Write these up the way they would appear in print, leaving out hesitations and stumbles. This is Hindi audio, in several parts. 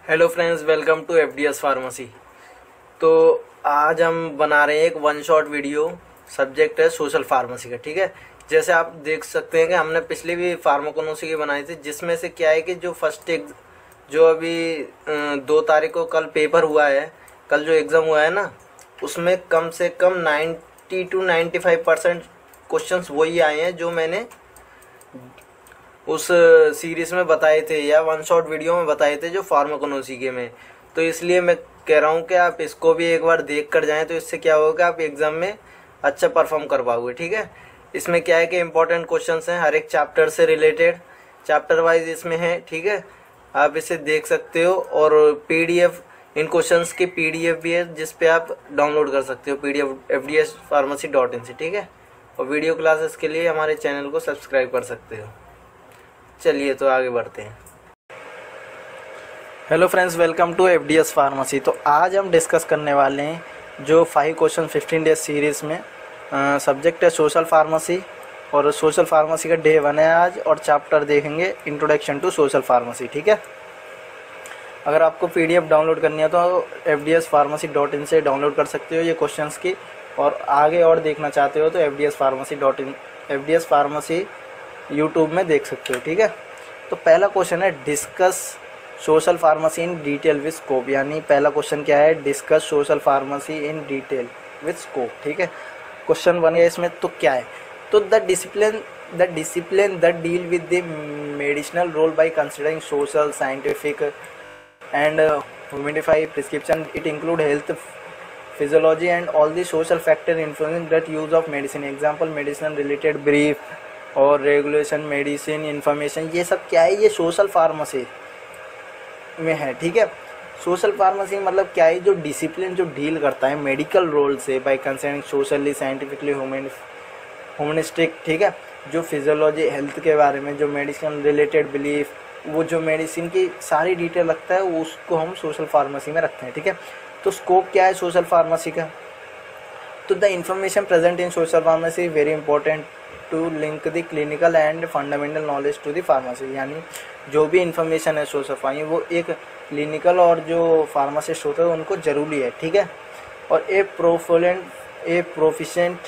Hello friends, welcome to FDS pharmacy. तो आज हम बना रहे हैं एक वन शॉट वीडियो। सब्जेक्ट है सोशल फार्मेसी का। ठीक है, जैसे आप देख सकते हैं कि हमने पिछली भी फार्माकोनोसी की बनाई थी, जिसमें से क्या है कि जो फर्स्ट जो अभी 2 तारीख को कल पेपर हुआ है, कल जो एग्ज़ाम हुआ है ना, उसमें कम से कम 90 to 95% क्वेश्चंस वही आए हैं जो मैंने उस सीरीज़ में बताए थे या वन शॉट वीडियो में बताए थे जो फार्माकोनोसी के में। तो इसलिए मैं कह रहा हूँ कि आप इसको भी एक बार देख कर जाएँ, तो इससे क्या होगा, आप एग्ज़ाम में अच्छा परफॉर्म कर पाओगे। ठीक है, इसमें क्या है कि इम्पोर्टेंट क्वेश्चंस हैं हर एक चैप्टर से रिलेटेड, चैप्टर वाइज इसमें है। ठीक है, आप इसे देख सकते हो और पीडीएफ, इन क्वेश्चंस की पीडीएफ भी है जिस पे आप डाउनलोड कर सकते हो, पीडीएफ fdspharmacy.in से। ठीक है, और वीडियो क्लासेस के लिए हमारे चैनल को सब्सक्राइब कर सकते हो। चलिए तो आगे बढ़ते हैं। Hello friends, welcome to FDS pharmacy. तो आज हम डिस्कस करने वाले हैं जो 5 क्वेश्चन 15 डेज सीरीज़ में। सब्जेक्ट है सोशल फार्मेसी और सोशल फार्मेसी का डे 1 है आज, और चैप्टर देखेंगे इंट्रोडक्शन टू सोशल फार्मेसी। ठीक है, अगर आपको पीडीएफ डाउनलोड करनी है तो fdspharmacy.in से डाउनलोड कर सकते हो ये क्वेश्चंस की, और आगे और देखना चाहते हो तो fdspharmacy.in एफडीएस फार्मेसी यूट्यूब में देख सकते हो। ठीक है, तो पहला क्वेश्चन है discuss social pharmacy in detail with scope. यानी पहला क्वेश्चन क्या है, discuss social pharmacy in detail with scope. ठीक है, क्वेश्चन 1 है इसमें। तो क्या है, तो the discipline that deal with the medicinal role by considering social, scientific and humanify prescription, it include health, physiology and all the social factor influencing that use of medicine. Example medicine related brief और रेगुलेशन, मेडिसिन इन्फॉर्मेशन। ये सब क्या है, ये सोशल फार्मेसी में है। ठीक है, सोशल फार्मेसी मतलब क्या है, जो डिसिप्लिन जो डील करता है मेडिकल रोल से by concerning socially, scientifically, humanistic. ठीक है, जो फिजियोलॉजी हेल्थ के बारे में, जो मेडिसिन रिलेटेड बिलीफ, वो जो मेडिसिन की सारी डिटेल रखता है, उसको हम सोशल फार्मेसी में रखते हैं। ठीक है, तो स्कोप क्या है सोशल फार्मेसी का, तो the information present in social pharmacy very important to link the clinical and fundamental knowledge to the pharmacy. यानी जो भी इंफॉर्मेशन है सोशल फार्मेसी, वो एक क्लिनिकल और जो फार्मासिस्ट होते हैं उनको ज़रूरी है। ठीक है, और a proficient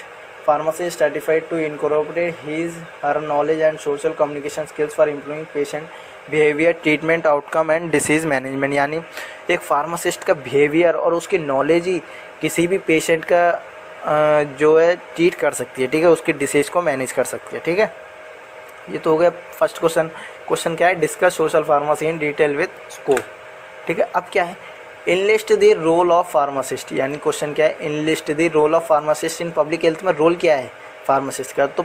pharmacist certified to incorporate his her knowledge and social communication skills for improving patient behaviour, treatment outcome and disease management. यानी एक फार्मासिस्ट का बिहेवियर और उसकी नॉलेज ही किसी भी पेशेंट का जो है ट्रीट कर सकती है। ठीक है, उसकी डिसीज़ को मैनेज कर सकती है। ठीक है, ये तो हो गया फर्स्ट क्वेश्चन। क्वेश्चन क्या है, discuss social pharmacy in detail with scope. ठीक है, अब क्या है, enlist the role of pharmacist. यानी क्वेश्चन क्या है, enlist the role of pharmacist in public health में रोल क्या है फार्मासिस्ट का। तो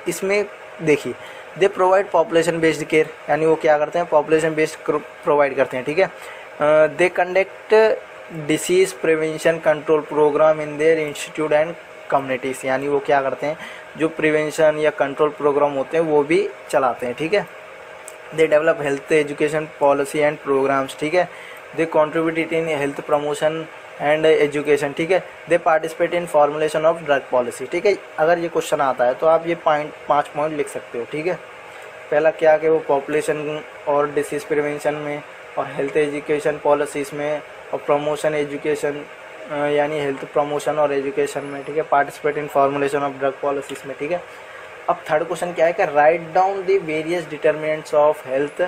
इसमें देखिए, they provide population based care. यानी वो क्या करते हैं, पॉपुलेशन बेस्ड प्रोवाइड करते हैं। ठीक है, they conduct disease prevention control program in their institute and communities. यानी वो क्या करते हैं, जो प्रिवेंशन या कंट्रोल प्रोग्राम होते हैं वो भी चलाते हैं। ठीक है, they develop health education policy and programs. ठीक है, they contribute in health promotion and education. ठीक है, they participate in formulation of drug policy. ठीक है, अगर ये क्वेश्चन आता है तो आप ये 5 पॉइंट लिख सकते हो। ठीक है, पहला क्या कि वो पॉपुलेशन और डिसीज़ प्रिवेंशन में, और हेल्थ एजुकेशन पॉलिसीज़ में, और प्रमोशन एजुकेशन यानी हेल्थ प्रमोशन और एजुकेशन में। ठीक है, participate in formulation of drug policies में। ठीक है, अब थर्ड क्वेश्चन क्या है कि write down the various determinants of health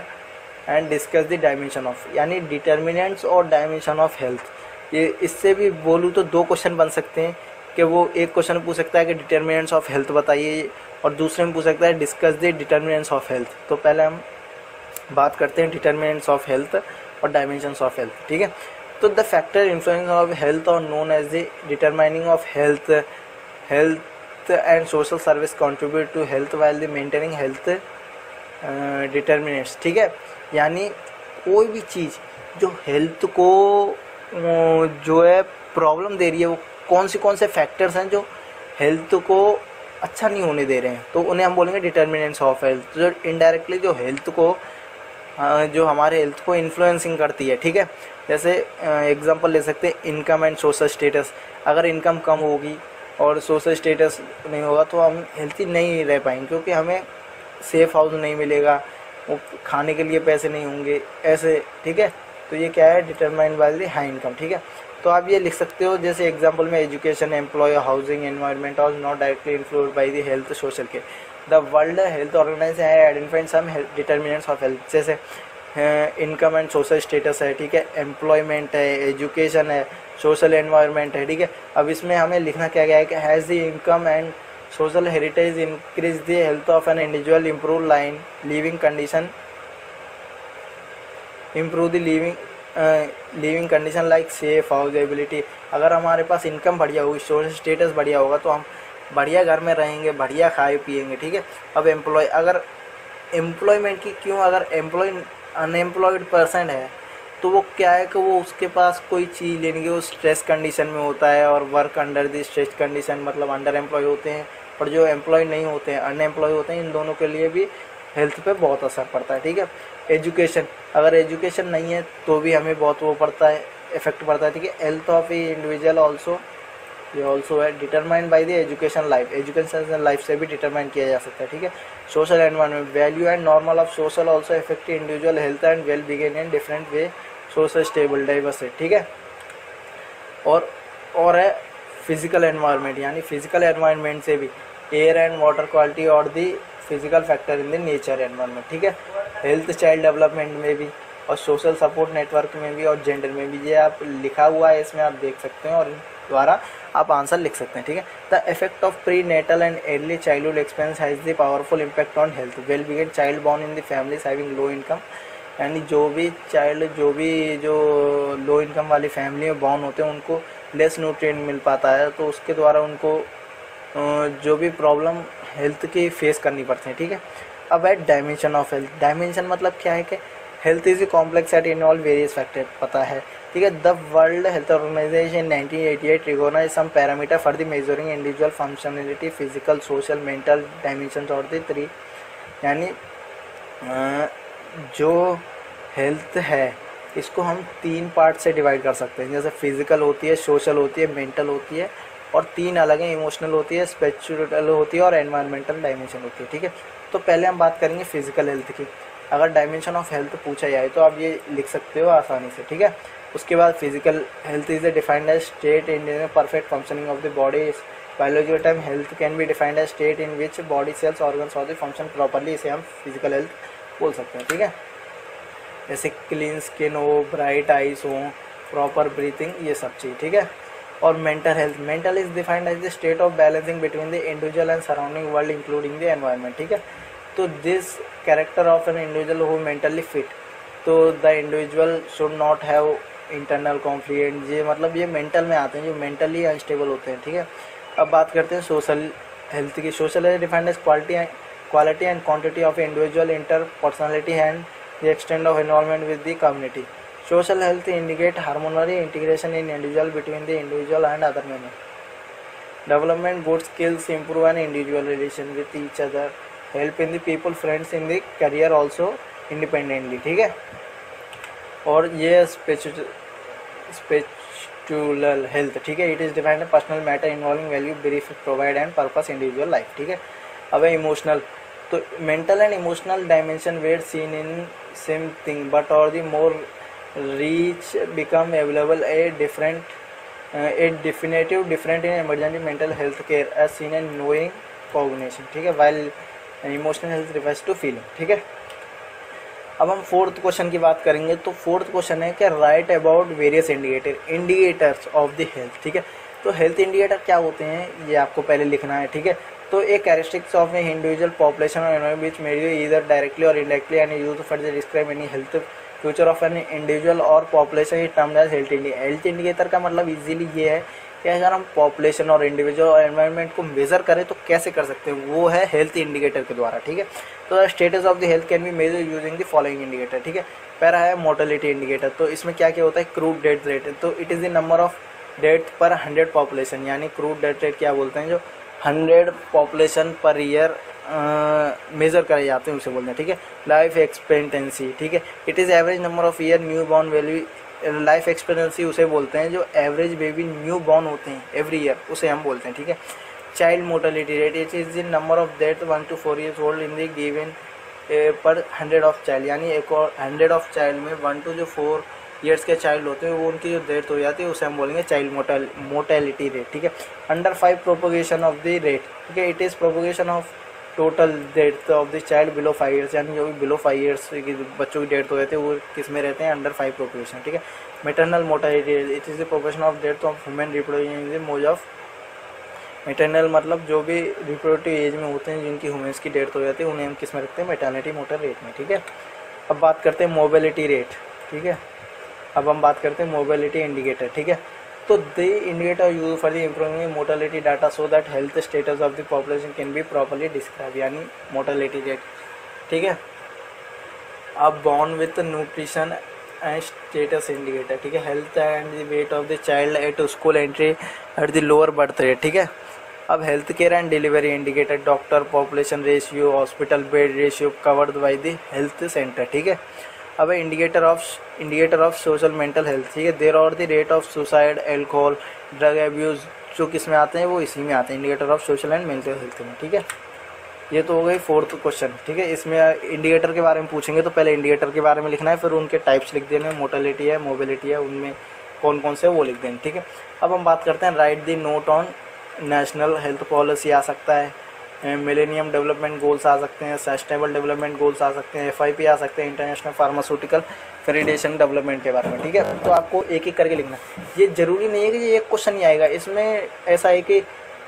and discuss the dimension of. यानी डिटर्मिनेंट्स और डायमेंशन ऑफ हेल्थ, ये इससे भी बोलूँ तो 2 क्वेश्चन बन सकते हैं कि वो एक क्वेश्चन पूछ सकता है कि डिटर्मिनेंट्स ऑफ हेल्थ बताइए, और दूसरे में पूछ सकता है discuss the determinants of health. तो पहले हम बात करते हैं डिटर्मिनेंट्स ऑफ हेल्थ और डायमेंशंस ऑफ हेल्थ। ठीक है, तो the factor influence of health और known as the determining of health and social service contribute to health while the maintaining health determinants. ठीक है, यानी कोई भी चीज़ जो हेल्थ को जो है प्रॉब्लम दे रही है, वो कौन से फैक्टर्स हैं जो हेल्थ को अच्छा नहीं होने दे रहे हैं, तो उन्हें हम बोलेंगे डिटर्मिनेंट्स ऑफ हेल्थ। जो इनडायरेक्टली जो हेल्थ को जो हमारे हेल्थ को इन्फ्लुएंसिंग करती है। ठीक है, जैसे एग्जांपल ले सकते हैं इनकम एंड सोशल स्टेटस। अगर इनकम कम होगी और सोशल स्टेटस नहीं होगा तो हम हेल्थी नहीं रह पाएंगे, क्योंकि हमें सेफ हाउस नहीं मिलेगा, वो खाने के लिए पैसे नहीं होंगे ऐसे। ठीक है, तो ये क्या है, determined by the high income, ठीक है। तो आप ये लिख सकते हो जैसे एग्जांपल में एजुकेशन, एम्प्लॉय, हाउसिंग, एनवायरनमेंट और not directly influenced by the health, social care. The world health organization है identified some determinants of health, जैसे इनकम एंड सोशल स्टेटस है, ठीक है, एम्प्लॉयमेंट है, एजुकेशन है, सोशल एनवायरनमेंट है, ठीक है। अब इसमें हमें लिखना क्या गया है कि has the income and social heritage increase the health of an individual, improve line living condition, improve the living condition like safe house ability. अगर हमारे पास इनकम बढ़िया होगी, सोशल स्टेटस बढ़िया होगा तो हम बढ़िया घर में रहेंगे, बढ़िया खाए पिएंगे, ठीक है। अब अगर एम्प्लॉयमेंट की क्यों, अगर अनएम्प्लॉयड पर्सन है तो वो क्या है कि वो उसके पास कोई चीज़ लेने की, वो स्ट्रेस कंडीशन में होता है और work under the stress condition, मतलब अंडर एम्प्लॉय होते हैं। और जो एम्प्लॉय नहीं होते हैं, अनएम्प्लॉय होते हैं, इन दोनों के लिए भी हेल्थ पे बहुत असर पड़ता है, ठीक है। एजुकेशन, अगर एजुकेशन नहीं है तो भी हमें बहुत वो पड़ता है, इफेक्ट पड़ता है, ठीक है। Health of a individual also, ये ऑल्सो है determined by the education life, education life से भी डिटरमाइन किया जा सकता है, ठीक है। Social environment, value and normal of social also effect individual health and well being in different way, social stable diverse है, ठीक है। और है फिजिकल एनवायरनमेंट, यानी फिजिकल एनवायरनमेंट से भी एयर एंड वाटर क्वालिटी और दी physical factor in the nature environment, ठीक है। हेल्थ चाइल्ड डेवलपमेंट में भी और सोशल सपोर्ट नेटवर्क में भी और जेंडर में भी, ये आप लिखा हुआ है इसमें आप देख सकते हैं और द्वारा आप आंसर लिख सकते हैं, ठीक है। The effect of prenatal and early childhood experience has the powerful impact on health, well being child born in the families having low income, यानी जो भी लो इनकम वाली फैमिली में बॉर्न होते हैं उनको लेस न्यूट्रिएंट मिल पाता है, तो उसके द्वारा उनको जो भी प्रॉब्लम हेल्थ की फेस करनी पड़ती है, ठीक है। अब है डायमेंशन ऑफ हेल्थ, डायमेंशन मतलब क्या है कि health is a complex at involve various factor, पता है, ठीक है। The world health organization 1988 recognize some parameter for the measuring individual functionality, physical, social, mental dimension और द थ्री, यानी जो हेल्थ है इसको हम 3 पार्ट से डिवाइड कर सकते हैं, जैसे फिजिकल होती है, सोशल होती है, मेंटल होती है, और 3 अलग हैं, इमोशनल होती है, स्पिरिचुअल होती है और एनवायरमेंटल डायमेंशन होती है, ठीक है। तो पहले हम बात करेंगे फिजिकल हेल्थ की। अगर डायमेंशन ऑफ हेल्थ पूछा जाए तो आप ये लिख सकते हो आसानी से, ठीक है। उसके बाद physical health is defined as state in perfect functioning of the body, biological term health can be defined as state in which body cells organs और द फंक्शन प्रॉपरली, इसे हम फिजिकल हेल्थ बोल सकते हैं, ठीक है। जैसे क्लीन स्किन हो, ब्राइट आइज हो, प्रॉपर ब्रीथिंग, ये सब चीज़, ठीक है। और mental health, mental is defined as the state of balancing between the individual and surrounding world including the environment, ठीक है। तो this character of an individual who mentally fit, तो the individual should not have internal conflict, ये मतलब ये मेंटल में आते हैं जो मेंटली अनस्टेबल होते हैं, ठीक है। अब बात करते हैं सोशल हेल्थ की। Social is defined as quality and quantity of individual interpersonality and the extent of involvement with the community. Social health indicate harmonious integration in individual between the individual and other members. Development good skills, improve an individual relation with each other, help in the people friends in the career also independently, ठीक है। और ये spiritual health, ठीक है, it is defined as personal matter involving value, belief, provide and purpose individual life, ठीक है। अब है इमोशनल, तो mental and emotional dimension were seen in same thing but और the more reach become available a definitive different in emergency mental health care as seen in knowing cognition, ठीक है, while emotional health refers to feeling, ठीक है। अब हम 4th क्वेश्चन की बात करेंगे। तो 4th क्वेश्चन है कि right about various indicators of the health, ठीक है। तो हेल्थ इंडिकेटर क्या होते हैं ये आपको पहले लिखना है, ठीक है। तो एक characteristics of a individual population और environment which may be either directly और indirectly and used for the describe any health future of an individual और population is termed as health indicator. Health indicator का मतलब इजीली ये है कि अगर हम पॉपुलेशन और इंडिविजुअल और एनवायरनमेंट को मेजर करें तो कैसे कर सकते हैं, वो है हेल्थ इंडिकेटर के द्वारा, ठीक है। तो status of the health can be measure using the following indicator, ठीक है। पहला है मोर्टेलिटी इंडिकेटर, तो इसमें क्या क्या होता है, क्रूड डेथ रेट, तो it is the number of death पर 100 पॉपुलेशन, यानी क्रूड डेथ रेट क्या बोलते हैं, जो 100 पॉपुलेशन पर ईयर मेजर करे जाते हैं उसे बोलते हैं, ठीक है। लाइफ एक्सपेक्टेंसी, ठीक है, it is average number of year new born value, life expectancy उसे बोलते हैं जो एवरेज बेबी न्यू बॉर्न होते हैं एवरी ईयर, उसे हम बोलते हैं, ठीक है। Child mortality rate, it is the number of death 1 to 4 years old in the given पर 100 ऑफ चाइल्ड, यानी एक और 100 ऑफ चाइल्ड में 1 to 4 ईयर्स के चाइल्ड होते हैं वो उनकी जो डेथ हो जाती है उसे हम बोलेंगे चाइल्ड मोर्टेलिटी रेट, ठीक है। Under 5 propagation of the rate, ठीक है, it is propagation of total death of the child below 5 years, यानी जो भी बिलो 5 ईयर्स की बच्चों की डेथ हो जाती है वो किस में रहते हैं, अंडर 5 प्रोपोगेशन, ठीक है। Maternal mortality it is the propagation of death of human reproduction मोज ऑफ मेटरनल, मतलब जो भी रिप्रोडक्टिव एज में होते हैं जिनकी ह्यूमन्स की डेथ हो जाती है उन्हें हम किस में रखते हैं, मेटर्निटी मोटर रेट में, ठीक है। अब बात करते हैं मोबिलिटी रेट, ठीक है। अब हम बात करते हैं मोबिलिटी इंडिकेटर, ठीक है। तो the indicator use for the improving mortality data so that health status of the population can be properly describe, यानी मोर्टेलिटी रेट, ठीक है। अब born with nutrition and status indicator, ठीक है। Health and the weight of the child at school entry at the lower berth rate, ठीक है। अब health care and delivery indicator, doctor population ratio, hospital bed ratio covered by the health centre, ठीक है। अब indicator of social mental health, ठीक है। There are the rate of suicide, alcohol, drug abuse, जो किस में आते हैं वो इसी में आते हैं, indicator of social and mental health में, ठीक है। ये तो हो गई 4th क्वेश्चन, ठीक है। इसमें इंडिकेटर के बारे में पूछेंगे तो पहले इंडिकेटर के बारे में लिखना है, फिर उनके टाइप्स लिख देने, मोर्टेलिटी है, मोबिलिटी है, उनमें कौन कौन से वो लिख देंगे, ठीक है। अब हम बात करते हैं right the note on national health policy आ सकता है, मिलेनियम डेवलपमेंट गोल्स आ सकते हैं, सस्टेनेबल डेवलपमेंट गोल्स आ सकते हैं, FIP आ सकते हैं, इंटरनेशनल फार्मास्यूटिकल फेडरेशन डेवलपमेंट के बारे में, ठीक है। तो आपको एक एक करके लिखना है, ये जरूरी नहीं है कि ये एक क्वेश्चन ही आएगा, इसमें ऐसा है कि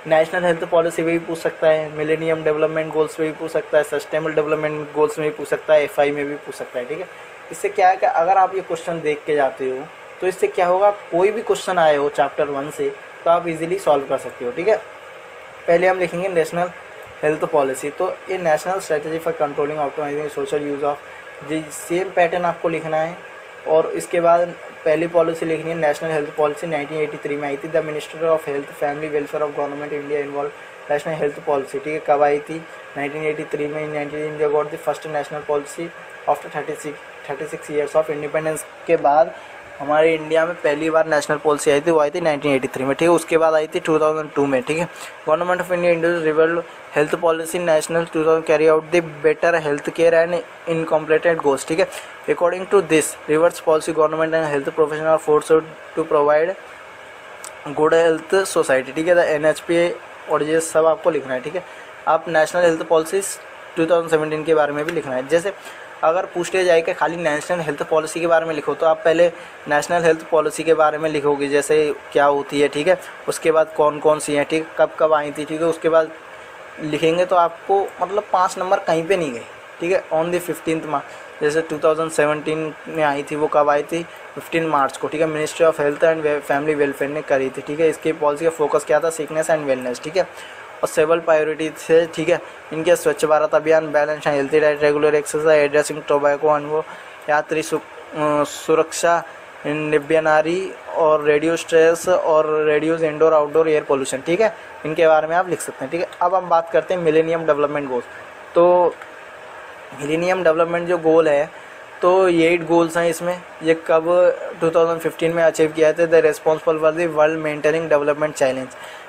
नेशनल हेल्थ पॉलिसी में भी पूछ सकता है, मिलेनियम डेवलपमेंट गोल्स में भी पूछ सकता है, सस्टेनेबल डेवलपमेंट गोल्स में भी पूछ सकता है, FI में भी पूछ सकता है, ठीक है। इससे क्या है कि अगर आप ये क्वेश्चन देख के जाते हो तो इससे क्या होगा, कोई भी क्वेश्चन आए हो चैप्टर 1 से तो आप इजीली सॉल्व कर सकते हो, ठीक है। पहले हम लिखेंगे नेशनल हेल्थ पॉलिसी, तो ये national strategy for controlling optimizing social use of, जी सेम पैटर्न आपको लिखना है। और इसके बाद पहली पॉलिसी लिखनी है नेशनल हेल्थ पॉलिसी 1983 में आई थी। The minister of health family welfare of government India involve national health policy, ठीक है। कब आई थी, 1983 में। India got the first national policy after 36 years of independence के बाद हमारे इंडिया में पहली बार नेशनल पॉलिसी आई थी, वो आई थी 1983 में, ठीक है। उसके बाद आई थी 2002 में, ठीक है। Government of India introduced rival health policy national 2000 carry out the better health care and incompleted goals, ठीक है। According to this reverse policy government and health professional forced to provide good health society, ठीक है। द NHP और ये सब आपको लिखना है, ठीक है। आप नेशनल हेल्थ पॉलिसी 2017 के बारे में भी लिखना है। जैसे अगर पूछ लिया जाए कि खाली नेशनल हेल्थ पॉलिसी के बारे में लिखो तो आप पहले नेशनल हेल्थ पॉलिसी के बारे में लिखोगे, जैसे क्या होती है, ठीक है। उसके बाद कौन कौन सी हैं, ठीक, कब कब आई थी, ठीक है। उसके बाद लिखेंगे तो आपको मतलब 5 नंबर कहीं पे नहीं गए, ठीक है। ऑन द 15 मार्च जैसे 2017 में आई थी, वो कब आई थी, 15 मार्च को, ठीक है। Ministry of health and family welfare ने करी थी, ठीक है। इसकी पॉलिसी का फोकस क्या था, सिकनेस एंड वेलनेस, ठीक है। और सेवल प्रायोरिटी थे, ठीक है। इनके स्वच्छ भारत अभियान, balance and healthy diet, regular exercise, addressing tobacco and वो यात्री सुरक्षा, निब्यानारी और रेडियो स्ट्रेस और radios indoor outdoor air pollution, ठीक है। इनके बारे में आप लिख सकते हैं, ठीक है। अब हम बात करते हैं मिलेनियम डेवलपमेंट गोल्स। तो मिलेनियम डेवलपमेंट जो गोल है तो ये 8 गोल्स हैं इसमें। ये कब 2015 में अचीव किया थे। The responsible for the world maintaining development challenge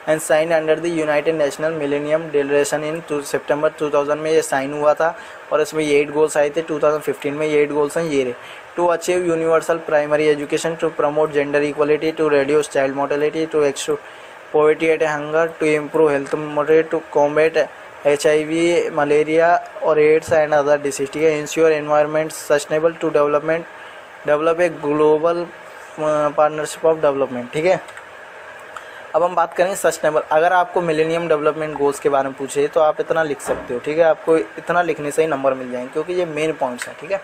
and sign under the united national millennium declaration in September 2000 में ये साइन हुआ था। और इसमें ये 8 गोल्स आए थे 2015 में। ये 8 गोल्स हैं ये रहे, to achieve universal primary education, to promote gender equality, to reduce child mortality, to extreme poverty at hunger, to improve health moderate, to combat HIV, malaria और एड्स एंड अदर डिसीज, ठीक है। Ensure environment sustainable, to develop a global partnership of development, ठीक है। अब हम बात करेंगे सस्टेनेबल। अगर आपको मिलेनियम डेवलपमेंट गोल्स के बारे में पूछे तो आप इतना लिख सकते हो, ठीक है। आपको इतना लिखने से ही नंबर मिल जाएंगे क्योंकि ये मेन पॉइंट्स हैं, ठीक है।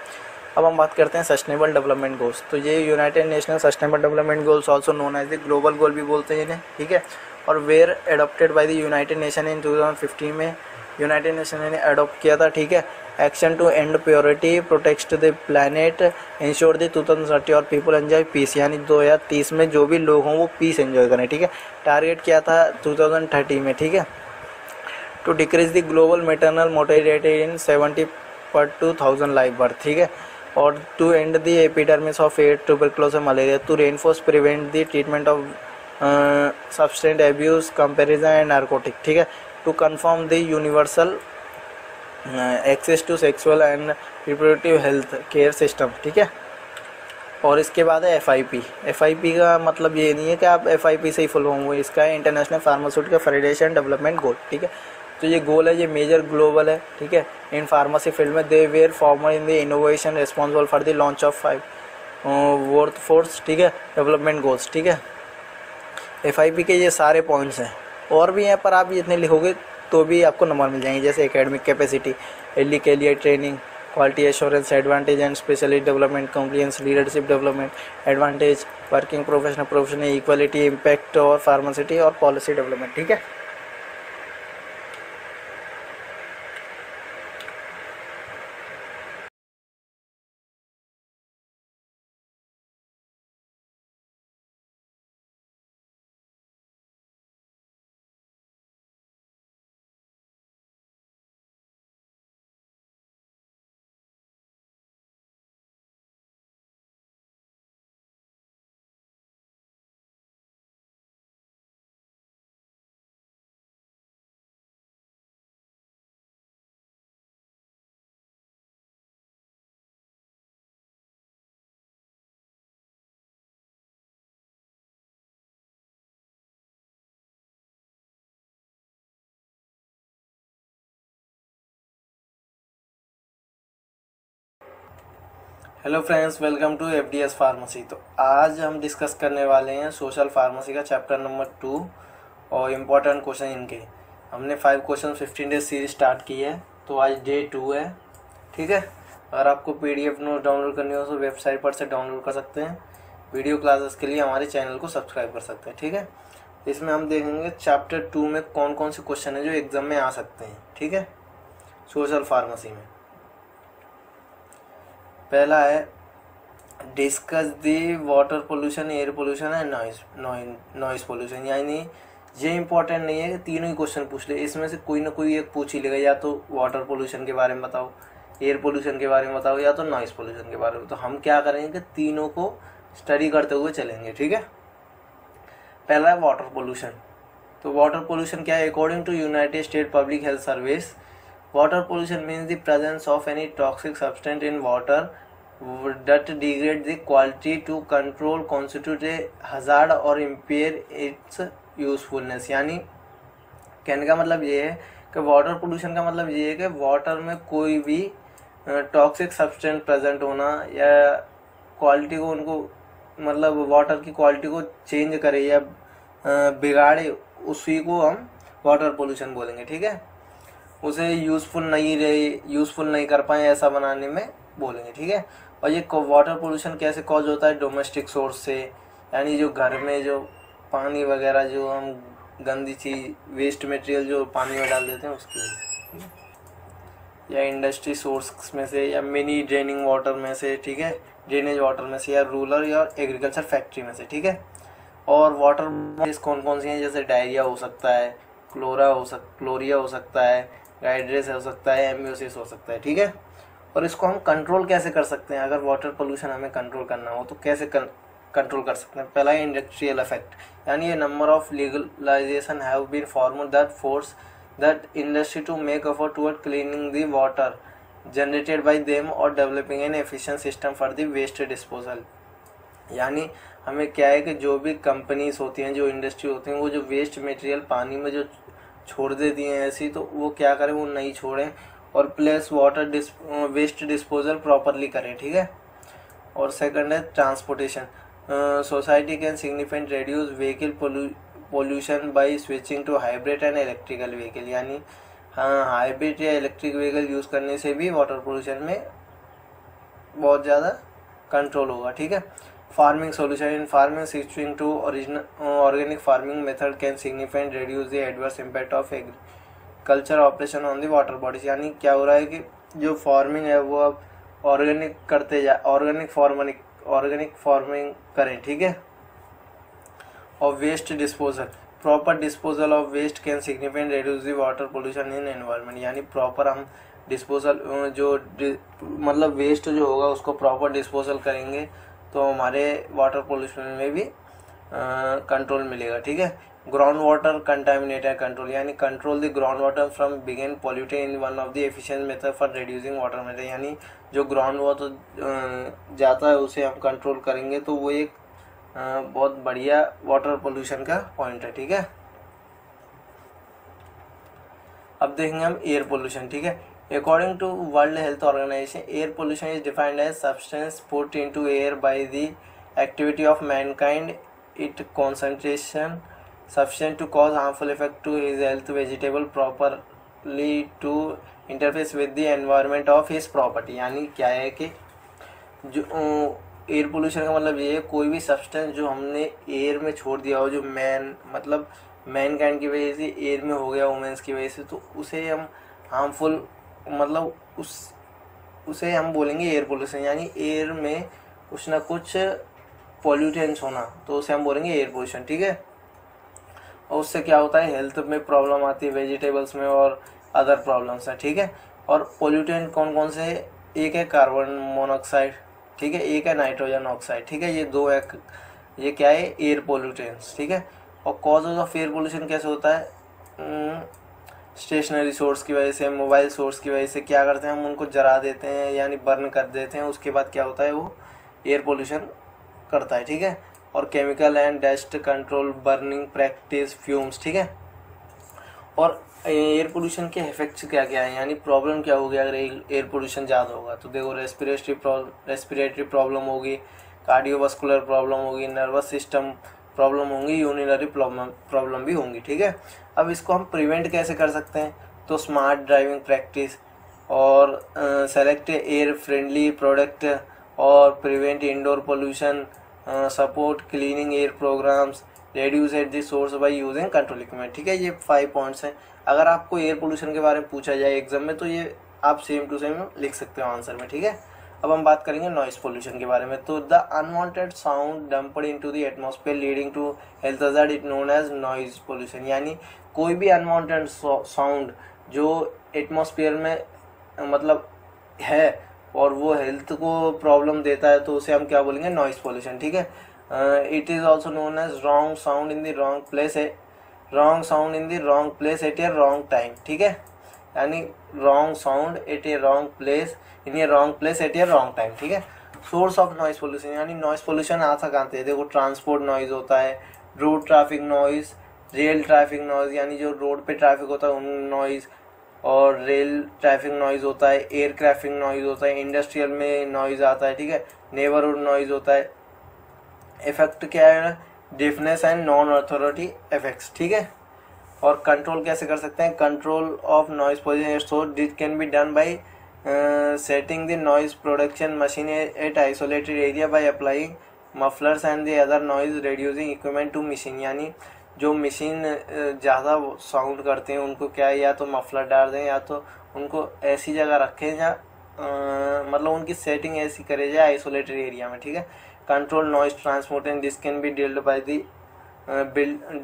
अब हम बात करते हैं सस्टेनेबल डेवलपमेंट गोल्स। तो ये united national sustainable development goals also known as the global goal भी बोलते हैं इन्हें, ठीक है। और were adopted by the united nation in 2015 में यूनाइटेड नेशन ने अडॉप्ट किया था, ठीक है। Action to end purity, protect the planet, ensure the 2030 और पीपल एंजॉय पीस, यानी 2030 में जो भी लोग हों वो पीस एंजॉय करें, ठीक है। टारगेट किया था 2030 में, ठीक है। To decrease the global maternal mortality in 70 per 2000 live birth, ठीक है। और to end the epidermis of AIDS, tuberculosis, malaria, to reinforce prevent the treatment of substance abuse, comparison and narcotic, ठीक है। To confirm the universal access to sexual and reproductive health care system, ठीक है। और इसके बाद है FIP। FIP का मतलब ये नहीं है कि आप FIP से ही फुल फॉर्म हुए, इसका है international pharmaceutical federation development goal, ठीक है। तो ये गोल है, ये मेजर ग्लोबल है, ठीक है। इन फार्मेसी फील्ड में they were former in the innovation responsible for the launch of 5 worth force, ठीक है, डेवलपमेंट गोल्स, ठीक है। FIP के ये सारे पॉइंट्स हैं, और भी हैं पर आप जितने लिखोगे तो भी आपको नंबर मिल जाएंगे, जैसे एकेडमिक कैपेसिटी, एली के लिए training, quality assurance, advantage and specialist development, compliance, leadership development, advantage, working professional equality, impact और फार्मासिटी और पॉलिसी डेवलपमेंट, ठीक है। Hello friends, welcome to FDS pharmacy. तो आज हम डिस्कस करने वाले हैं सोशल फार्मेसी का चैप्टर नंबर 2 और इम्पोर्टेंट क्वेश्चन इनके। हमने 5 क्वेश्चन 15 डेज सीरीज स्टार्ट की है, तो आज डे 2 है, ठीक है। अगर आपको PDF नोट डाउनलोड करनी हो तो वेबसाइट पर से डाउनलोड कर सकते हैं। वीडियो क्लासेस के लिए हमारे चैनल को सब्सक्राइब कर सकते हैं, ठीक है। इसमें हम देखेंगे चैप्टर 2 में कौन कौन से क्वेश्चन है जो एग्जाम में आ सकते हैं, ठीक है, सोशल फार्मेसी में। पहला है discuss the water pollution, air pollution and noise pollution. यानी ये इंपॉर्टेंट नहीं है कि तीनों ही क्वेश्चन पूछ ले, इसमें से कोई ना कोई एक पूछ ही लेगा, या तो वाटर पोल्यूशन के बारे में बताओ, एयर पोल्यूशन के बारे में बताओ, या तो नॉइस पोल्यूशन के बारे में। तो हम क्या करेंगे कि तीनों को स्टडी करते हुए चलेंगे, ठीक है। पहला है वाटर पोल्यूशन। तो वाटर पोल्यूशन क्या है? According to United State public health service, water pollution means the presence of any toxic substance in water that degrade the quality to control, constitute a hazard or impair its usefulness। यानी कहने का मतलब ये है कि वाटर पोल्यूशन का मतलब ये है कि वाटर में कोई भी टॉक्सिक सब्सटेंस प्रेजेंट होना या क्वालिटी को उनको मतलब वाटर की क्वालिटी को चेंज करे या बिगाड़े, उसी को हम वाटर पोल्यूशन बोलेंगे, ठीक है। उसे यूज़फुल नहीं कर पाए ऐसा बनाने में बोलेंगे, ठीक है। और ये वाटर पोल्यूशन कैसे कॉज होता है? डोमेस्टिक सोर्स से, यानी जो घर में जो पानी वगैरह जो हम गंदी चीज़ वेस्ट मटेरियल जो पानी में डाल देते हैं उसकी वजह से, या इंडस्ट्री सोर्स में से, या मिनी ड्रेनिंग वाटर में से, ठीक है, ड्रेनेज वाटर में से, या रूरल या एग्रीकल्चर फैक्ट्री में से, ठीक है। और वाटर कौन कौन सी हैं? जैसे डायरिया हो सकता है, क्लोरिया हो सकता है, गाइड्रेस हो सकता है, एम्बियोसिस हो सकता है, ठीक है। और इसको हम कंट्रोल कैसे कर सकते हैं? अगर वाटर पोल्यूशन हमें कंट्रोल करना हो तो कैसे कंट्रोल कर सकते हैं? पहला है इंडस्ट्रियल इफेक्ट, यानी ये number of legalization have been formed that force that industry to make effort toward cleaning the water generated by them और developing an efficient system for the waste disposal. यानी हमें क्या है कि जो भी कंपनीज होती हैं, जो इंडस्ट्री होती हैं, वो जो वेस्ट मटेरियल पानी में जो छोड़ देती हैं ऐसी, तो वो क्या करें, वो नहीं छोड़ें और plus water waste disposal properly करें, ठीक है। और सेकंड है transportation. Society can significant reduce vehicle pollution by switching to hybrid and electrical vehicle. यानी हाँ, हाइब्रिड या इलेक्ट्रिक व्हीकल यूज़ करने से भी वाटर पोल्यूशन में बहुत ज़्यादा कंट्रोल होगा, ठीक है। Farming solution in farming switching to organic farming method can significant reduce the adverse impact of agriculture operation on the water bodies. यानी क्या हो रहा है कि जो फार्मिंग है वो अब ऑर्गेनिक फार्मिंग करें, ठीक है। और waste disposal, proper disposal of waste can significant reduce the water pollution in environment. यानी प्रॉपर हम डिस्पोजल मतलब वेस्ट जो होगा उसको प्रॉपर डिस्पोजल करेंगे तो हमारे वाटर पोल्यूशन में भी कंट्रोल मिलेगा, ठीक है। ग्राउंड वाटर कंटामिनेटेड कंट्रोल, यानी control the ground water from begin polluted in one of the efficient method for reducing water method, यानी जो ग्राउंड वाटर जाता है उसे हम कंट्रोल करेंगे तो वो एक बहुत बढ़िया वाटर पोल्यूशन का पॉइंट है। ठीक है, अब देखेंगे हम एयर पोल्यूशन। ठीक है, according to world health organisation, air pollution is defined as substance put into air by the activity of mankind it concentration sufficient to cause harmful effect to his health vegetable properly to interface with the environment of his property। यानी क्या है कि जो एयर पोल्यूशन का मतलब ये है कोई भी सब्सटेंस जो हमने एयर में छोड़ दिया हो, जो मैन काइंड की वजह से एयर में हो गया, वुमेन्स की वजह से, तो उसे हम हार्मफुल मतलब उसे हम बोलेंगे एयर पोल्यूशन। यानी एयर में कुछ ना कुछ पॉल्यूटेंस होना, तो उसे हम बोलेंगे एयर पोल्यूशन। ठीक है, और उससे क्या होता है, हेल्थ में प्रॉब्लम आती है, वेजिटेबल्स में और अदर प्रॉब्लम्स हैं। ठीक है, और पोल्यूटेंट कौन कौन से, एक है कार्बन मोनोऑक्साइड, ठीक है, एक है नाइट्रोजन ऑक्साइड। ठीक है, ये दो है, ये क्या है, एयर पोल्यूटेंट्स। ठीक है, और कॉजेज ऑफ एयर पोल्यूशन कैसे होता है, स्टेशनरी सोर्स की वजह से, मोबाइल सोर्स की वजह से क्या करते हैं हम उनको जला देते हैं यानी बर्न कर देते हैं, उसके बाद क्या होता है वो एयर पोल्यूशन करता है। ठीक है, और chemical and dust control, burning practice, fumes. ठीक है, और एयर पोल्यूशन के इफेक्ट्स क्या क्या है, यानी प्रॉब्लम क्या होगी अगर एयर पोल्यूशन ज़्यादा होगा, तो देखो रेस्पिरेटरी प्रॉब्लम होगी, कार्डियोवास्कुलर प्रॉब्लम होगी, नर्वस सिस्टम प्रॉब्लम होंगी, यूरिनरी प्रॉब्लम भी होंगी। ठीक है, अब इसको हम प्रिवेंट कैसे कर सकते हैं, तो स्मार्ट ड्राइविंग प्रैक्टिस और सेलेक्ट एयर फ्रेंडली प्रोडक्ट और prevent indoor pollution, support cleaning air programs, reduce at the source by using control equipment. ठीक है, ये 5 पॉइंट्स हैं। अगर आपको एयर पोल्यूशन के बारे में पूछा जाए एग्जाम में तो ये आप सेम टू सेम लिख सकते हो आंसर में। ठीक है, अब हम बात करेंगे नॉइस पोल्यूशन के बारे में। तो the unwanted sound dumped into the atmosphere leading to health hazard it known as noise pollution, यानी कोई भी अनवांटेड साउंड जो एटमॉस्फेयर में मतलब है और वो हेल्थ को प्रॉब्लम देता है तो उसे हम क्या बोलेंगे, नॉइस पोल्यूशन। ठीक है, it is also known as wrong sound in the wrong place at a wrong time. ठीक है, यानी wrong sound at a wrong place in a wrong place at a wrong time. ठीक है, सोर्स ऑफ नॉइस पोल्यूशन, यानी नॉइस पोल्यूशन आता कहाँ से, देखो ट्रांसपोर्ट नॉइज होता है, road traffic noise, rail traffic noise यानी जो रोड पे ट्रैफिक होता है उन नॉइज, और रेल ट्रैफिक नॉइज होता है, एयर ट्रैफिक नॉइज होता है, इंडस्ट्रियल में नॉइज आता है। ठीक है, नेबरहुड नॉइज होता है। इफेक्ट क्या है, deafness and non authority effects. ठीक है, और कंट्रोल कैसे कर सकते हैं, control of noise pollution so this can be done by setting the noise production machine at isolated area by applying mufflers and the other noise reducing equipment to machine, यानी जो मशीन ज़्यादा साउंड करते हैं उनको क्या है, या तो मफलर डाल दें या तो उनको ऐसी जगह रखें या मतलब उनकी सेटिंग ऐसी करे जाए आइसोलेटेड एरिया में। ठीक है, control noise transport and this can B dealt by the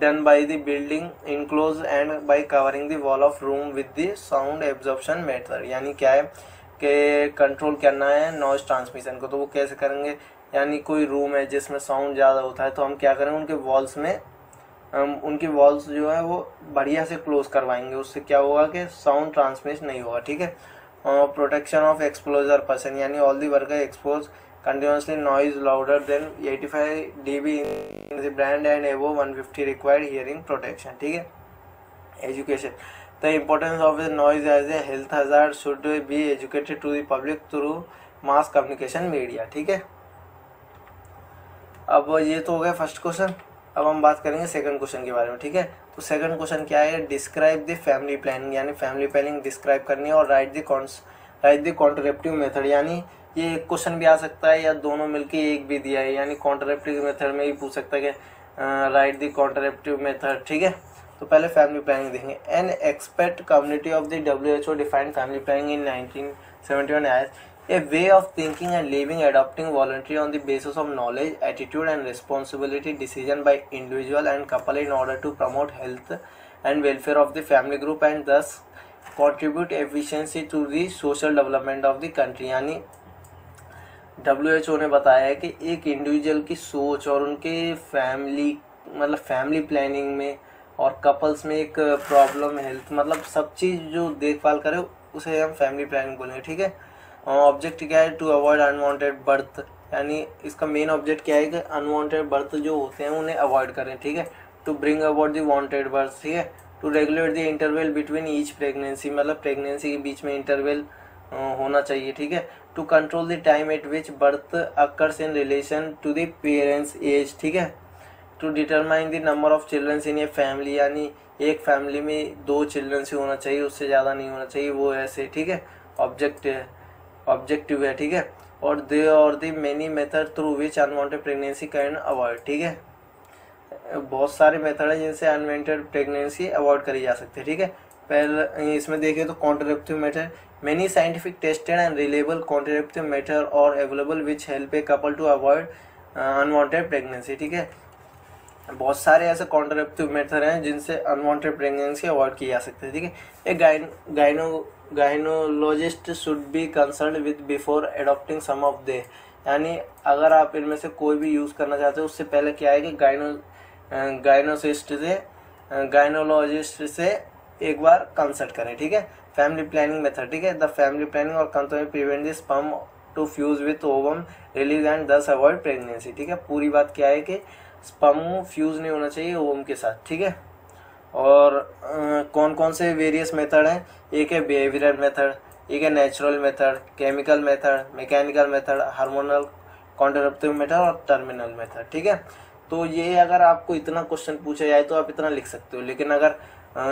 done by the building enclose and bye covering the wall of room with the sound absorption method, यानी क्या है कि कंट्रोल करना है नॉइज ट्रांसमिशन को, तो वो कैसे करेंगे, यानी कोई रूम है जिसमें साउंड ज़्यादा होता है तो हम क्या करें उनके वॉल्स में उनकी वॉल्स जो है वो बढ़िया से क्लोज करवाएंगे, उससे क्या होगा कि साउंड ट्रांसमिट नहीं होगा। ठीक है, प्रोटेक्शन ऑफ एक्सपोजर पर्सन, यानी all the worker expose continuously noise louder than 85 dB in the brand and above 150 required hearing protection। ठीक है, education, the importance of the noise as a health hazard should be educated to the public through mass communication media। ठीक है, अब ये तो हो गया फर्स्ट क्वेश्चन। अब हम बात करेंगे सेकंड क्वेश्चन के बारे में। ठीक है, तो सेकंड क्वेश्चन क्या है, डिस्क्राइब द फैमिली प्लानिंग, यानी फैमिली प्लानिंग डिस्क्राइब करनी है, और राइट द कॉन्ट्रसेप्टिव मेथड, यानी ये एक क्वेश्चन भी आ सकता है या दोनों मिलके एक भी दिया है, यानी कॉन्ट्रसेप्टिव मेथड में ही पूछ सकता है कि राइट द कॉन्ट्रसेप्टिव मेथड। ठीक है, तो पहले फैमिली प्लानिंग देखेंगे। An expert community of the WHO defined family planning in 1971 as a way of thinking and living adopting voluntary on the basis of knowledge, attitude and responsibility decision by individual and couple in order to promote health and welfare of the family group and thus contribute efficiency to the social development of the country। यानी WHO ने बताया है कि एक इंडिविजुअल की सोच और उनके फैमिली मतलब फैमिली प्लानिंग में और कपल्स में एक प्रॉब्लम हेल्थ, मतलब सब चीज़ जो देखभाल करे उसे हम फैमिली प्लानिंग बोलेंगे, ठीक है। ऑब्जेक्ट क्या है, टू अवॉइड अनवांटेड बर्थ, यानी इसका मेन ऑब्जेक्ट क्या है कि अनवांटेड बर्थ जो होते हैं उन्हें अवॉइड करें, ठीक है। To bring about the wanted birth, ठीक है। To regulate the interval between each pregnancy, मतलब प्रेगनेंसी के बीच में इंटरवल होना चाहिए, ठीक है। To control the time at which birth occurs in relation to the parents age, ठीक है। To determine the number of childrens in a family, यानी एक फैमिली में 2 चिल्ड्रंस ही होना चाहिए, उससे ज़्यादा नहीं होना चाहिए, वो ऐसे, ठीक है। ऑब्जेक्टिव है, ठीक है। और the many method through which unwanted pregnancy can avoid, ठीक है। बहुत सारे मेथड है जिनसे अनवांटेड प्रेगनेंसी अवॉइड करी जा सकती है, ठीक है। पहले इसमें देखें तो contraceptive method, many scientific tested and reliable contraceptive method और available which help a couple to avoid unwanted pregnancy, ठीक है। बहुत सारे ऐसे कॉन्ट्रासेप्टिव मेथड हैं जिनसे अनवांटेड प्रेगनेंसी अवॉइड की जा सकती है, ठीक है। एक gynaecologist should be consult with before adopting some of they, यानी अगर आप इनमें से कोई भी यूज़ करना चाहते हो उससे पहले क्या है कि गाइनोलॉजिस्ट से एक बार कंसल्ट करें, ठीक है। फैमिली प्लानिंग मेथड, ठीक है। द फैमिली प्लानिंग और control prevent the sperm to fuse with ovum release and thus avoid pregnancy, ठीक है। पूरी बात क्या है कि स्पर्म फ्यूज नहीं होना चाहिए ओवम के साथ, ठीक है। और कौन कौन से वेरियस मेथड हैं, एक है बिहेवियरल मेथड, एक है natural method, chemical method, mechanical method, hormonal contraceptive method और टर्मिनल मेथड, ठीक है। तो ये अगर आपको इतना क्वेश्चन पूछा जाए तो आप इतना लिख सकते हो, लेकिन अगर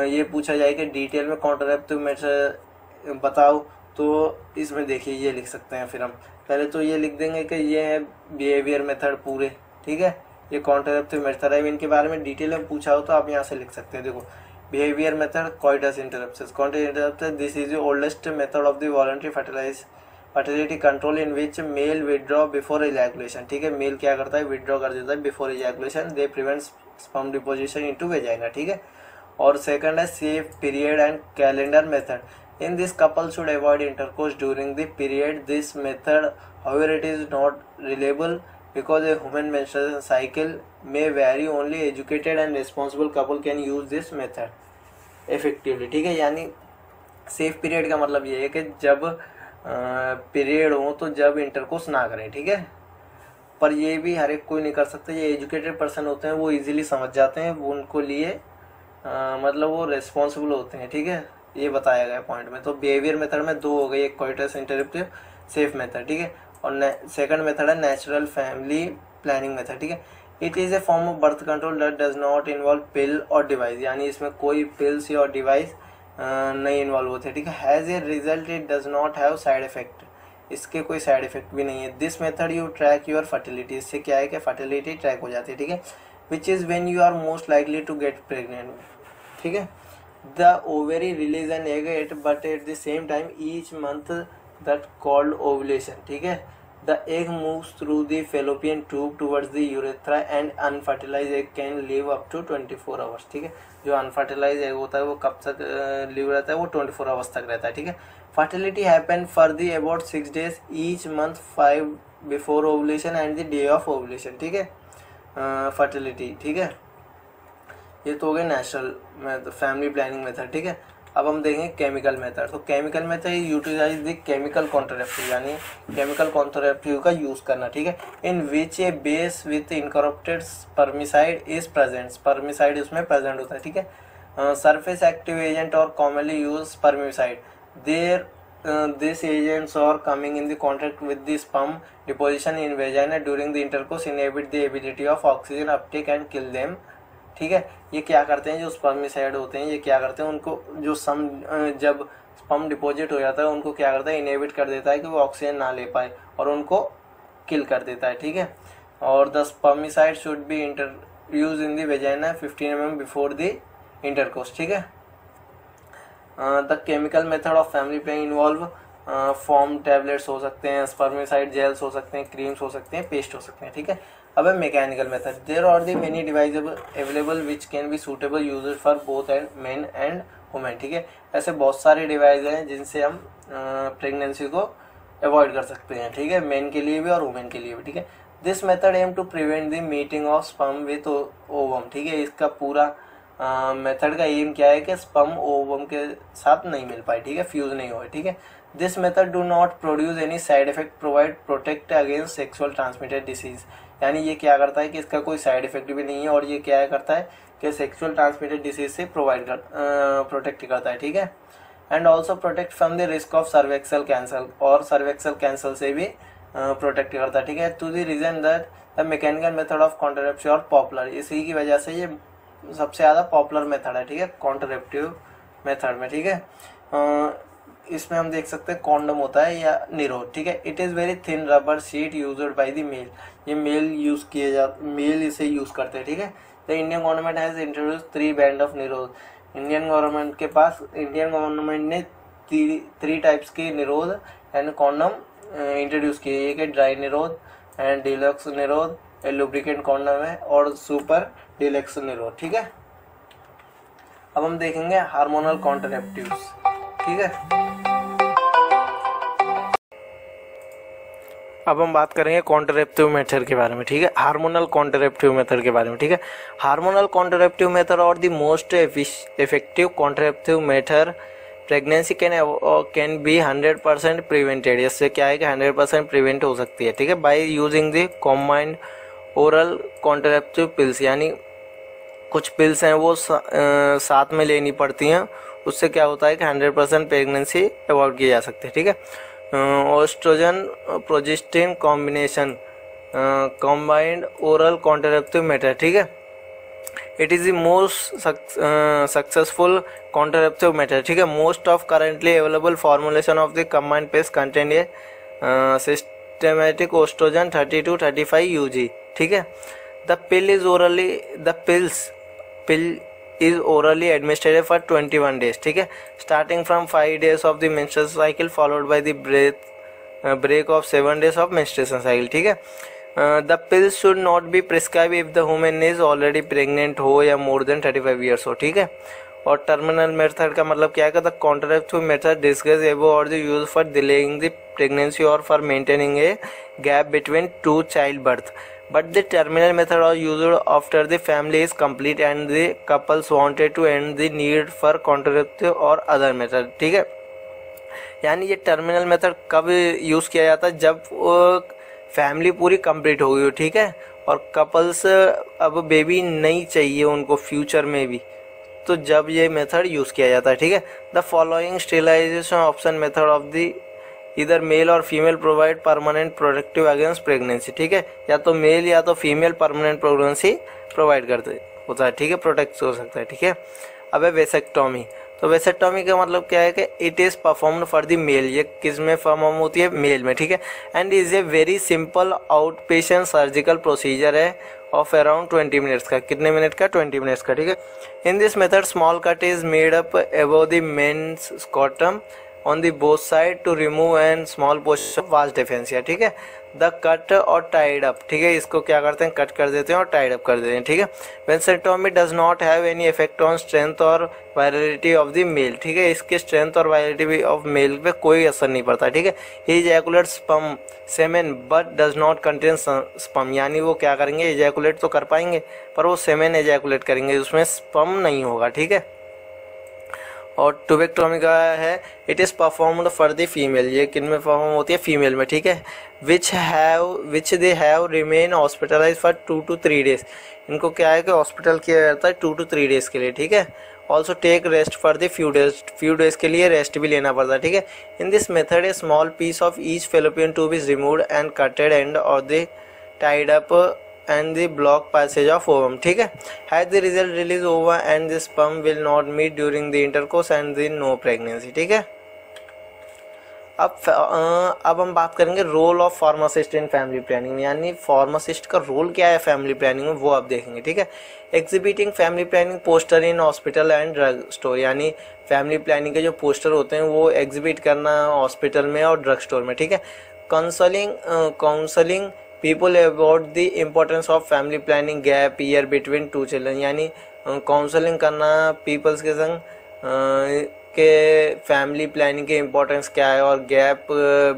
ये पूछा जाए कि डिटेल में कॉन्ट्रासेप्टिव मेथड बताओ तो इसमें देखिए ये लिख सकते हैं। फिर हम पहले तो ये लिख देंगे कि ये है बिहेवियर मेथड पूरे, ठीक है। ये कॉन्ट्रासेप्टिव मेथड है, इनके बारे में डिटेल में पूछा हो तो आप यहाँ से लिख सकते हैं। देखो behaviour method, coitus interruption, coitus interruption, this is the oldest method of the voluntary fertility control in which male withdraw before ejaculation, ठीक है। मेल क्या करता है, विदड्रॉ कर देता है before ejaculation, they prevent sperm deposition into vagina, ठीक है। और सेकंड है safe period and calendar method, in this couple should avoid intercourse during the period, this method however it is not reliable because a human menstruation cycle may vary, only educated and responsible couple can use this method effectively, ठीक है। यानी सेफ पीरियड का मतलब ये है कि जब पीरियड हो तो जब इंटरकोर्स ना करें, ठीक है। पर ये भी हर एक कोई नहीं कर सकता, ये एजुकेटेड पर्सन होते हैं वो इजीली समझ जाते हैं, वो उनको लिए मतलब वो रेस्पॉन्सिबल होते हैं, ठीक है। ये बताया गया पॉइंट में। तो बिहेवियर मेथड में 2 हो गई, एक कोइटस इंटररप्टिव, सेफ मेथड, ठीक है। और सेकंड मेथड है नेचुरल फैमिली प्लानिंग मेथड, ठीक है। It is a form of birth control that does not involve pill और डिवाइस, यानी इसमें कोई पिल्स या डिवाइस नहीं इन्वॉल्व होते, ठीक है। Has a result it does not have side effect, इसके कोई साइड इफेक्ट भी नहीं है। This method you track your fertility, इससे क्या है कि फर्टिलिटी ट्रैक हो जाती है, ठीक है। Which is when you are most likely to get pregnant, ठीक है। The ovary release an egg at but at the same time each month that called ovulation, ठीक है। The egg moves through the fallopian tube towards the urethra and unfertilize egg can live up to 24 hours, ठीक है। जो अनफर्टिलाइज एग होता है वो कब तक लिव रहता है, वो 24 आवर्स तक रहता है, ठीक है। Fertility happen for the about 6 days each month, 5 before ovulation and the day of ovulation, ठीक है। फर्टिलिटी, ठीक है। ये तो हो गए नेचुरल फैमिली प्लानिंग मेथड, ठीक है। अब हम देखेंगे केमिकल मेथड। तो chemical method utilize the chemical contraceptive, यानी केमिकल कॉन्ट्रासेप्टिव का यूज़ करना, ठीक है। In which a base with incorporated spermicide is present, spermicide उसमें प्रेजेंट होता है, ठीक है। सरफेस एक्टिव एजेंट और commonly use spermicide, there this agents और coming in the contact with the sperm deposition in vagina during the intercourse inhibit the ability of oxygen uptake and kill them, ठीक है। ये क्या करते हैं, जो स्पर्मिसाइड होते हैं ये क्या करते हैं, उनको जो जब स्पर्म डिपॉजिट हो जाता है उनको क्या करता है, इनहिबिट कर देता है कि वो ऑक्सीजन ना ले पाए और उनको किल कर देता है, ठीक है। और the spermicide should be use in the vagina 15 mm before the intercourse, ठीक है। The chemical method of family planning involve form tablets हो सकते हैं, स्पर्मिसाइड जेल्स हो सकते हैं, क्रीम्स हो सकते हैं, पेस्ट हो सकते हैं, ठीक है। अब है mechanical method, there are the many device available which can be suitable use for both and men and women, ठीक है। ऐसे बहुत सारे डिवाइस हैं जिनसे हम प्रेगनेंसी को अवॉइड कर सकते हैं, ठीक है, मेन के लिए भी और वुमेन के लिए भी, ठीक है। This method aim to prevent the meeting of sperm with ovum, ठीक है। इसका पूरा मेथड का एम क्या है कि स्पर्म ओवम के साथ नहीं मिल पाए, ठीक है, फ्यूज नहीं हुए, ठीक है। This method do not produce any side effect, provide protect against sexual transmitted disease. यानी ये क्या करता है कि इसका कोई साइड इफेक्ट भी नहीं है, और ये क्या करता है कि सेक्सुअल ट्रांसमिटेड डिसीज से प्रोटेक्ट करता है, ठीक है। And also protect from the risk of cervical cancer, और सर्वेक्सल कैंसर से भी प्रोटेक्ट करता है, ठीक है। To the reason that the mechanical method of contraception और पॉपुलर, इसी की वजह से ये सबसे ज़्यादा पॉपुलर मेथड है, ठीक है, कॉन्ट्रासेप्टिव मेथड में, ठीक है। इसमें हम देख सकते हैं कॉन्डम होता है या निरोध, ठीक है। It is very thin rubber sheet used by the male, ये मेल इसे यूज़ करते हैं, ठीक है। The Indian government has introduce 3 band of Nirodh, Indian government ने 3 टाइप्स के निरोध एंड कॉन्डम इंट्रोड्यूस किए, एक है ड्राई निरोध एंड डिलक्स निरोध, लुब्रिकेंट कॉन्डम है, और सुपर डिलक्स निरोध, ठीक है। अब हम देखेंगे हार्मोनल कॉन्ट्रासेप्टिव्स, ठीक है। अब हम बात करेंगे कॉन्ट्रासेप्टिव मेथड के बारे में, ठीक है, हार्मोनल कॉन्ट्रासेप्टिव मेथड के बारे में, ठीक है। हार्मोनल कॉन्ट्रासेप्टिव मेथड और the most effective contraceptive method pregnancy can be 100% prevented, इससे क्या है कि 100% प्रिवेंट हो सकती है, ठीक है, by using the combined oral contraceptive pills, यानी कुछ पिल्स हैं वो साथ में लेनी पड़ती हैं, उससे क्या होता है कि 100% प्रेगनेंसी अवॉइड की जा सकती है, ठीक है। Oestrogen progesterone combination combined oral contraceptive method, ठीक है। It is the most successful contraceptive method, ठीक है। Most of currently available formulation of the combined pills contain a systematic oestrogen 30 to 35 UG, ठीक है। The pill is orally administered for 21 days, ठीक है, starting from 5 days of the menstrual cycle followed by the break of 7 days of menstruation cycle, ठीक है। The pills should not be prescribed if the woman is already pregnant हो या more than 35 years हो, ठीक है। और टर्मिनल मेथड का मतलब क्या है, the contraceptive method discuss above और the use for delaying the pregnancy और for maintaining a gap between 2 child birth, but the terminal method are used after the family is complete and the couples wanted to end the need for contraceptive और other method, ठीक है। यानी ये टर्मिनल मेथड कब यूज़ किया जाता है, जब फैमिली पूरी कंप्लीट हो गई हो, ठीक है, और कपल्स अब बेबी नहीं चाहिए उनको फ्यूचर में भी, तो जब ये मेथड यूज़ किया जाता है, ठीक है। The following sterilisation option method of the either male और female provide permanent protective against pregnancy, ठीक है, या तो मेल या तो फीमेल परमानेंट प्रेगनेंसी प्रोवाइड करते होता है, ठीक है, प्रोटेक्ट हो सकता है, ठीक है। अब है वेसेक्टोमी, तो वेसेक्टोमी का मतलब क्या है कि it is performed for the male, ये किस में परफॉर्म होती है, मेल में, ठीक है। And is a very simple out patient surgical procedure है ऑफ अराउंड 20 मिनट्स का, कितने मिनट का, 20 मिनट्स का, ठीक है। In this method small cut is made up above the mens scrotum on the both side to remove and small portion of vas deferens, ठीक है। द कट और टाइड अप, ठीक है, इसको क्या करते हैं, कट कर देते हैं और टाइड अप कर देते हैं, ठीक है। Vasectomy does not have any effect on strength और वायरलिटी ऑफ द मेल, ठीक है, इसके स्ट्रेंथ और वायरलिटी ऑफ मेल पे कोई असर नहीं पड़ता, ठीक है। He ejaculate sperm semen but does not contain sperm, यानी वो क्या करेंगे, इजैकुलेट तो कर पाएंगे पर वो सेमेन इजैकुलेट करेंगे, उसमें स्पर्म नहीं होगा, ठीक है। और ट्यूबेक्टोमी का है, it is performed for the female, ये किन में परफॉर्म होती है, फीमेल में, ठीक है। Which they have remain hospitalize for 2 to 3 days, इनको क्या है कि हॉस्पिटल किया जाता है 2 to 3 days के लिए, ठीक है। Also take rest for the few days के लिए रेस्ट भी लेना पड़ता है, ठीक है। In this method a small piece of each fallopian tube is removed and cutted and और the tied up and the block passage of ovum, ठीक है। Has the result release ova and the sperm will not meet during the intercourse and the no pregnancy, ठीक है। अब हम बात करेंगे role of pharmacist in family planning, यानी फार्मासिस्ट का रोल क्या है फैमिली प्लानिंग में, वो आप देखेंगे, ठीक है। Exhibiting family planning poster in hospital and drug store, यानी फैमिली प्लानिंग के जो पोस्टर होते हैं वो एग्जिबिट करना हॉस्पिटल में और ड्रग स्टोर में, ठीक है। Counselling people about the importance of family planning gap year between 2 children, यानी काउंसलिंग करना पीपल्स के संग के फैमिली प्लानिंग के इम्पोर्टेंस क्या है और गैप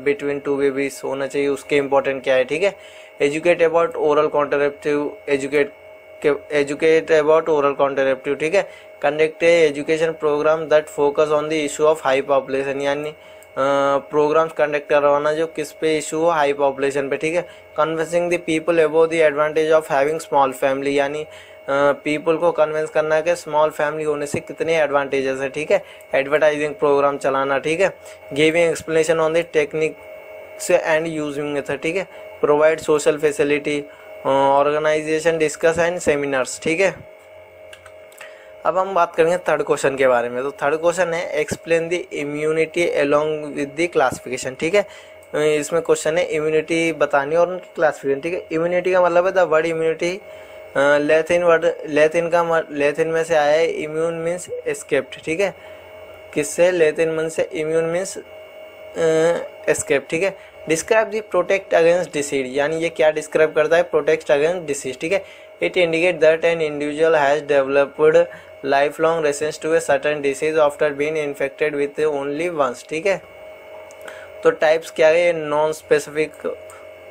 बिटवीन 2 बेबीज होना चाहिए उसके इम्पोर्टेंट क्या है, ठीक है। Educate about oral contraceptive, educate educate about oral contraceptive, ठीक है। Conduct education program that focus on the issue of high population, यानी प्रोग्राम्स कंडक्ट करवाना जो किस पे इशू हो, हाई पॉपुलेशन पे, ठीक है। Convincing the people about the advantage of having small family, यानी पीपल को कन्विंस करना है कि स्मॉल फैमिली होने से कितने एडवांटेजेस है, ठीक है। एडवर्टाइजिंग प्रोग्राम चलाना, ठीक है। Giving explanation on the techniques and using method, ठीक है। Provide social facility, organisation, discuss and seminars, ठीक है। अब हम बात करेंगे थर्ड क्वेश्चन के बारे में। तो थर्ड क्वेश्चन है explain the immunity along with the classification, ठीक है। इसमें क्वेश्चन है इम्यूनिटी बतानी और उनकी क्लासिफिकेशन, ठीक है। इम्यूनिटी का मतलब है the word immunity Latin word, Latin में से आया है। इम्यून मीन्स एस्केप्ड, ठीक है। किससे? लैटिन मन से। इम्यून मीन्स एस्केप, ठीक है। Describe the protect against disease, यानी ये क्या डिस्क्राइब करता है? प्रोटेक्ट अगेंस्ट डिसीज, ठीक है। It indicate that an individual has developed life long resistance to a certain disease after being infected with only once, ठीक है। तो टाइप्स क्या है? ये नॉन स्पेसिफिक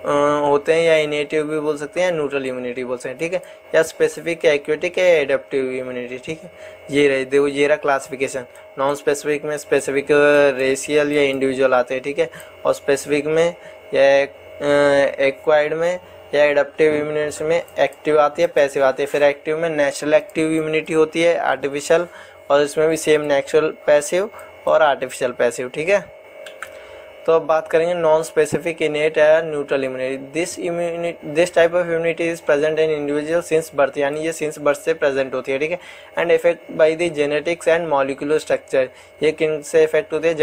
होते हैं, या इनेटिव भी बोल सकते हैं, या न्यूट्रल इम्यूनिटी बोल सकते हैं, ठीक है। या स्पेसिफिक, एक्यूटिक, या एडेप्टिव इम्यूनिटी, ठीक है। ये रहे, देखो ये रहा क्लासिफिकेशन। नॉन स्पेसिफिक में स्पेसिफिक रेशियल या इंडिविजुअल आते हैं, ठीक है। और स्पेसिफिक में या एक्वायर्ड में या एडेप्टिव इम्यूनिटी में एक्टिव आती है, पैसिव आती है। फिर एक्टिव में नेचुरल एक्टिव इम्यूनिटी होती है, आर्टिफिशियल, और इसमें भी सेम नेचुरल पैसिव और आर्टिफिशियल पैसिव, ठीक है। तो अब बात करेंगे नॉन स्पेसिफिक, इनेट या neutral immunity. This type of immunity is present in individual since birth, यानी ये सिंस बर्थ से प्रेजेंट होती है, ठीक है। And effect by the genetics and molecular structure, ये किन से इफेक्ट होती है?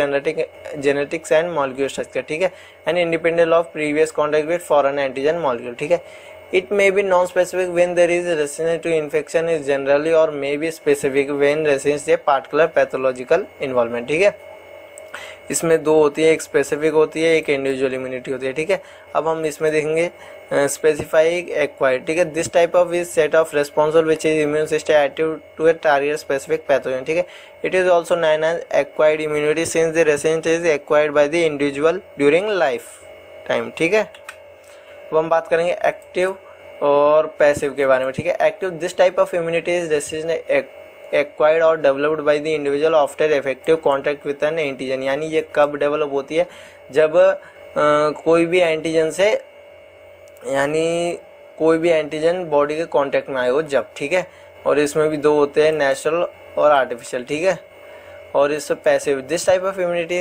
जेनेटिक्स एंड मॉलिक्यूलर स्ट्रक्चर, ठीक है। And independent of previous contact with foreign antigen molecule, ठीक है। It may be non-specific when there is resistance to infection is generally, or may be specific when resistance to a particular pathological involvement, ठीक है। इसमें दो होती है, एक स्पेसिफिक होती है, एक इंडिविजुअल इम्यूनिटी होती है, ठीक है। अब हम इसमें देखेंगे स्पेसिफाइड, एक्वायर्ड, ठीक है। This type of is set of responsible which is immune system active to a target specific pathogen, ठीक है। It is also known as acquired immunity since the resistance is acquired by the individual during life time, ठीक है। अब हम बात करेंगे एक्टिव और पैसिव के बारे में, ठीक है। Active, this type of immunity is resistant acquired और developed by the individual after effective contact with an antigen, यानी ये कब डेवलप होती है? जब कोई भी एंटीजन से, यानी कोई भी एंटीजन बॉडी के कांटेक्ट में आए हो जब, ठीक है। और इसमें भी दो होते हैं, नेचुरल और आर्टिफिशियल, ठीक है। और इससे passive, this type of immunity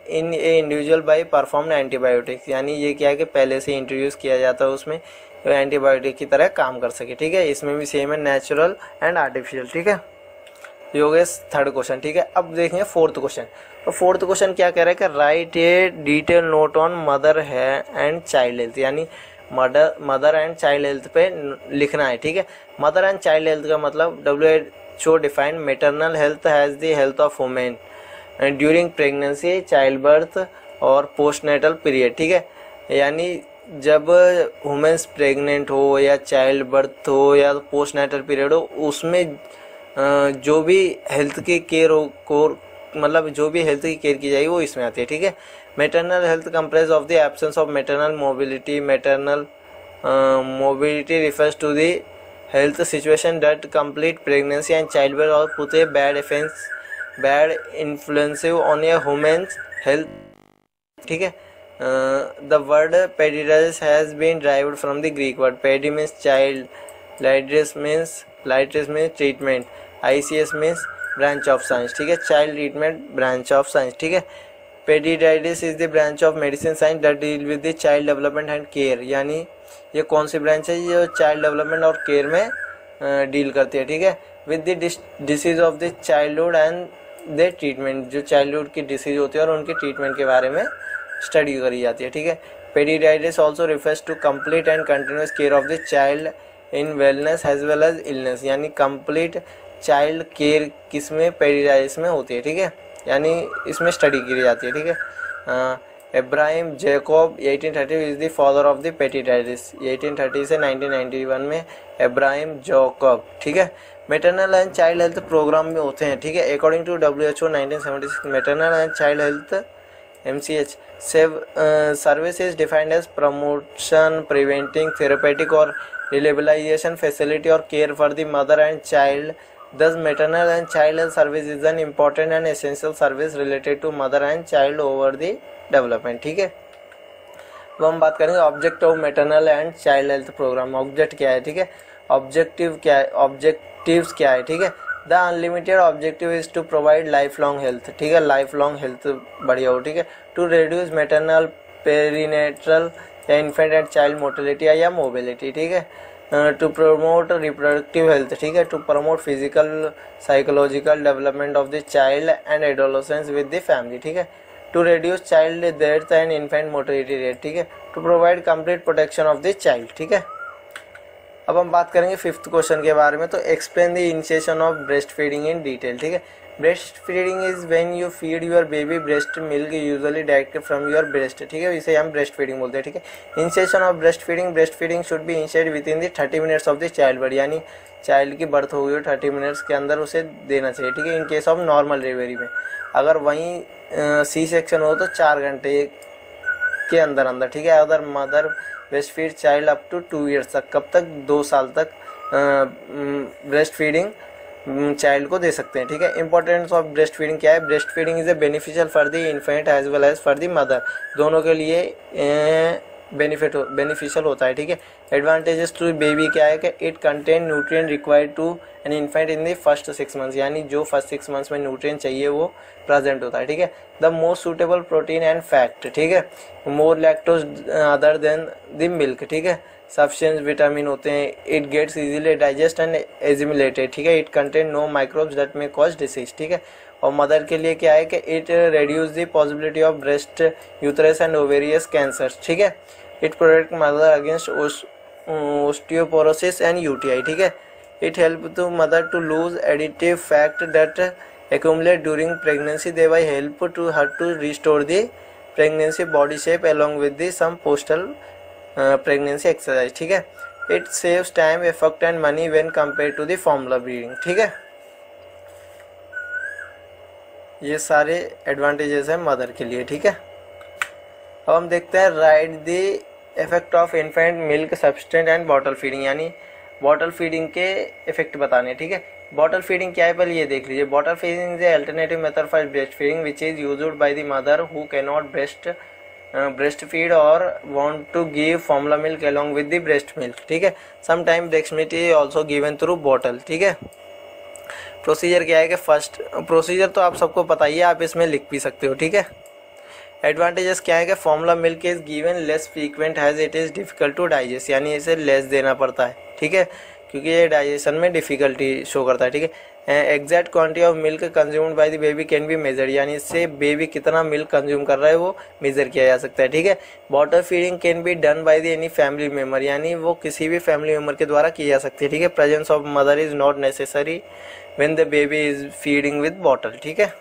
in A individual bye performed antibiotics, यानी ये क्या है कि पहले से इंट्रोड्यूस किया जाता है उसमें, तो एंटीबायोटिक की तरह काम कर सके, ठीक है। इसमें भी सेम है, नेचुरल एंड आर्टिफिशियल, ठीक है। ये हो गया थर्ड क्वेश्चन, ठीक है। अब देखेंगे फोर्थ क्वेश्चन। तो फोर्थ क्वेश्चन क्या कह रहा है कि right A detail note on mother है एंड चाइल्ड हेल्थ, यानी मदर एंड चाइल्ड हेल्थ पे लिखना है, ठीक है। मदर एंड चाइल्ड हेल्थ का मतलब WHO defined maternal health has the health of women during pregnancy, child birth और पोस्टनेटल पीरियड, ठीक है। यानी जब वुमेन्स प्रेग्नेंट हो या चाइल्ड बर्थ हो या पोस्टनेटल पीरियड हो, उसमें जो भी हेल्थ की केयर को, मतलब जो भी हेल्थ की केयर की जाएगी वो इसमें आती है, ठीक है। Maternal health comprise of the absence of maternal mobility. Maternal mobility refers to the health situation that complete pregnancy and child birth और put a bad influence on a women's health, ठीक है। The word paediatrics has been derived from the Greek word pedi means child, लाइड्रिस means treatment, ICS means branch of science, ठीक है। Child treatment branch of science, ठीक है। Paediatrics is the branch of medicine science that deal with the child development and care, यानी ये कौन सी ब्रांच है? ये चाइल्ड डेवलपमेंट और केयर में डील करती है, ठीक है। With the disease of the childhood and the treatment, जो चाइल्डहुड की डिसीज होती है और उनके ट्रीटमेंट के बारे में स्टडी करी जाती है, ठीक है। Paediatrics also refers to complete and continuous care of the child in wellness as well as illness, यानी कंप्लीट चाइल्ड केयर किसमें? पेडियाट्रिक्स में होती है, ठीक है। यानी इसमें स्टडी की जाती है, ठीक है। Ibrahim Jacob 1830 is the father of the paediatrics, 1830 से 1991 में इब्राहिम जैकब, ठीक है। Maternal and child health program में होते हैं, ठीक है। According to WHO 1976 maternal and child health MCH service is defined as promotion, preventing, therapeutic or rehabilitation facility or care for the mother and child. Thus maternal and child health service is an important and essential service related to mother and child over the development. ठीक है, अब हम बात करेंगे object of maternal and child health program. Object क्या है, ठीक है, ऑब्जेक्टिव क्या है, ऑब्जेक्टिव्स क्या है, ठीक है. The unlimited objective is to provide life long health, ठीक है, लाइफ लॉन्ग हेल्थ बढ़िया हो, ठीक है. टू रिड्यूस मैटरनल, पेरीनेटल या इन्फेंट एंड चाइल्ड मोर्टेलिटी या मोबिलिटी, ठीक है. टू प्रमोट रिप्रोडक्टिव हेल्थ, ठीक है, to promote physical psychological development of the child and adolescence with the family, ठीक है. To reduce child death and infant mortality rate, ठीक है. To provide complete protection of the child, ठीक है. अब हम बात करेंगे फिफ्थ क्वेश्चन के बारे में. तो explain the initiation of breast feeding in detail, ठीक है. Breast feeding is when you feed your baby breast milk usually direct from your breast, ठीक है, इसे हम ब्रेस्ट फीडिंग बोलते हैं, ठीक है. Initiation of breast feeding should be initiate with in the 30 minutes of the child birth, यानी चाइल्ड की बर्थ हो गई 30 मिनट्स के अंदर उसे देना चाहिए, ठीक है. In case of normal delivery में, अगर वहीं सी सेक्शन हो तो 4 घंटे के अंदर, ठीक है. Other mother breast feed child up to 2 years तक, कब तक, 2 साल तक ब्रेस्ट फीडिंग चाइल्ड को दे सकते हैं, ठीक है. इंपॉर्टेंस ऑफ ब्रेस्ट फीडिंग क्या है. Breast feeding is a beneficial for the infant as well as for the mother, दोनों के लिए बेनिफिशियल होता है, ठीक है. एडवांटेजेस टू बेबी क्या है कि it contain nutrient required to an infant in the first 6 months, यानी जो फर्स्ट 6 मंथ्स में न्यूट्रिएंट चाहिए वो प्रेजेंट होता है, ठीक है. The most suitable protein and fat, ठीक है. More lactose other than the milk, ठीक है. सफिशिएंट विटामिन होते हैं. It gets easily digest and assimilated, ठीक है. It contain no microbes that may cause disease, ठीक है. और मदर के लिए क्या है कि it reduce the possibility of breast uterus and ovarian cancer, ठीक है. It protect mother against osteoporosis and UTI, ठीक है. It help to mother to lose additive fact that accumulate during pregnancy, thereby help to her to restore the pregnancy body shape along with the some postal pregnancy exercise, ठीक है. it saves time, effort and money when compared to the formula breeding, ठीक है. ये सारे एडवांटेजेस हैं मदर के लिए, ठीक है. अब हम देखते हैं right the effect of infant milk substitute and bottle feeding, यानी बॉटल फीडिंग के इफेक्ट बताने, ठीक है. बॉटल फीडिंग क्या है पहले ये देख लीजिए. Bottle feeding is alternative method for breast feeding which is used by the mother who can not breast feed or want to give formula milk along with the breast milk, ठीक है. Some time breast milk is also given through bottle, ठीक है. प्रोसीजर क्या है कि फर्स्ट प्रोसीजर तो आप सबको पता ही है, आप इसमें लिख भी सकते हो, ठीक है. एडवांटेजेस क्या है कि formula milk is given less frequent has it is difficult to digest, यानी इसे लेस देना पड़ता है, ठीक है, क्योंकि ये डाइजेशन में डिफ़िकल्टी शो करता है, ठीक है. Exact quantity of milk consumed by the baby can be measured, यानी इससे बेबी कितना मिल्क कंज्यूम कर रहा है वो मेजर किया जा सकता है, ठीक है. Bottle feeding can be done by the any family member, यानी वो किसी भी फैमिली मेम्बर के द्वारा की जा सकती है, ठीक है. Presence of mother is not necessary when the baby is feeding with bottle, ठीक है.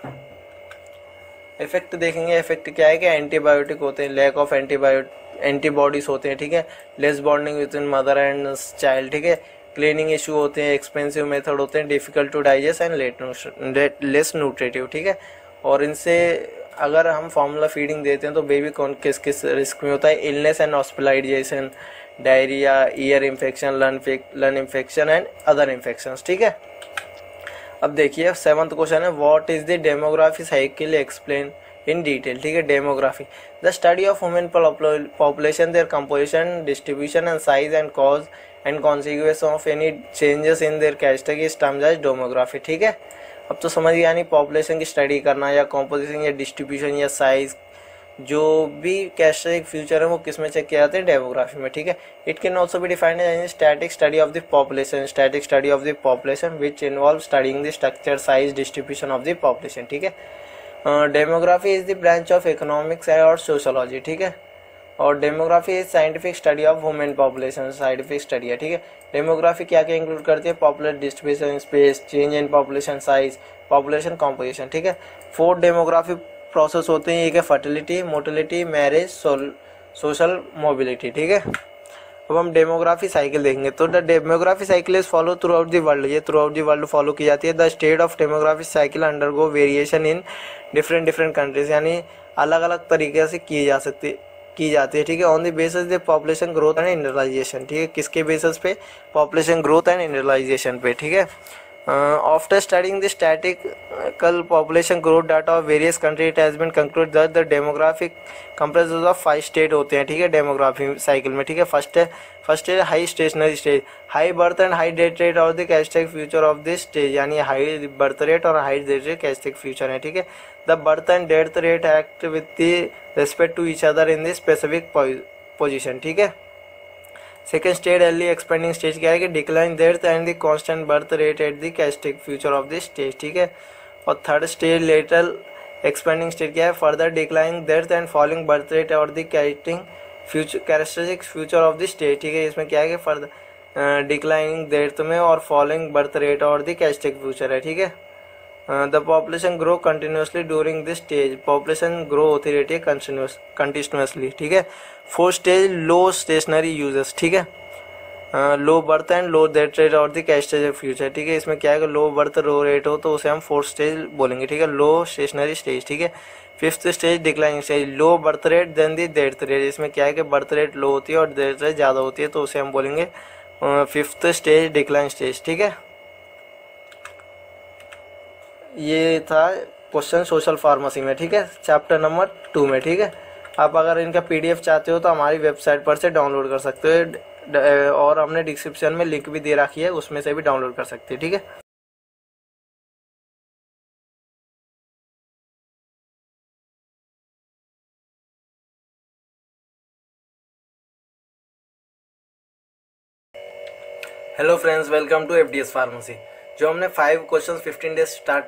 इफेक्ट देखेंगे. इफेक्ट क्या है कि एंटीबायोटिक होते हैं, लैक ऑफ एंटीबॉडीज होते हैं, ठीक है. Less bonding with in mother and child, ठीक है. क्लीनिंग इशू होते हैं, एक्सपेंसिव मेथड होते हैं, difficult to digest and less nutritive, ठीक है. और इनसे अगर हम फॉर्मूला फीडिंग देते हैं तो बेबी कौन किस किस रिस्क में होता है. Illness and hospitalisation, diarrhoea, ear infection, lung infection and other infections, ठीक है. अब देखिए 7th क्वेश्चन है what is the demography cycle explain in detail, ठीक है. Demography the study of human population, their composition, distribution and size and cause and consequence of any changes in their characteristic is termed as demography, ठीक है. अब तो समझ गया, यानी पॉपुलेशन की स्टडी करना या कॉम्पोजिशन या डिस्ट्रीब्यूशन या साइज, जो भी कैरेक्टरिस्टिक फ्यूचर है वो किस में चेक किया जाता है, डेमोग्राफी में, ठीक है. It can also be defined as static study of the population, static study of the population which involve studying the structure, size, distribution of the population, ठीक है. Demography is the branch of economics और सोशोलॉजी, ठीक है. और demography is scientific study of human population, scientific study है, ठीक है. डेमोग्राफी क्या क्या इंक्लूड करती है, popular distribution, space, change in population size, population composition, ठीक है. 4 डेमोग्राफी प्रोसेस होते हैं, एक है fertility, mortality, marriage, social mobility, ठीक है. अब हम डेमोग्राफी साइकिल देखेंगे. तो the demography cycle is follow throughout the world, ये throughout the world follow की जाती है. The state of demography cycle undergo variation in different countries, यानी अलग अलग तरीके से की जाती है, ठीक है। On the basis the population growth and industrialisation, ठीक है, किसके बेसिस पे? पॉपुलेशन ग्रोथ एंड इंडस्ट्रियलाइजेशन पे, ठीक है। After studying the statistical population growth data of various country it has been conclude that the demographic compresses of 5 state होते हैं, ठीक है, डेमोग्राफी साइकिल में, ठीक है। फर्स्ट है high stationary stage, high birth and high death rate are the characteristic feature of this stage, यानी हाई बर्थ रेट और high death rate characteristic feature है, ठीक है। The birth and death rate act with the respect to each other in the specific position, ठीक है। Second stage early expanding stage क्या है कि decline death and the constant birth rate at the characteristic feature of the stage, ठीक है। और third stage lateral expanding stage क्या है? Further declining death and falling birth rate are the casting feature characteristic feature of the stage, ठीक है। इसमें क्या है कि फर्दर डिक्लाइनिंग डेथ में और following birth rate are the characteristic feature है, ठीक है। The population grow continuously during this stage, population grow होती रहती है कंटिन्यूसली, ठीक है। फोर्थ स्टेज लो स्टेशनरी यूजेस, ठीक है, low birth and low death rate are the characteristic future, ठीक है। इसमें क्या है कि लो बर्थ लो रेट हो तो उसे हम फोर्थ स्टेज बोलेंगे, ठीक है, लो स्टेशनरी स्टेज, ठीक है। Fifth stage declining stage, low birth rate then the death rate, इसमें क्या है कि बर्थ रेट लो होती है और डेथ रेट ज़्यादा होती है तो उसे हम बोलेंगे फिफ्थ स्टेज डिक्लाइन स्टेज, ठीक है। ये था क्वेश्चन सोशल फार्मेसी में, ठीक है, चैप्टर नंबर 2 में, ठीक है। आप अगर इनका पीडीएफ चाहते हो तो हमारी वेबसाइट पर से डाउनलोड कर सकते हो और हमने डिस्क्रिप्शन में लिंक भी दे रखी है, उसमें से भी डाउनलोड कर सकते हैं, ठीक है। Hello friends, welcome to FDS pharmacy. जो हमने 5 क्वेश्चन 15 डेज स्टार्ट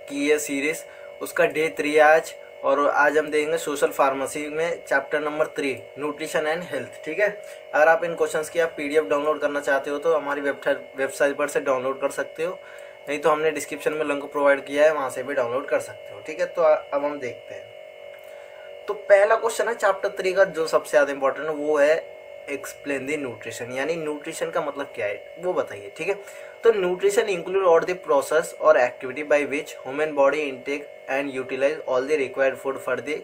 की है सीरीज, उसका डे 3 आज, और आज हम देखेंगे सोशल फार्मेसी में chapter number 3 nutrition and health, ठीक है। अगर आप इन क्वेश्चंस की आप पीडीएफ डाउनलोड करना चाहते हो तो हमारी वेबसाइट पर से डाउनलोड कर सकते हो, नहीं तो हमने डिस्क्रिप्शन में लिंक प्रोवाइड किया है, वहाँ से भी डाउनलोड कर सकते हो, ठीक है। तो अब हम देखते हैं। तो पहला क्वेश्चन है चैप्टर 3 का जो सबसे ज़्यादा इंपॉर्टेंट है, वो है एक्सप्लेन दी न्यूट्रिशन, यानी न्यूट्रिशन का मतलब क्या है वो बताइए, ठीक है। तो nutrition include all the process or activity by which human body intake and utilise all the required food for the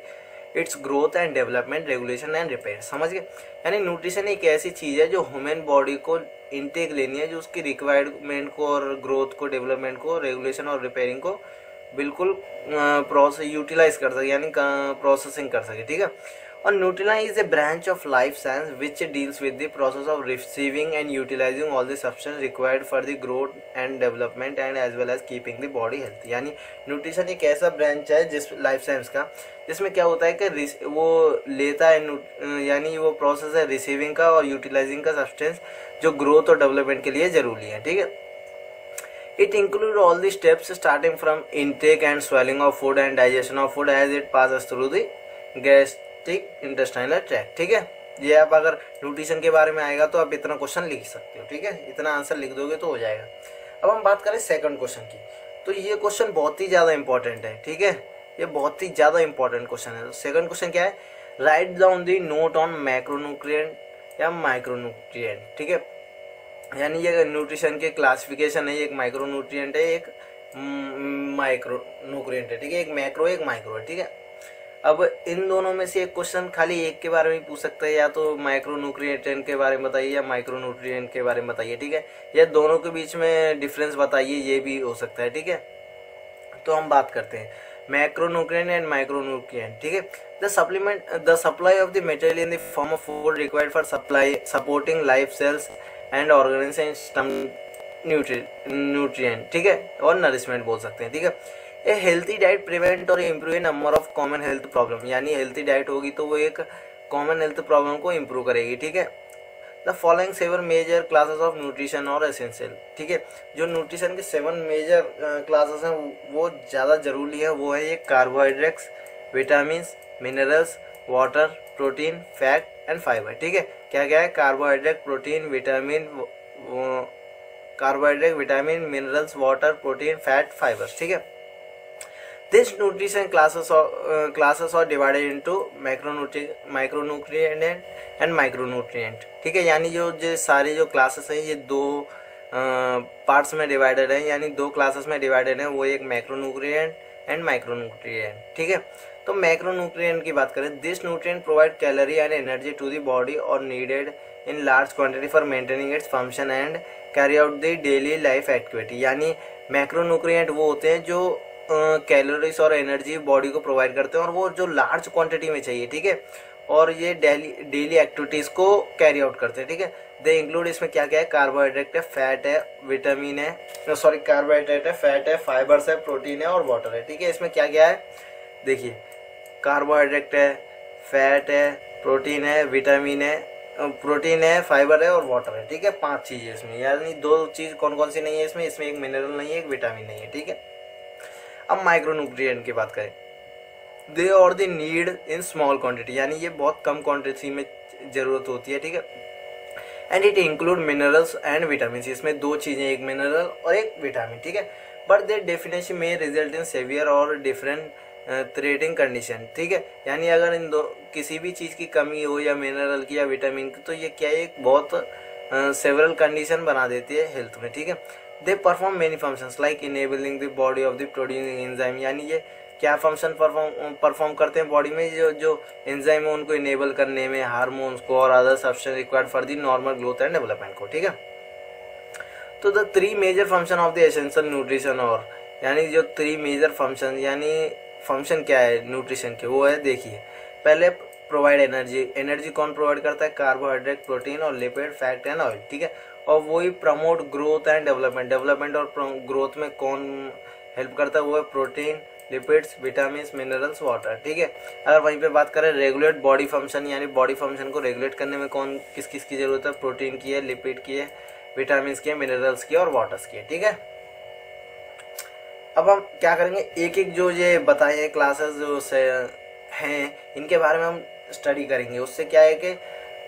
its growth and development regulation and repair, समझ गए। यानी न्यूट्रिशन एक ऐसी चीज़ है जो ह्यूमन बॉडी को इनटेक लेनी है, जो उसकी रिक्वायरमेंट को और ग्रोथ को, डेवलपमेंट को, रेगुलेशन और रिपेयरिंग को बिल्कुल प्रोसेस यूटिलाइज कर सके, यानी प्रोसेसिंग कर सके, ठीक है। और nutrition is a branch of life science which deals with the process of receiving and utilizing all the substance required for the growth and development and as well as keeping the body health. यानी न्यूट्रिशन एक ऐसा ब्रांच है जिस लाइफ साइंस का, जिसमें क्या होता है कि वो लेता है, यानी वो प्रोसेस है रिसीविंग का और यूटिलाइजिंग का सब्सटेंस जो ग्रोथ और डेवलपमेंट के लिए जरूरी है, ठीक है। It includes all the steps starting from intake and swallowing of food and digestion of food as it passes through the gastric intestinal tract, ठीक है। ये आप अगर न्यूट्रिशन के बारे में आएगा तो आप इतना क्वेश्चन लिख सकते हो, ठीक है, इतना आंसर लिख दोगे तो हो जाएगा। अब हम बात करें सेकंड क्वेश्चन की, तो ये क्वेश्चन बहुत ही ज़्यादा इंपॉर्टेंट है, ठीक है, ये बहुत ही ज़्यादा इंपॉर्टेंट क्वेश्चन है। तो सेकंड क्वेश्चन क्या है? Write down the note on macronutrient या माइक्रोन्यूट्रिएंट, ठीक है। यानी ये न्यूट्रिशन के क्लासिफिकेशन है, एक माइक्रोन्यूट्रिएंट है, एक माइक्रोन्यूट्रिएंट है, ठीक है, एक मैक्रो एक माइक्रो है, ठीक है। अब इन दोनों में से एक क्वेश्चन खाली एक के बारे में पूछ सकता है, या तो माइक्रोन्यूट्रिएंट के बारे में बताइए या माइक्रोन्यूट्रिएंट के बारे में बताइए, ठीक है, या दोनों के बीच में डिफरेंस बताइए, ये भी हो सकता है, ठीक है। तो हम बात करते हैं मैक्रोन्यूट्रिएंट एंड माइक्रोन्यूट्रिएंट, ठीक है। The supply of the material in the form of food required for supporting life cells and organism nutrient, ठीक है, और नरिशमेंट बोल सकते हैं, ठीक है। A healthy diet prevent or improve number of common health problem, यानी हेल्थी डाइट होगी तो वो एक कॉमन हेल्थ प्रॉब्लम को इम्प्रूव करेगी, ठीक है। The following 7 major classes of nutrition are essential, ठीक है। जो न्यूट्रिशन के 7 मेजर क्लासेस हैं वो ज़्यादा जरूरी है, वो है ये carbohydrates, vitamin, minerals, water, protein, fat and fibre, ठीक है। क्या क्या है? Carbohydrate, protein, vitamin, minerals, water, protein, fat, fibres, ठीक है। This nutrition classes are divided into micronutrient and micronutrient, ठीक है। यानी जो सारी जो क्लासेस हैं ये 2 पार्ट्स में डिवाइडेड हैं, यानी 2 क्लासेस में डिवाइडेड हैं, वो एक मैक्रोन्यूट्रिएंट एंड माइक्रोन्यूट्रिएंट। ठीक है, तो मैक्रोन्यूट्रिएंट की बात करें, this nutrient provide calorie and energy to the body are needed in large quantity for maintaining its function and carry out the daily life activity. यानी मैक्रोन्यूट्रिएंट वो होते हैं जो कैलोरीज और एनर्जी बॉडी को प्रोवाइड करते हैं और वो जो लार्ज क्वांटिटी में चाहिए। ठीक है, और ये डेली एक्टिविटीज को कैरी आउट करते हैं। ठीक है, दे इंक्लूड, इसमें क्या क्या है, कार्बोहाइड्रेट है, फैट है, विटामिन है, सॉरी कार्बोहाइड्रेट है, फैट है, फाइबर्स है, प्रोटीन है और वाटर है। ठीक है, इसमें क्या क्या है देखिए, कार्बोहाइड्रेट है, फैट है, प्रोटीन है, विटामिन है, प्रोटीन है, फाइबर है और वाटर है। ठीक है, 5 चीज़ें इसमें, यानी 2 चीज़ कौन कौन सी नहीं है इसमें, एक मिनरल नहीं है, एक विटामिन नहीं है। ठीक है, अब माइक्रोन्यूट्रिएंट की बात करें, दे और the need in small quantity, यानी ये बहुत कम क्वांटिटी में ज़रूरत होती है। ठीक है, and it include minerals and vitamin, इसमें 2 चीज़ें, एक मिनरल और एक विटामिन। ठीक है, बट दे डेफिनेशन में रिजल्ट इन सेवियर और डिफरेंट थ्रेटिंग कंडीशन। ठीक है, यानी अगर इन दो किसी भी चीज़ की कमी हो, या मिनरल की या विटामिन की, तो ये क्या है, एक बहुत सेवरल कंडीशन बना देती है हेल्थ में। ठीक है, they perform many functions like enabling the body of the producing enzyme, यानी ये क्या फंक्शन परफॉर्म करते हैं बॉडी में, जो एंजाइम है उनको इनेबल करने में, हार्मोन्स को और other substance required for the normal growth and development को। ठीक है, तो the 3 major function of the essential nutrition, और यानी जो 3 मेजर फंक्शन, यानी फंक्शन क्या है न्यूट्रिशन के, वो है देखिए, पहले प्रोवाइड एनर्जी, एनर्जी कौन प्रोवाइड करता है, कार्बोहाइड्रेट, प्रोटीन और लिपिड, फैट एंड ऑयल। ठीक है, और वही promote growth and development, development और ग्रोथ में कौन हेल्प करता है, वो है protein, lipids, vitamin, minerals, water. ठीक है, अगर वहीं पे बात करें रेगुलेट बॉडी फंक्शन, यानी बॉडी फंक्शन को रेगुलेट करने में कौन किस किस की जरूरत है, प्रोटीन की है, लिपिड की है, विटामिन की है, मिनरल्स की है और वाटर्स की है। ठीक है, अब हम क्या करेंगे, एक एक जो ये बताए हैं क्लासेस जो हैं, इनके बारे में हम स्टडी करेंगे। उससे क्या है कि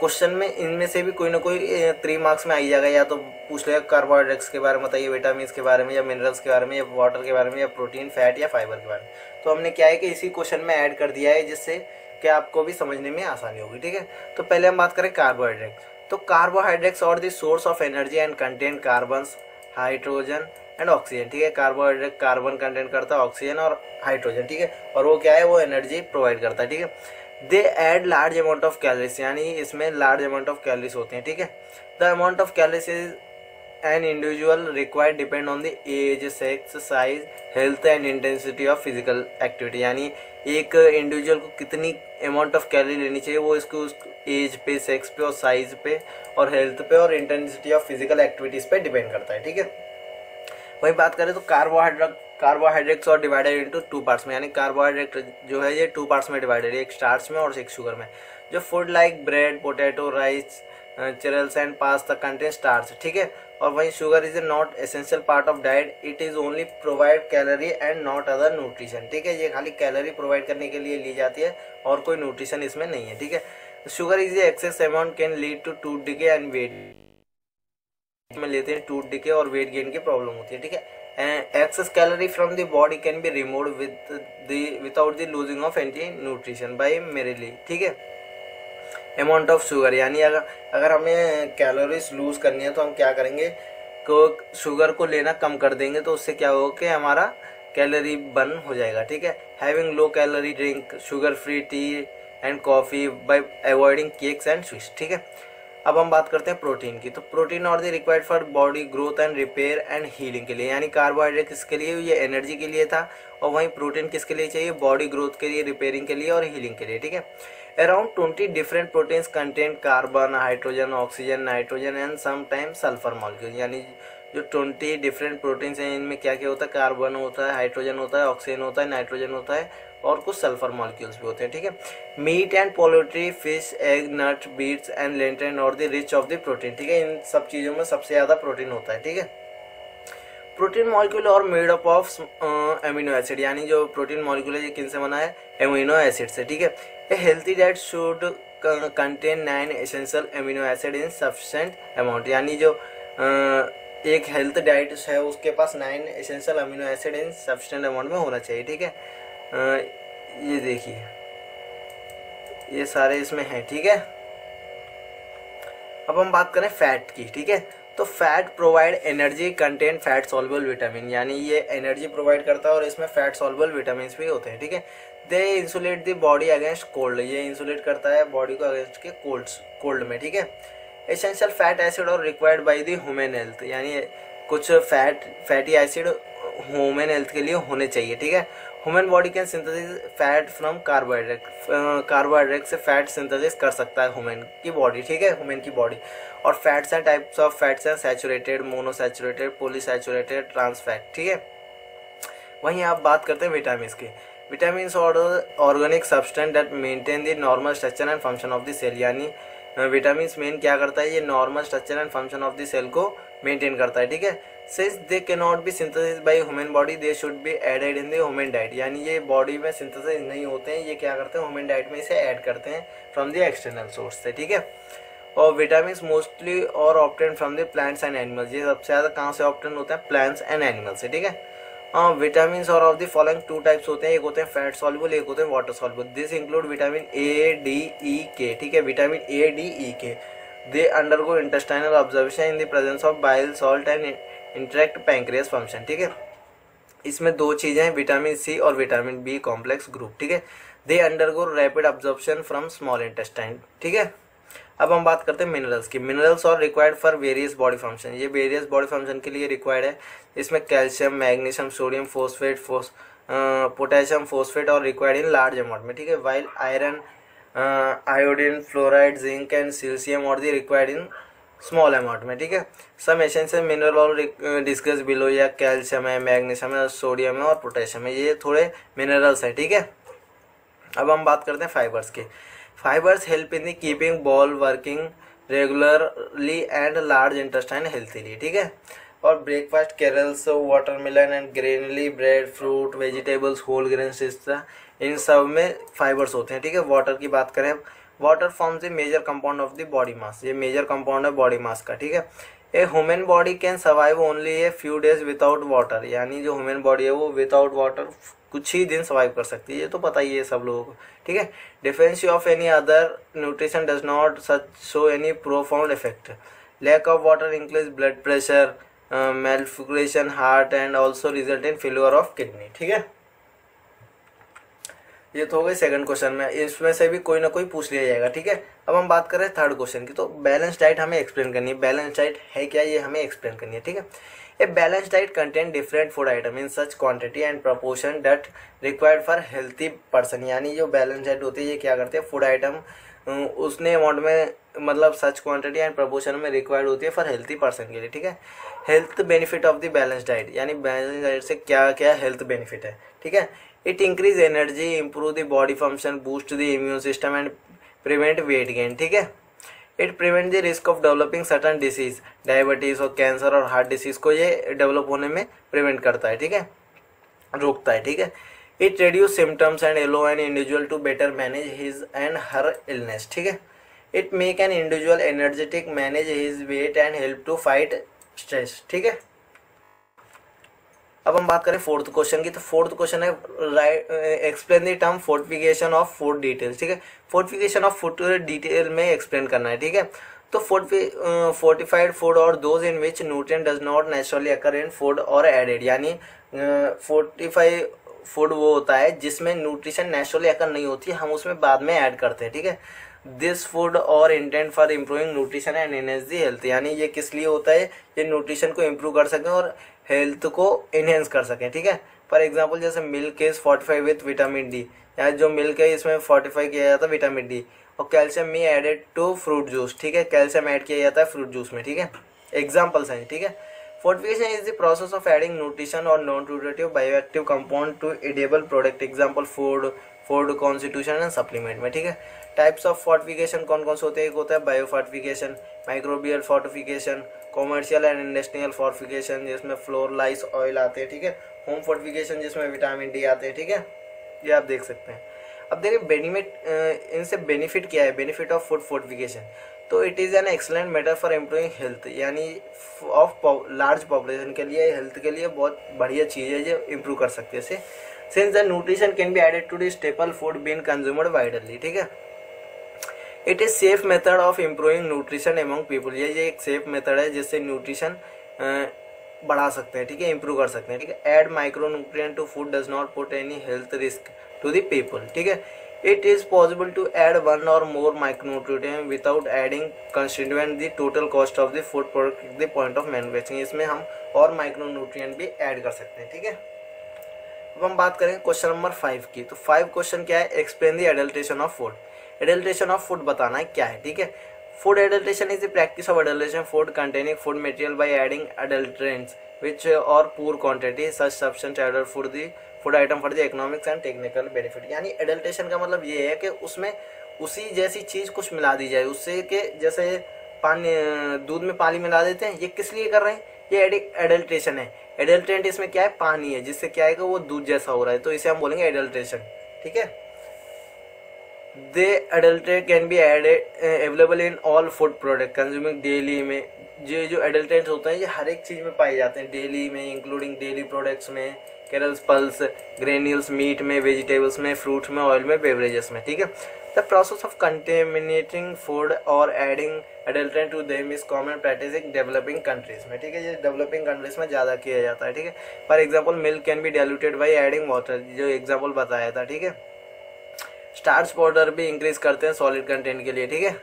क्वेश्चन में इनमें से भी कोई ना कोई 3 मार्क्स में आ ही जाएगा, या तो पूछ लेगा कार्बोहाइड्रेट्स के बारे में बताइए, विटामिन के बारे में, या मिनरल्स के बारे में, या वाटर के बारे में, या प्रोटीन, फैट या फाइबर के बारे में। तो हमने क्या है कि इसी क्वेश्चन में ऐड कर दिया है, जिससे कि आपको भी समझने में आसानी होगी। ठीक है, तो पहले हम बात करें कार्बोहाइड्रेट। तो कार्बोहाइड्रेट्स और the source of energy and content carbon, hydrogen and oxygen. ठीक है, कार्बोहाइड्रेट कार्बन कंटेंट करता है, ऑक्सीजन और हाइड्रोजन। ठीक है, और वो क्या है, वो एनर्जी प्रोवाइड करता है। ठीक है, they add large amount of calories, यानी इसमें लार्ज अमाउंट ऑफ कैलोरीज होते हैं। ठीक है, the amount of calories is an individual required depend on the age, sex, size, health and intensity of physical activity, यानी एक इंडिविजुअल को कितनी अमाउंट ऑफ कैलोरी लेनी चाहिए, वो इसको उस एज पे, सेक्स पे और साइज पे और हेल्थ पे और इंटेंसिटी ऑफ फिजिकल एक्टिविटीज पे डिपेंड करता है। ठीक है, वही बात करें तो कार्बोहाइड्रेट्स और डिवाइडेड इनटू 2 पार्ट्स में, यानी कार्बोहाइड्रेट जो है ये 2 पार्ट्स में डिवाइडेड है, एक स्टार्च में और एक शुगर में। जो food like bread, potato, rice, cereals and pasta contain starch. ठीक है, और वही sugar is A not essential part of diet, it is only provide calorie and not other nutrition. ठीक है, ये खाली कैलोरी प्रोवाइड करने के लिए ली जाती है और कोई न्यूट्रिशन इसमें नहीं है। ठीक है, sugar is a excess amount can lead to tooth decay and weight में लेते हैं, टूथ डिके और वेट गेन की प्रॉब्लम होती है। ठीक है, excess calorie from the body can be removed without the losing of anti nutrition by merely। ठीक है, अमाउंट ऑफ शुगर, यानी अगर हमें कैलोरीज लूज करनी है तो हम क्या करेंगे, को शुगर को लेना कम कर देंगे, तो उससे क्या होगा कि हमारा कैलोरी बर्न हो जाएगा। ठीक है, having low calorie drink, sugar free T and coffee bye avoiding cakes and sweets. ठीक है, अब हम बात करते हैं प्रोटीन की। तो प्रोटीन और the required for body growth and repair and healing के लिए, यानी कार्बोहाइड्रेट किसके लिए, ये एनर्जी के लिए था, और वहीं प्रोटीन किसके लिए चाहिए, बॉडी ग्रोथ के लिए, रिपेयरिंग के लिए और हीलिंग के लिए। ठीक है, around 20 different proteins contain carbon, hydrogen, oxygen, nitrogen and sometimes sulphur molecule, यानी जो 20 डिफरेंट प्रोटीन्स हैं इनमें क्या क्या होता है, कार्बन होता है, हाइड्रोजन होता है, ऑक्सीजन होता है, नाइट्रोजन होता है और कुछ सल्फर मॉलिक्यूल्स भी होते हैं। ठीक है, meat and poultry, fish, egg, nut, beets and lentils are the rich of the protein. ठीक है, इन सब चीज़ों में सबसे ज़्यादा प्रोटीन होता है। ठीक है, प्रोटीन मॉलिक्यूल और made up of amino acid, यानी जो प्रोटीन मॉलिक्यूल है ये किन से बना है, एमिनो एसिड से। ठीक है, a healthy diet should contain 9 essential amino acid in sufficient amount, यानी जो एक हेल्थ डाइट है उसके पास 9 essential amino acid in sufficient amount में होना चाहिए। ठीक है, ये देखिए ये सारे इसमें हैं। ठीक है, अब हम बात करें फैट की। ठीक है, तो fat provide energy content fat soluble vitamin, यानी ये एनर्जी प्रोवाइड करता है और इसमें फैट सॉल्युबल विटामिन भी होते हैं, ठीक है। They insulate the body against cold, ये इंसुलेट करता है बॉडी को अगेंस्ट के कोल्ड में, ठीक है। एसेंशियल फैट एसिड और required by the human health, यानी कुछ फैटी एसिड ह्यूमन हेल्थ के लिए होने चाहिए, ठीक है। Human body can synthesis fat from carbohydrate, carbohydrate से फैट सिंथेसिस कर सकता है ह्यूमन की बॉडी, ठीक है, ह्यूमन की बॉडी। और fats and types of fats हैं saturated, monosaturated, polysaturated, trans fat, ठीक है। वहीं आप बात करते हैं विटामिन की। Vitamin are organic substance that maintain the normal structure and function of the cell, यानी विटामिन मेन क्या करता है, ये normal structure and function of the cell को मेंटेन करता है, ठीक है। Since they can not be synthesis by human body they should be added in the human diet, यानी ये बॉडी में सिंथेसिस नहीं होते हैं, ये क्या करते हैं ह्यूमन डाइट में इसे ऐड करते हैं फ्रॉम द एक्सटर्नल सोर्स से, ठीक है। और विटामिन मोस्टली और obtain from the plants and animals, ये सबसे ज़्यादा कहाँ से ऑब्टेन होते हैं, प्लांट्स एंड एनिमल्स से, ठीक है। विटामिन और of the following two types होते हैं, एक होते हैं फैट सॉल्युबल, एक होते हैं water soluble. This include vitamin A, D, E, K, ठीक है। Vitamin A, D, E, K they undergo intestinal observation in the presence of bile salt and interact pancreas function, ठीक है। इसमें दो चीज़ें हैं, विटामिन सी और विटामिन बी कॉम्प्लेक्स ग्रुप, ठीक है। They undergo rapid absorption from small intestine, ठीक है। अब हम बात करते हैं मिनरल्स की। Minerals are required for various body function, ये वेरियस बॉडी फंक्शन के लिए रिक्वायर्ड है। इसमें calcium, magnesium, sodium phosphate, potassium phosphate are required in large amount में, ठीक है। While iron, iodine, fluoride, zinc and selenium are the required in small amount में, ठीक है। Some essential mineral are discuss below, या कैल्शियम है, मैग्नीशियम है, सोडियम है और पोटेशियम है, ये थोड़े मिनरल्स हैं, ठीक है। अब हम बात करते हैं फाइबर्स की। Fibres help in the keeping bowel working regularly and large intestine healthily, ठीक है। और breakfast cereals, watermelon and granary bread, fruit, vegetables, whole grains, इन सब में फाइबर्स होते हैं, ठीक है। वाटर की बात करें, water forms the major compound of the body mass, ये मेजर कंपाउंड है बॉडी मास का, ठीक है। A human body can survive only a few days without water, यानी जो ह्यूमन बॉडी है वो विदाउट वाटर कुछ ही दिन सर्वाइव कर सकती है, ये तो पता ही है सब लोगों को, ठीक है। Difference of any other nutrition does not such show any profound effect. Lack of water increase blood pressure, malnutrition, heart and also result in failure of kidney, ठीक है। ये तो हो गई सेकंड क्वेश्चन में, इसमें से भी कोई ना कोई पूछ लिया जाएगा, ठीक है। अब हम बात कर रहे हैं थर्ड क्वेश्चन की। तो बैलेंस डाइट हमें एक्सप्लेन करनी है, बैलेंस डाइट है क्या ये हमें एक्सप्लेन करनी है, ठीक है। A balance diet contain different food item in such quantity and proportion that required for healthy person, यानी जो बैलेंस डाइट होती है ये क्या करते हैं, फूड आइटम उसने अमाउंट में, मतलब सच क्वांटिटी एंड प्रपोर्शन में रिक्वायर्ड होती है फॉर हेल्थी पर्सन के लिए, ठीक है। Health benefit of the balance diet, यानी बैलेंस डाइट से क्या क्या हेल्थ बेनिफिट है, ठीक है। It increase energy, improve the body function, boost the immune system and prevent weight gain, ठीक है। It prevent the risk of developing certain disease, diabetes और कैंसर और हार्ट डिसीज को ये डेवलप होने में प्रिवेंट करता है, ठीक है, रोकता है, ठीक है। It reduce symptoms and allow an individual to better manage his and her illness, ठीक है। It make an individual energetic, manage his weight and help to fight stress, ठीक है। अब हम बात करें फोर्थ क्वेश्चन की। तो फोर्थ क्वेश्चन है right explain the term fortification of food details, ठीक है। फोर्टिफिकेशन ऑफ फूड डिटेल में एक्सप्लेन करना है, ठीक है। तो फोर्टिफाइड फूड और those in which nutrient does not naturally occur in food और एडेड, यानी फोर्टिफाइड फूड वो होता है जिसमें न्यूट्रिशन नेचुरली अकर नहीं होती है, हम उसमें बाद में ऐड करते हैं, ठीक है। दिस फूड और intent for improving nutrition and enhance the health, यानी ये किस लिए होता है, ये न्यूट्रिशन को इम्प्रूव कर सकें और हेल्थ को इनहेंस कर सकें, ठीक है। फॉर एग्जांपल जैसे milk is fortified with vitamin D, यानी जो मिल्क है इसमें फोर्टिफाई किया जाता है विटामिन डी। और कैल्शियम में एडेड टू फ्रूट जूस, ठीक है, कैल्शियम ऐड किया जाता है फ्रूट जूस में, ठीक है। एग्जाम्पल्स हैं, ठीक है। Fortification is the process of adding nutrition or non nutritive bioactive compound to edible product, example food constitution and supplement में, ठीक है। टाइप्स ऑफ फोर्टिफिकेशन कौन कौन से होते हैं, एक होता है bio fortification, microbial fortification, commercial and industrial fortification जिसमें फ्लोरलाइस ऑयल आते हैं, ठीक है। होम फोर्टिफिकेशन जिसमें विटामिन डी आते हैं, ठीक है, ये आप देख सकते हैं। अब देखिए बेनिफिट, इनसे बेनिफिट क्या है, बेनिफिट ऑफ फूड फोर्टिफिकेशन। तो it is an excellent method for improving health, यानी ऑफ लार्ज पॉपुलेशन के लिए, हेल्थ के लिए बहुत बढ़िया चीज़ है जो इम्प्रूव कर सकती है इसे। Since the nutrition can be added to the staple food been consumed widely, ठीक है। It is safe method of improving nutrition among people, ये एक सेफ मेथड है जिससे न्यूट्रिशन बढ़ा सकते हैं, ठीक है, इंप्रूव कर सकते हैं, ठीक है। Add micronutrient to food does not put any health risk to the people, ठीक है। It is possible to add one or more micronutrient without adding constituent the total cost of the food product at the point of manufacturing, इसमें हम और माइक्रोन्यूट्रिएंट भी ऐड कर सकते हैं, ठीक है। अब हम बात करें क्वेश्चन नंबर 5 की, तो 5 क्वेश्चन क्या है, explain the adulteration of food. Adulteration of food बताना है क्या है, ठीक है। Food adulteration is the practice of adulteration food containing food material by adding adulterants which or poor quantity such substance added for the food item for the economics and technical benefit। यानी एडल्ट्रेशन का मतलब ये है कि उसमें उसी जैसी चीज़ कुछ मिला दी जाए, उससे कि जैसे पानी, दूध में पानी मिला देते हैं, ये किस लिए कर रहे हैं, ये एडल्ट्रेशन है। एडल्ट्रेंट इसमें क्या है, पानी है, जिससे क्या है कि वो दूध जैसा हो रहा है, तो इसे हम बोलेंगे एडल्ट्रेशन, ठीक है। They adulterate can be added available in all food product consuming daily में, जो एडल्ट्रेंट्स होते हैं ये हर एक चीज़ में पाए जाते हैं डेली में, इंक्लूडिंग डेली प्रोडक्ट्स में, कैरल्स, पल्स, ग्रेन्यूल्स, मीट में, वेजिटेबल्स में, फ्रूट्स में, ऑयल में, बेवरेजेस में, ठीक है। The process of contaminating food or adding adulterant to them is common practice in developing countries में, ठीक है। ये डेवलपिंग कंट्रीज में ज़्यादा किया जाता है, ठीक है। For example milk can be diluted by adding water, जो एग्जाम्पल बताया था, ठीक है। स्टार्च पाउडर भी इंक्रीज करते हैं सॉलिड कंटेंट के लिए, ठीक है।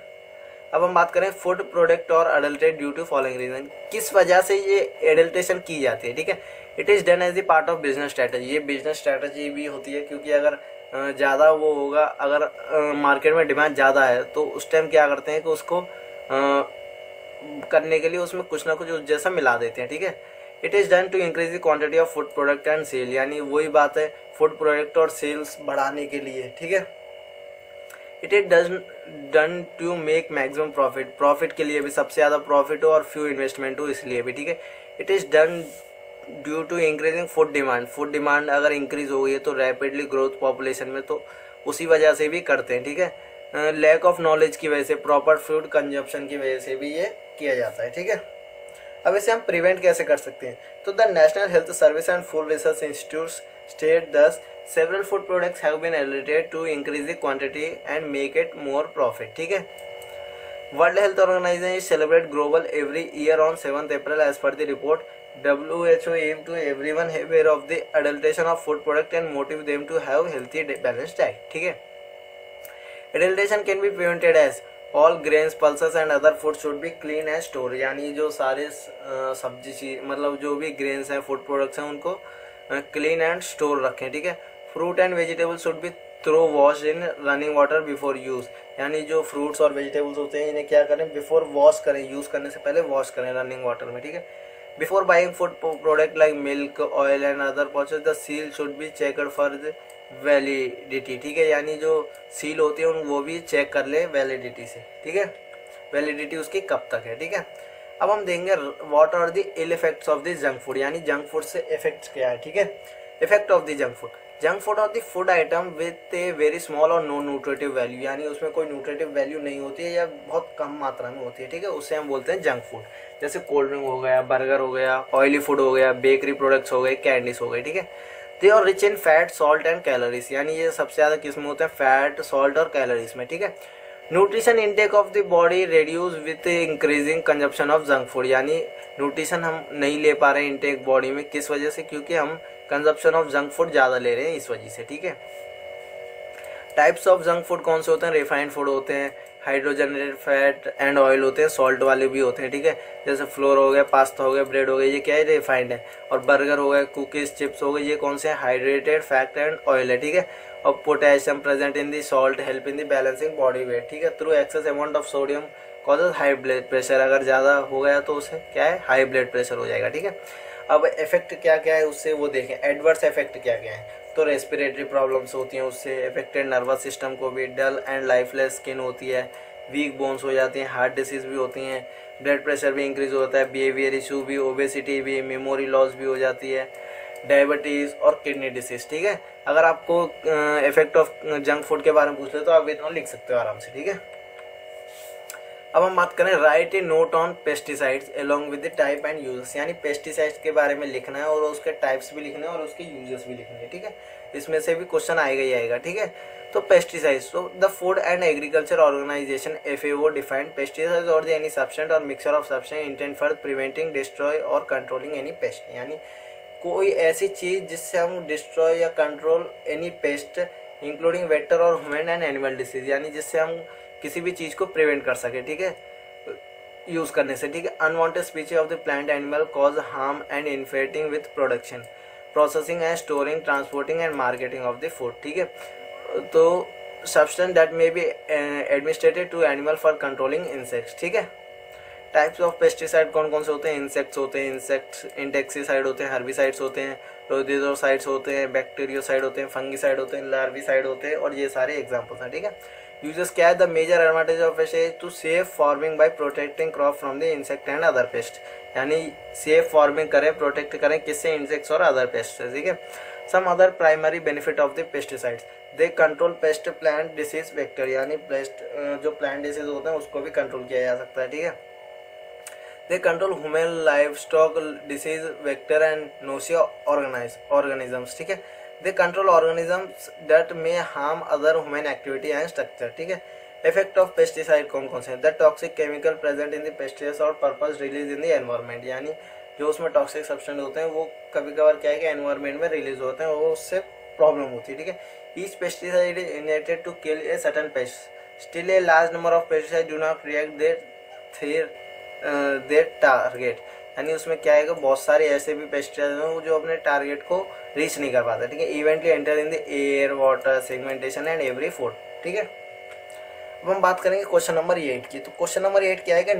अब हम बात करें फूड प्रोडक्ट और अडल्ट्रेट ड्यू टू फॉलोइंग रीजन, किस वजह से ये एडल्ट्रेशन की जाती है, ठीक है। It is done as the part of business strategy, ये बिजनेस स्ट्रैटेजी भी होती है, क्योंकि अगर ज़्यादा वो होगा, अगर मार्केट में डिमांड ज़्यादा है तो उस टाइम क्या करते हैं कि उसको करने के लिए उसमें कुछ ना कुछ उस जैसा मिला देते हैं, ठीक है। It is done to increase the quantity of food product and sale, यानी वही बात है फूड प्रोडक्ट और सेल्स बढ़ाने के लिए, ठीक है। It is done to make maximum profit, profit के लिए भी, सबसे ज़्यादा प्रॉफिट हो और फ्यू इन्वेस्टमेंट हो इसलिए भी, ठीक है। It is done due to increasing food demand, food demand अगर इंक्रीज हो गई है तो रैपिडली ग्रोथ पॉपुलेशन में, तो उसी वजह से भी करते हैं, ठीक है। लैक ऑफ नॉलेज की वजह से, प्रॉपर फूड कंजप्शन की वजह से भी ये किया जाता है, ठीक है। अब इसे हम प्रिवेंट कैसे कर सकते हैं, तो the national health service and food research institute state दस several food products have been adulterated to increase the quantity and make it more profit, ठीक है। World health Organization celebrate global every year on 7th April as per the report WHO aim to everyone aware of the adulteration of food product and motivate them to have healthy balanced diet, ठीक है। Adulteration can be prevented as all grains, pulses and other food should be clean and stored, यानी जो सारे सब्जी चीज मतलब जो भी ग्रेन्स हैं, फूड प्रोडक्ट्स हैं, उनको क्लीन एंड स्टोर रखें, ठीक है। Fruit and vegetables should be through wash in running water before use, यानी जो फ्रूट्स और वेजिटेबल्स होते हैं इन्हें क्या करें, बिफोर वॉश करें, यूज़ करने से पहले वॉश करें रनिंग वाटर में, ठीक है। Before buying food product like milk, oil and other process the seal should be checked for the validity, ठीक है, यानी जो सील होती है वो भी चेक कर ले वैलिडिटी से, ठीक है, वैलिडिटी उसकी कब तक है, ठीक है। अब हम देंगे what are the ill effects of the junk food, यानी जंक फूड से इफेक्ट्स क्या है, ठीक है। Effect of the junk food, junk food are the food item with a very small or no nutritive value, यानी उसमें कोई न्यूट्रिटिव वैल्यू नहीं होती है या बहुत कम मात्रा में होती है, ठीक है, उससे हम बोलते हैं जंक फूड। जैसे कोल्ड ड्रिंक हो गया, बर्गर हो गया, ऑयली फूड हो गया, बेकरी प्रोडक्ट्स हो गए, कैंडीज हो गई, ठीक है। They are rich in fat, salt and calories, यानी ये सबसे ज़्यादा किस्म होते हैं फैट, सॉल्ट और कैलोरीज में, ठीक है। Nutrition intake of the body reduce with increasing consumption of junk food, यानी न्यूट्रिशन हम नहीं ले पा रहे हैं इनटेक बॉडी में, किस वजह से, क्योंकि हम कंजप्शन ऑफ जंक फूड ज़्यादा ले रहे हैं इस वजह से, ठीक है। टाइप्स ऑफ जंक फूड कौन से होते हैं, रिफाइंड फूड होते हैं, हाइड्रोजनेटेड फैट एंड ऑयल होते हैं, सॉल्ट वाले भी होते हैं, ठीक है। जैसे फ्लोर हो गया, पास्ता हो गया, ब्रेड हो गया, ये क्या है, रिफाइंड है। और बर्गर हो गया, कुकीज़, चिप्स हो गए, ये कौन से हैं, हाइड्रेटेड फैट एंड ऑयल है, ठीक है। और potassium present in the salt help in the balancing body weight, ठीक है। Through excess amount of sodium causes high blood pressure, अगर ज़्यादा हो गया तो उसे क्या है, हाई ब्लड प्रेशर हो जाएगा, ठीक है। अब इफेक्ट क्या क्या है उससे वो देखें, एडवर्स इफेक्ट क्या क्या है, तो रेस्पिरेटरी प्रॉब्लम्स होती हैं उससे, अफेक्टेड नर्वस सिस्टम को भी, डल एंड लाइफलेस स्किन होती है, वीक बोन्स हो जाती हैं, हार्ट डिसीज भी होती हैं, ब्लड प्रेशर भी इंक्रीज होता है, बिहेवियर इशू भी, ओबेसिटी भी, मेमोरी लॉस भी हो जाती है, डायबिटीज़ और किडनी डिसीज, ठीक है। अगर आपको इफेक्ट ऑफ जंक फूड के बारे में पूछ ले तो आप इतना लिख सकते हो आराम से, ठीक है। अब हम बात करें right A note on pesticides along with the type and uses, यानी पेस्टिसाइड्स के बारे में लिखना है और उसके टाइप्स भी लिखने हैं और उसके यूजेस भी लिखने हैं, ठीक है। इसमें से भी क्वेश्चन आएगा ही आएगा, ठीक है। तो पेस्टिसाइड्स, तो the Food and Agriculture Organization FAO defined pesticides और the any substance or mixture of substance intend for preventing, destroy or controlling any pest, यानी कोई ऐसी चीज जिससे हम डिस्ट्रॉय या control any pest including vector or human and animal disease, यानी जिससे हम किसी भी चीज को प्रिवेंट कर सके, ठीक है, यूज करने से, ठीक है। Unwanted species of the plant animal cause harm and infecting with production, processing and storing, transporting and marketing of the food, ठीक है। तो substance that may be administrated to animal for controlling insects, ठीक है। टाइप्स ऑफ पेस्टिसाइड कौन कौन से होते हैं? इंसेक्ट्स होते हैं, इंटेक्सीसाइड होते हैं, हर्बिसाइड्स होते हैं, रोडियोसाइड्स होते हैं, बैक्टीरियोसाइड होते हैं, फंगिसाइड होते हैं, लार्विसाइड होते हैं, और ये सारे एग्जांपल्स हैं, ठीक है। यूजेस क्या है? The major advantage of pesticide to safe farming by protecting crop from the insect and other pest, यानी सेफ फार्मिंग करें, प्रोटेक्ट करें किससे? इंसेक्ट्स और अदर पेस्ट से, ठीक है। Some other primary benefit of the pesticides, they control pest plant disease vector, यानी पेस्ट जो प्लांट डिसीज होते हैं उसको भी कंट्रोल किया जा सकता है, ठीक है। They control human livestock disease vector and nuisance organisms, ठीक है। They control organisms that may harm other human activity and structure, ठीक है। इफेक्ट ऑफ पेस्टिसाइड कौन कौन से हैं? The toxic chemical present in the pesticides are purpose release in the environment, यानी जो उसमें टॉक्सिक सब्सटेंस होते हैं वो कभी कभार क्या है कि एनवायरनमेंट में रिलीज होते हैं, वो उससे प्रॉब्लम होती है, ठीक है। Each pesticide is enacted to kill a certain pest, still a large number of pesticide do not react their target, यानी उसमें क्या है कि बहुत सारे ऐसे भी पेस्टिसाइड हैं जो अपने टारगेट को रीच नहीं कर पाते, ठीक है। इवेंटली enter in the air, water, segmentation and every food, ठीक है। अब हम बात करेंगे क्वेश्चन नंबर 8 की। तो क्वेश्चन नंबर 8 क्या है कि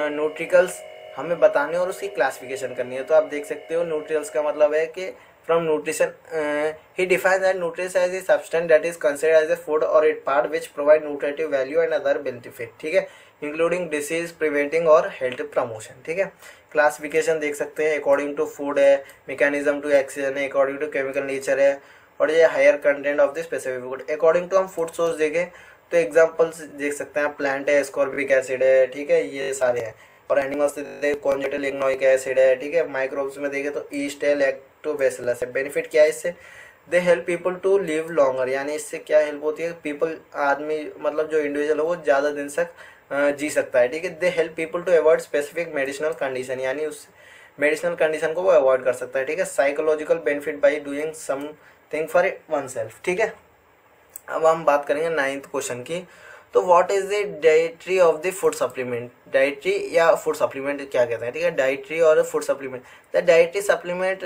न्यूट्रिकल्स हमें बताने और उसकी क्लासिफिकेशन करनी है। तो आप देख सकते हो न्यूट्रिकल्स का मतलब है कि from nutrition he defines that nutrition as a substance that is considered as a food or it part which provide nutritive value and other benefit, ठीक है, including disease preventing or health promotion, ठीक है। क्लासिफिकेशन देख सकते हैं, अकॉर्डिंग टू फूड है, मैकेनिज्म टू एक्सचेंज है, अकॉर्डिंग टू केमिकल नेचर है, और ये higher content of the specific food. According to हम फूड सोर्स देखें तो एग्जांपल्स देख सकते हैं, प्लांट है, एस्कॉर्बिक एसिड है, ठीक है, ये सारे हैं। और एनिमल्स से कॉन्जेनिटल लिग्नोइक एसिड है, ठीक है। माइक्रोब्स में देखें तो ईस्ट है, लैक्टोबैसिलस है। बेनिफिट क्या है इससे? They help people to live longer, यानी इससे क्या हेल्प होती है? पीपल, आदमी मतलब जो इंडिविजुअल हो वो ज़्यादा दिन तक जी सकता है, ठीक है। They help people to avoid specific medicinal condition, यानी उस मेडिसिनल कंडीशन को वो अवॉइड कर सकता है, ठीक है। Psychological benefit by doing something for one self, ठीक है। अब हम बात करेंगे 9th क्वेश्चन की। तो what is the dietary of the food supplement? Dietary या फूड सप्लीमेंट क्या कहते हैं, ठीक है। Dietary or food supplement, the dietary supplement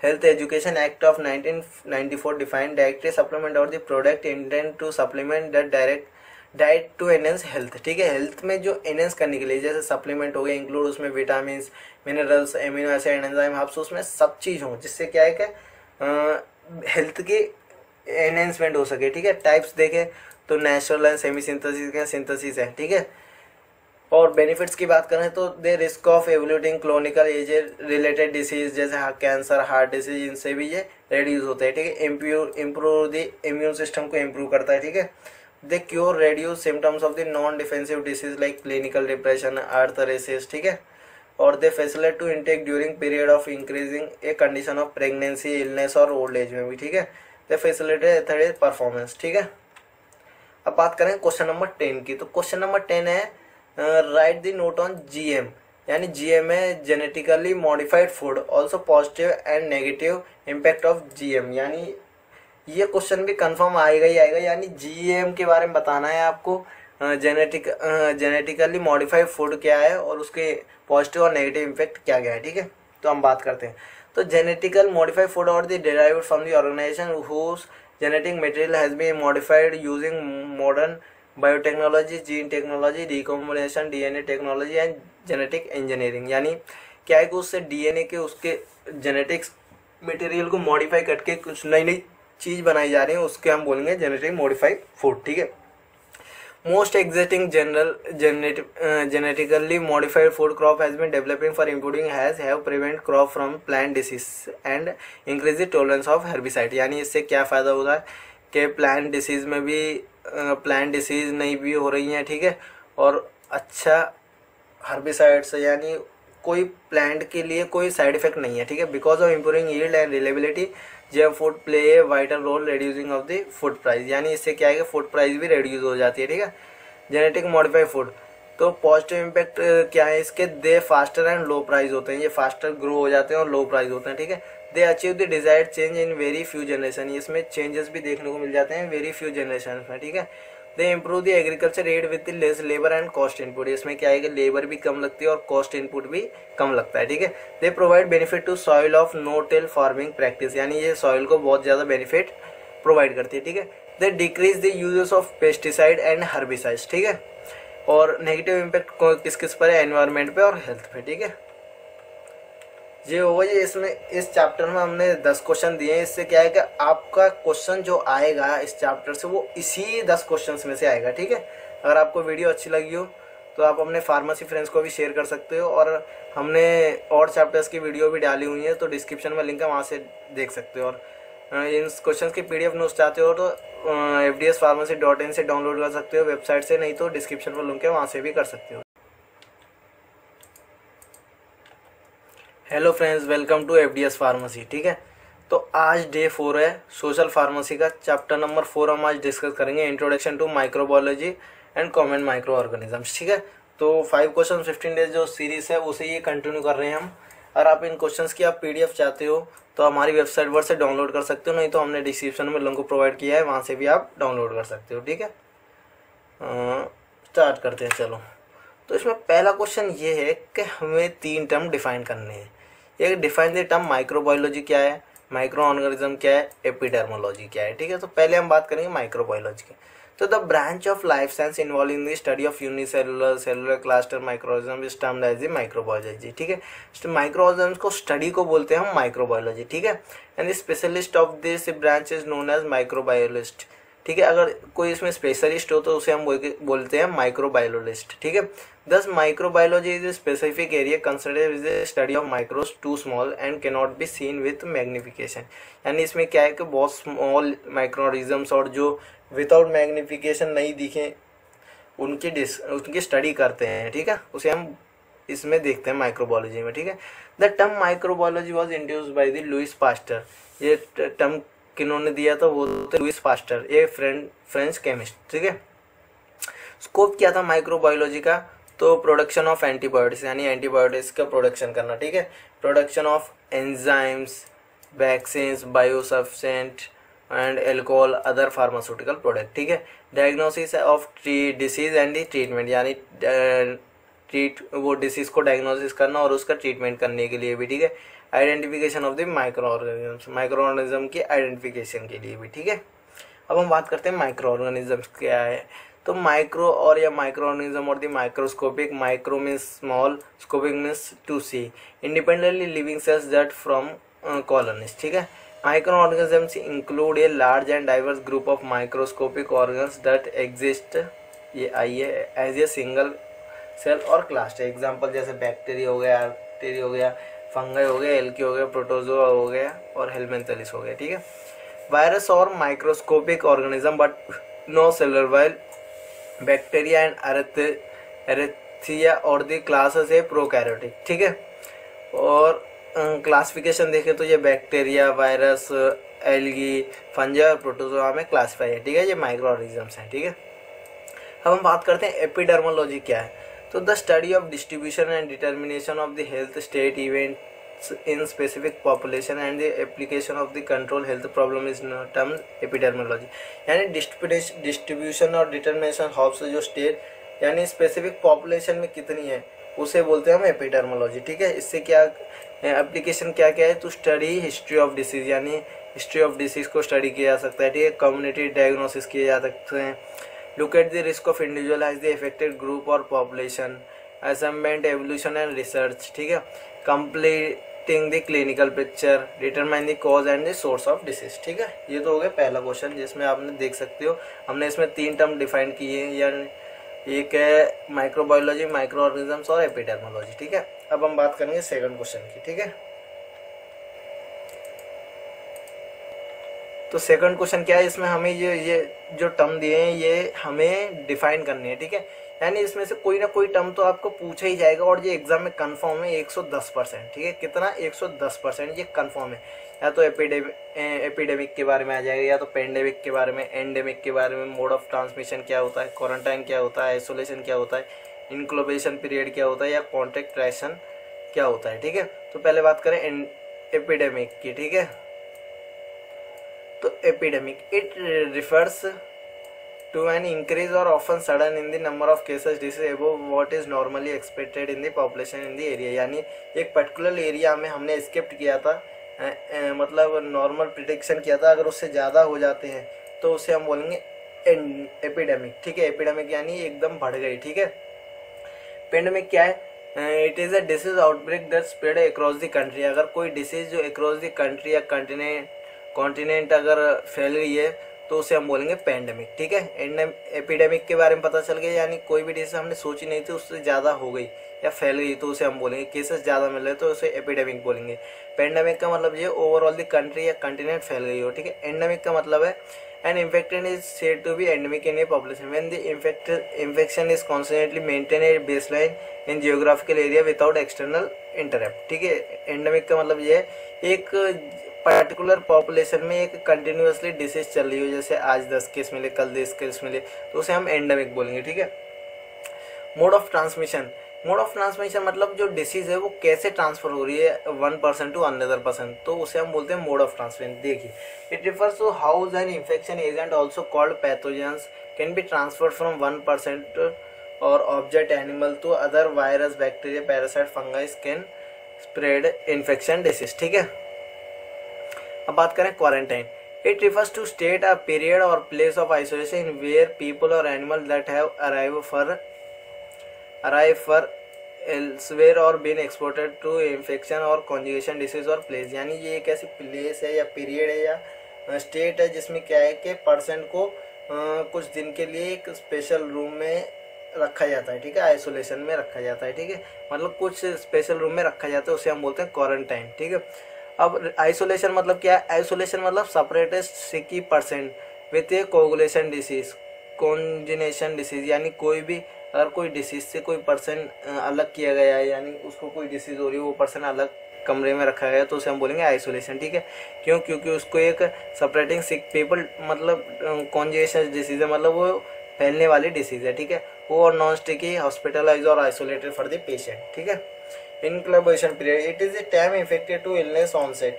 health education act of 1994 defined dietary supplement are the product intend to supplement the direct diet to enhance health, ठीक है। हेल्थ में जो एनहेंस करने के लिए, जैसे सप्लीमेंट हो गए, इंक्लूड उसमें vitamin, minerals, amino acid, enzyme, herbs, उसमें सब चीज़ हो जिससे क्या है कि हेल्थ की एनहेंसमेंट हो सके, ठीक है। टाइप्स देखें तो नेचुरल है, सेमी सिंथेसिस है, सिंथेसिस है, ठीक है। और बेनिफिट्स की बात करें तो they risk of evolving chronical age related disease जैसे कैंसर, हार्ट डिसीज, इनसे भी ये रेड्यूस होते हैं, ठीक है। इम्प्रूव द इम्यून सिस्टम को इम्प्रूव करता है, ठीक है। They cure reduce symptoms of the non defensive disease like clinical depression, arthritis, ठीक है। और they facilitate to intake during period of increasing a condition of pregnancy, illness और ओल्ड एज में भी, ठीक है। दे फैसिलिटेट एथलेटिक परफॉर्मेंस, ठीक है। अब बात करें क्वेश्चन नंबर 10 की। तो क्वेश्चन नंबर 10 है write the note on GM, यानी GM है genetically modified food, also positive and negative impact of GM, यानी ये क्वेश्चन भी कंफर्म आएगा ही आएगा, यानी GM के बारे में बताना है आपको। जेनेटिकली मॉडिफाइड फूड क्या है और उसके पॉजिटिव और नेगेटिव इम्पैक्ट क्या क्या है, ठीक है। तो हम बात करते हैं। तो genetical modified food are the derived from the organization whose genetic material has been modified using modern biotechnology, gene technology, recombination DNA technology and genetic engineering, यानी क्या है कि उससे DNA के उसके जेनेटिक्स मटेरियल को मॉडिफाई करके कुछ नई नई चीज़ बनाई जा रही है, उसके हम बोलेंगे जेनेटिक मॉडिफाइड फूड, ठीक है। Most existing genetically modified food crop has been developing for improving have prevent crop from plant disease and increase the tolerance of herbicide, यानी इससे क्या फ़ायदा होगा कि प्लांट डिसीज़ में भी प्लांट डिसीज़ नहीं भी हो रही हैं, ठीक है। और अच्छा हर्बिसाइड्स, यानी कोई प्लांट के लिए कोई साइड इफेक्ट नहीं है, ठीक है। Because of improving yield and reliability GM food play a vital role reducing of the food price, यानी इससे क्या है कि फूड प्राइस भी रिड्यूस हो जाती है, ठीक है। जेनेटिक मॉडिफाइड फूड, तो पॉजिटिव इम्पैक्ट क्या है इसके, दे फास्टर एंड लो प्राइस होते हैं, ये फास्टर ग्रो हो जाते हैं और लो प्राइस होते हैं, ठीक है। They achieve the desired change in very few generation, इसमें चेंजेस भी देखने को मिल जाते हैं वेरी फ्यू जनरेशन में, ठीक है। They improve the agriculture aid with less labour and cost input, इसमें क्या है कि लेबर भी कम लगती है और कॉस्ट इनपुट भी कम लगता है, ठीक है। They provide benefit to soil of no till farming practice, यानी ये सॉइल को बहुत ज़्यादा बेनिफिट प्रोवाइड करती है, ठीक है। They decrease the uses of pesticide and herbicides, ठीक है। और नेगेटिव इम्पैक्ट किस किस पर है, एनवायरनमेंट पे और हेल्थ पे, ठीक है। ये होगा ये, इसमें इस चैप्टर में हमने 10 क्वेश्चन दिए हैं। इससे क्या है कि आपका क्वेश्चन जो आएगा इस चैप्टर से वो इसी 10 क्वेश्चंस में से आएगा, ठीक है। अगर आपको वीडियो अच्छी लगी हो तो आप अपने फार्मेसी फ्रेंड्स को भी शेयर कर सकते हो, और हमने और चैप्टर्स की वीडियो भी डाली हुई है, तो डिस्क्रिप्शन में लिंक है, वहाँ से देख सकते हो। और इन क्वेश्चन की PDF नोट्स चाहते हो तो fdspharmacy.in से डाउनलोड कर सकते हो वेबसाइट से, नहीं तो डिस्क्रिप्शन में लिंक है, वहाँ से भी कर सकते हो। Hello friends, welcome to FDS pharmacy, ठीक है। तो आज डे 4 है सोशल फार्मेसी का, चैप्टर नंबर 4 हम आज डिस्कस करेंगे, introduction to microbiology and common micro organisms, ठीक है। तो 5 क्वेश्चन 15 डेज जो सीरीज है उसे ये कंटिन्यू कर रहे हैं हम। अगर आप इन क्वेश्चंस की आप PDF चाहते हो तो हमारी वेबसाइट पर से डाउनलोड कर सकते हो, नहीं तो हमने डिस्क्रिप्शन में लिंक को प्रोवाइड किया है, वहाँ से भी आप डाउनलोड कर सकते हो, ठीक है। स्टार्ट करते हैं, चलो। तो इसमें पहला क्वेश्चन ये है कि हमें 3 टर्म डिफाइन करने हैं। एक डिफाइन द टर्म माइक्रोबायोलॉजी क्या है, माइक्रो ऑर्गेनिज्म क्या है, एपिडर्मोलॉजी क्या है, ठीक है। तो पहले हम बात करेंगे माइक्रोबायोलॉजी की। तो the branch of life science involving the study of unicellular cellular cluster microorganism is termed as the microbiology, ठीक है। माइक्रोऑर्गेनिज्म को स्टडी को बोलते हैं हम माइक्रोबायोलॉजी, ठीक है। And the specialist of this branch is known as microbiologist, ठीक है। अगर कोई इसमें स्पेशलिस्ट हो तो उसे हम बोलते हैं माइक्रोबायोलॉजिस्ट, ठीक है। Thus, microbiology is a specific area considered as the study of microbes too small and cannot be seen with magnification. यानी इसमें क्या है कि बहुत स्मॉल माइक्रोऑर्गेनिजम्स और जो विदाउट मैग्निफिकेशन नहीं दिखे उनकी स्टडी करते हैं, ठीक है। उसे हम इसमें देखते हैं माइक्रोबायोलॉजी में, ठीक है। The term microbiology was introduced by the Louis Pasteur, ये टर्म किन्होंने दिया था, वो थे लुइस पास्टर, ये फ्रेंच केमिस्ट, ठीक है। स्कोप क्या था माइक्रोबायोलॉजी का, तो प्रोडक्शन ऑफ एंटीबायोटिक्स, यानी एंटीबायोटिक्स का प्रोडक्शन करना, ठीक है। Production of enzymes, vaccines, biosubstance and alcohol, other pharmaceutical product, ठीक है। Diagnosis of disease and the treatment, यानी वो डिसीज को डायग्नोसिस करना और उसका ट्रीटमेंट करने के लिए भी, ठीक है। Identification of the micro organism, micro organism की आइडेंटिफिकेशन के लिए भी, ठीक है। अब हम बात करते हैं माइक्रो ऑर्गेनिज्म क्या है। तो माइक्रो और या microorganism are the microscopic, micro means small, scopic means to see, independently living cells that from colonies, ठीक है। Microorganisms include a large and diverse group of microscopic organs that exist, ये आइए as a single cell or cluster. Example जैसे बैक्टीरिया हो गया, आर्किया हो गया, फंगाई हो गया, एल्की हो गया, प्रोटोजोआ हो गया और हेलमिंथेलिस हो गया, ठीक है। Virus are microscopic organism but no cellular, while bacteria and archaea are the classes है प्रोकैरियोटिक, ठीक है। और क्लासिफिकेशन देखें तो ये बैक्टीरिया, वायरस, एल्गी, फंजा और प्रोटोजोआ में क्लासिफाई है, ठीक है। ये माइक्रो ऑर्गेनिजम्स हैं, ठीक है। अब हम बात करते हैं एपिडर्मोलॉजी क्या है। तो the study of distribution and determination of the health state events in specific population and the application of the control health problem is term epidemiology, यानी डिस्ट्रीब्यूशन और डिटर्मिनेशन ऑफ जो स्टेट यानी स्पेसिफिक पॉपुलेशन में कितनी है उसे बोलते हैं हम एपिडर्मोलॉजी, ठीक है। इससे क्या एप्लीकेशन क्या क्या है, तो स्टडी हिस्ट्री ऑफ डिसीज, यानी हिस्ट्री ऑफ डिसीज को स्टडी किया जा सकता है, ठीक है। कम्युनिटी डायग्नोसिस किए जा सकते हैं। Look at the risk of individual as the affected group और population, assessment, evolution and research, ठीक है। Completing the clinical picture, determine the cause and the source of disease, ठीक है। ये तो हो गया पहला क्वेश्चन, जिसमें आपने देख सकते हो हमने इसमें 3 टर्म डिफाइन किए हैं, यानी एक है माइक्रोबायोलॉजी, माइक्रो ऑर्गेनिजम्स और एपिडर्मोलॉजी, ठीक है। अब हम बात करेंगे सेकंड क्वेश्चन की, ठीक है। तो सेकंड क्वेश्चन क्या है, इसमें हमें ये जो टर्म दिए हैं ये हमें डिफाइन करनी है, ठीक है। यानी इसमें से कोई ना कोई टर्म तो आपको पूछा ही जाएगा और ये एग्जाम में कंफर्म है 110%, ठीक है। कितना? 110% ये कंफर्म है। या तो एपिडेमिक के बारे में आ जाएगा, या तो पेंडेमिक के बारे में, एंडेमिक के बारे में, मोड ऑफ ट्रांसमिशन क्या होता है, क्वारंटाइन क्या होता है, आइसोलेशन क्या होता है, इंक्लोबेशन पीरियड क्या होता है, या कॉन्टेक्ट ट्रेशन क्या होता है, ठीक है। तो पहले बात करें एपिडेमिक की, ठीक है। तो epidemic it refers to an increase or often sudden in the number of cases disease above what is normally expected in the population in the area। यानी एक पर्टिकुलर एरिया में हमने स्किप्ट किया था, मतलब नॉर्मल प्रिडिक्शन किया था, अगर उससे ज़्यादा हो जाते हैं तो उसे हम बोलेंगे एपिडेमिक, ठीक है। एपिडेमिक यानी एकदम बढ़ गई, ठीक है। पेंडेमिक क्या है? It is a disease outbreak that spread across the country. अगर कोई डिसीज जो अक्रॉस द कंट्री या कॉन्टिनेंट अगर फैल गई है तो उसे हम बोलेंगे पेंडेमिक, ठीक है। एपिडेमिक के बारे में पता चल गया, यानी कोई भी डिसीज हमने सोची नहीं थी उससे ज़्यादा हो गई या फैल गई तो उसे हम बोलेंगे, केसेस ज़्यादा मिल रहे तो उसे एपिडेमिक बोलेंगे। पेंडेमिक का मतलब ये ओवरऑल द कंट्री या कंटिनेंट फैल गई हो, ठीक है। एंडेमिक का मतलब है an infected is said to be endemic in a population when the infection is constantly maintain a baseline in geographical area without external interrupt, ठीक है। एंडेमिक का मतलब ये एक पर्टिकुलर पॉपुलेशन में एक कंटिन्यूसली डिसीज चल रही हो, जैसे आज 10 केस मिले, कल 10 केस मिले, तो उसे हम एंडेमिक बोलेंगे, ठीक है। Mode of transmission, mode of transmission मतलब जो डिसीज है वो कैसे ट्रांसफर हो रही है one person to another person, तो उसे हम बोलते हैं मोड ऑफ ट्रांसमिशन। देखिए, it refers to how an infection agent also called pathogens can be transferred from one person और object animal to other virus, bacteria, parasite, fungi can spread infection disease, ठीक है। अब बात करें quarantine. It refers to state a period और place of isolation where people और animal that have arrive for elsewhere और बीन एक्सपोर्टेड टू इन्फेक्शन और कॉन्जुगेशन डिसीज और प्लेस। यानी ये एक ऐसी प्लेस है या पीरियड है या स्टेट है जिसमें क्या है कि पर्सन को कुछ दिन के लिए एक स्पेशल रूम में रखा जाता है, ठीक है, आइसोलेशन में रखा जाता है, ठीक है। मतलब कुछ स्पेशल रूम में रखा जाता है, उसे हम बोलते हैं क्वारंटाइन, ठीक है। अब आइसोलेशन मतलब क्या है? आइसोलेशन मतलब separated sick person with a coagulation disease, congestion disease, यानी कोई भी अगर कोई डिसीज से कोई पर्सन अलग किया गया है, यानी उसको कोई डिसीज हो रही है, वो पर्सन अलग कमरे में रखा गया, तो उसे हम बोलेंगे आइसोलेशन, ठीक है। क्यों? क्योंकि उसको एक सेपरेटिंग सिक पीपल, मतलब कॉन्जिनेशन डिसीज है, मतलब वो फैलने वाली डिसीज है, ठीक है। वो और नॉन स्टिकी, हॉस्पिटलाइज और आइसोलेटेड फॉर द पेशेंट, ठीक है। Incubation period, it is a time affected to illness onset,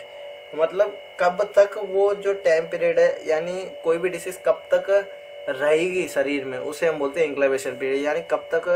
मतलब कब तक वो जो टाइम पीरियड है, यानी कोई भी डिसीज कब तक रहेगी शरीर में, उसे हम बोलते हैं इंक्लबेशन पीरियड। यानी कब तक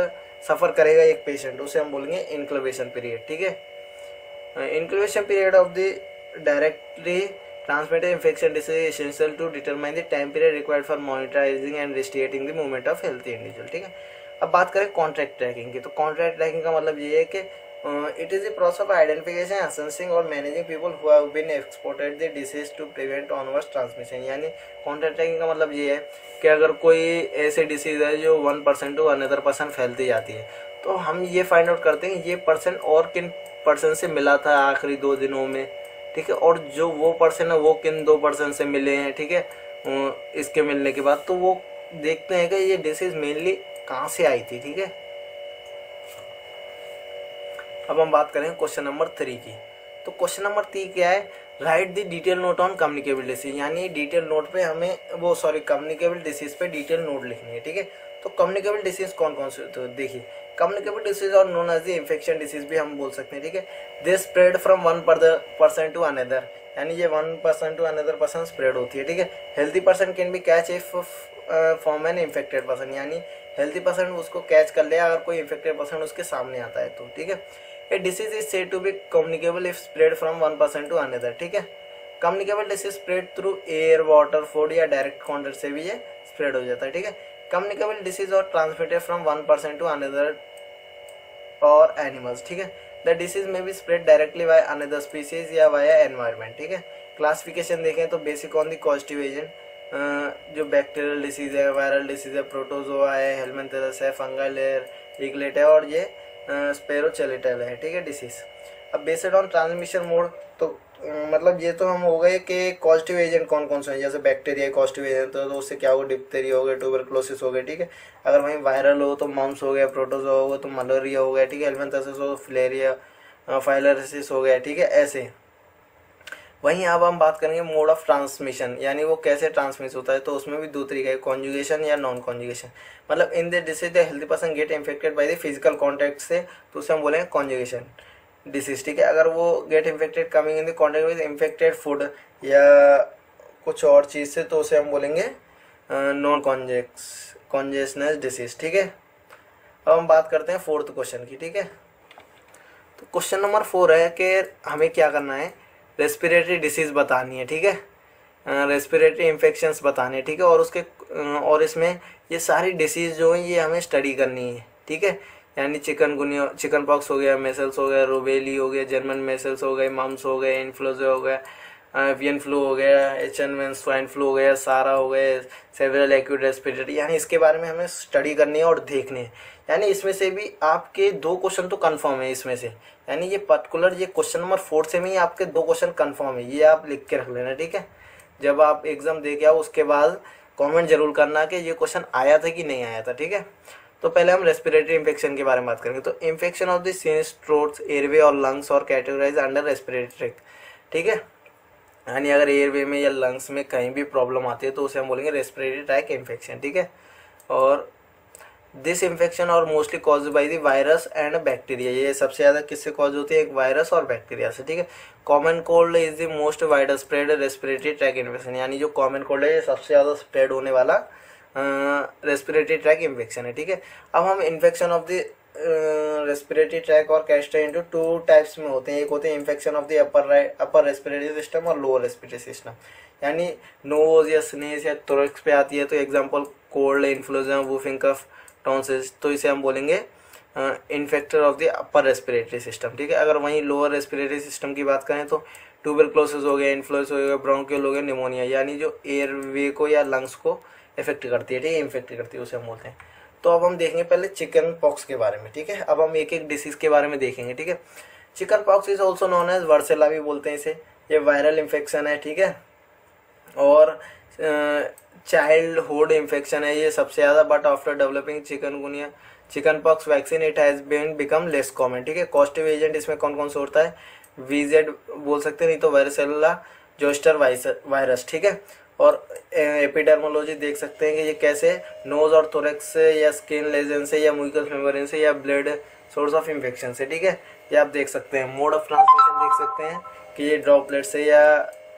सफर करेगा एक पेशेंट, उसे हम बोलेंगे इंक्लबेशन पीरियड, ठीक है। Incubation period of the directly transmitted infection disease essential to determine the time period required for monitoring and restating the movement of healthy individual, ठीक है। अब बात करें कॉन्ट्रैक्ट ट्रैकिंग की, तो कॉन्ट्रैक्ट ट्रैकिंग का मतलब ये है कि it is a process of identification, assessing or managing people who have been exported the disease to prevent onwards transmission। यानी कॉन्टैक्ट ट्रैकिंग का मतलब ये है कि अगर कोई ऐसे डिसीज है जो 1% टू अनदर पर्सन फैलती जाती है, तो हम ये फाइंड आउट करते हैं ये पर्सन और किन पर्सन से मिला था आखिरी 2 दिनों में, ठीक है, और जो वो पर्सन है वो किन 2 पर्सन से मिले हैं, ठीक है। इसके मिलने के बाद तो वो देखते हैं कि ये डिसीज मेनली कहाँ से आई थी, ठीक है। अब हम बात करें क्वेश्चन नंबर 3 की। तो क्वेश्चन नंबर 3 क्या है? Write the detail note on communicable disease, यानी डिटेल नोट पे हमें कम्युनिकेबल डिसीज पे डिटेल नोट लिखनी है, ठीक है। तो कम्युनिकेबल डिसीज कौन कौन से? तो देखिए, communicable disease are known as the infection disease भी हम बोल सकते हैं, ठीक है। They spread from one person to another, यानी ये 1 person to another person spread होती है, ठीक है। Healthy person can be catch if from an infected person, यानी हेल्थी पर्सन उसको कैच कर ले अगर कोई इन्फेक्टेड पर्सन उसके सामने आता है तो, ठीक है। A disease is said to be communicable if spread from 1 person to another, ठीक है। Communicable disease spread through air, water, food या डायरेक्ट कॉन्टेक्ट से भी ये स्प्रेड हो जाता है, ठीक है। Communicable disease are transmitted from 1 person to another or animals, ठीक है। The disease may be spread directly by another species या वाया एनवायरनमेंट, ठीक है। क्लासिफिकेशन देखें तो basic on the causative agent, जो बैक्टीरियल डिसीज है, वायरल डिसीज है, प्रोटोजोआ है, हेलमिंथेरस है, फंगल है, रिगलेट है और ये स्पेरोचेलिटल है, ठीक है, डिसीज। अब बेस्ड ऑन ट्रांसमिशन मोड, तो मतलब ये तो हम हो गए कि कॉजेटिव एजेंट कौन कौन से हैं, जैसे बैक्टीरिया कॉजेटिव एजेंट तो उससे क्या होगा, डिप्थेरिया हो गया, ट्यूबरकुलोसिस हो गया, ठीक है। अगर वहीं वायरल हो तो मम्स हो गया, प्रोटोजोआ हो गया तो मलेरिया हो गया, ठीक है, एल्बेंथोसिस हो फिलेरिया, फाइलरिसिस हो गया, ठीक है, ऐसे। वहीं अब हम बात करेंगे मोड ऑफ ट्रांसमिशन, यानी वो कैसे ट्रांसमिट होता है, तो उसमें भी दो तरीका है, कॉन्जुगेशन या नॉन कॉन्जुगेशन। मतलब in the disease the healthy person get infected by the physical contact से, तो उसे हम बोलेंगे कॉन्जुगेशन डिसीज, ठीक है। अगर वो get infected coming in the contact with infected food या कुछ और चीज़ से, तो उसे हम बोलेंगे नॉन कॉन्जेशनस डिसीज, ठीक है। अब हम बात करते हैं फोर्थ क्वेश्चन की, ठीक है। तो क्वेश्चन नंबर 4 है कि हमें क्या करना है, रेस्पिरेटरी डिसीज़ बतानी है, ठीक है, रेस्पिरेटरी इन्फेक्शंस बताने, ठीक है, और उसके और इसमें ये सारी डिसीज़ जो है ये हमें स्टडी करनी है, ठीक है। यानी चिकनगुनिया, चिकन पॉक्स हो गया, मेसल्स हो गया, रूबेली हो गया, जर्मन मेसल्स हो गए, मम्स हो गए, इन्फ्लुएंजा हो गया, एवियन फ्लू हो गया, H1N1 स्वाइन फ्लू हो गया, सारा हो गए, सेवरल एक्यूट रेस्पिरेटरी, यानी इसके बारे में हमें स्टडी करनी है और देखनी है। यानी इसमें से भी आपके 2 क्वेश्चन तो कंफर्म है इसमें से, यानी ये पर्टिकुलर ये क्वेश्चन नंबर 4 से में आपके 2 क्वेश्चन कंफर्म है, ये आप लिख के रख लेना, ठीक है। जब आप एग्जाम दे के आओ उसके बाद कमेंट जरूर करना कि ये क्वेश्चन आया था कि नहीं आया था, ठीक है। तो पहले हम रेस्पिरेटरी इन्फेक्शन के बारे में बात करेंगे। तो infection of the sinus, throats, airway और लंग्स और कैटेगराइज अंडर रेस्पिरेटरी, ठीक है। यानी अगर एयरवे में या लंग्स में कहीं भी प्रॉब्लम आती है तो उसे हम बोलेंगे रेस्पिरेटरी ट्रैक इन्फेक्शन, ठीक है। और दिस इन्फेक्शन और mostly cause by the virus and bacteria, ये सबसे ज़्यादा किससे कॉज होती है, एक वायरस और बैक्टीरिया से, ठीक है। Common cold is the most wide spread respiratory tract infection, यानी जो कॉमन कोल्ड है ये सबसे ज़्यादा स्प्रेड होने वाला रेस्पिरेटरी ट्रैक इन्फेक्शन है, ठीक है। अब हम infection of the respiratory tract और कैस्टर इंटू 2 टाइप्स में होते हैं। एक होते हैं infection of the upper respiratory system और लोअर रेस्पिरेटरी सिस्टम, यानी नोज या स्नेस या थोरैक्स पे आती है, तो एग्जांपल कोल्ड, इन्फ्लुएंजा, वूफिंग कफ, टॉन्सिल्स, तो इसे हम बोलेंगे इन्फेक्टर of the upper respiratory system, ठीक है। अगर वहीं लोअर रेस्पिरेटरी सिस्टम की बात करें तो ट्यूबरकुलोसिस हो गया, इन्फ्लुएंजा हो गया, ब्रोंकियल हो गया, निमोनिया, यानी जो एयरवे को या लंग्स को इफेक्ट करती है, ठीक है, इन्फेक्ट करती है, उसे हम बोलते हैं। तो अब हम देखेंगे पहले चिकन पॉक्स के बारे में, ठीक है। अब हम एक एक डिसीज के बारे में देखेंगे, ठीक है। Chicken pox is also known as varicella भी बोलते हैं इसे, ये वायरल इन्फेक्शन है, ठीक है, और चाइल्डहुड इन्फेक्शन है ये सबसे ज़्यादा, but after developing chikungunya chicken pox vaccine it has been become less common, ठीक है। कॉस्टिव एजेंट इसमें कौन कौन सा होता है, VZ बोल सकते हैं, नहीं तो वायरसेला जोस्टर वायरस, ठीक है। और एपिडर्मोलॉजी देख सकते हैं कि ये कैसे नोज और थोरैक्स से या स्किन लेजन से या म्यूकस मेम्ब्रेन से या ब्लड सोर्स ऑफ इन्फेक्शन से, ठीक है, ये आप देख सकते हैं। मोड ऑफ ट्रांसमिशन देख सकते हैं कि ये ड्रॉपलेट से या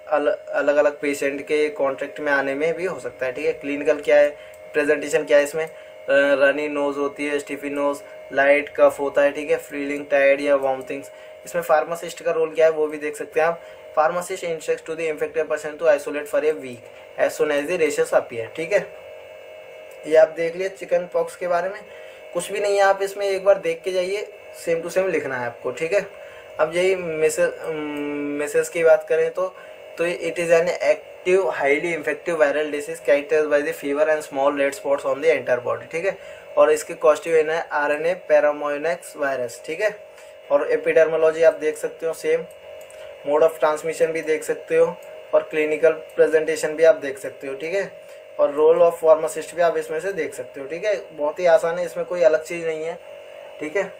अलग अलग पेशेंट के कॉन्टेक्ट में आने में भी हो सकता है, ठीक है। क्लिनिकल क्या है, प्रेजेंटेशन क्या है, इसमें रनी नोज होती है, स्टिफी नोज, लाइट कफ होता है, ठीक है, फीलिंग टायर्ड या वॉमिटिंग्स। इसमें फार्मासिस्ट का रोल क्या है वो भी देख सकते हैं आप। Pharmacist instructs to the infected person to isolate for a week as soon as the rashes appear, ठीक है। ये आप देख लिए चिकन पॉक्स के बारे में, कुछ भी नहीं है, आप इसमें एक बार देख के जाइए, सेम टू सेम लिखना है आपको, ठीक है। अब यही मेसेज की बात करें तो it is an active highly infective viral disease characterized by the fever and small red spots on the entire body, ठीक है। और इसके कॉस्टिव है RNA पैरामोनिक्स वायरस, ठीक है। और एपिडर्मोलॉजी आप देख सकते हो सेम, मोड ऑफ ट्रांसमिशन भी देख सकते हो, और क्लिनिकल प्रेजेंटेशन भी आप देख सकते हो, ठीक है। और रोल ऑफ फार्मासिस्ट भी आप इसमें से देख सकते हो, ठीक है। बहुत ही आसान है, इसमें कोई अलग चीज़ नहीं है, ठीक है।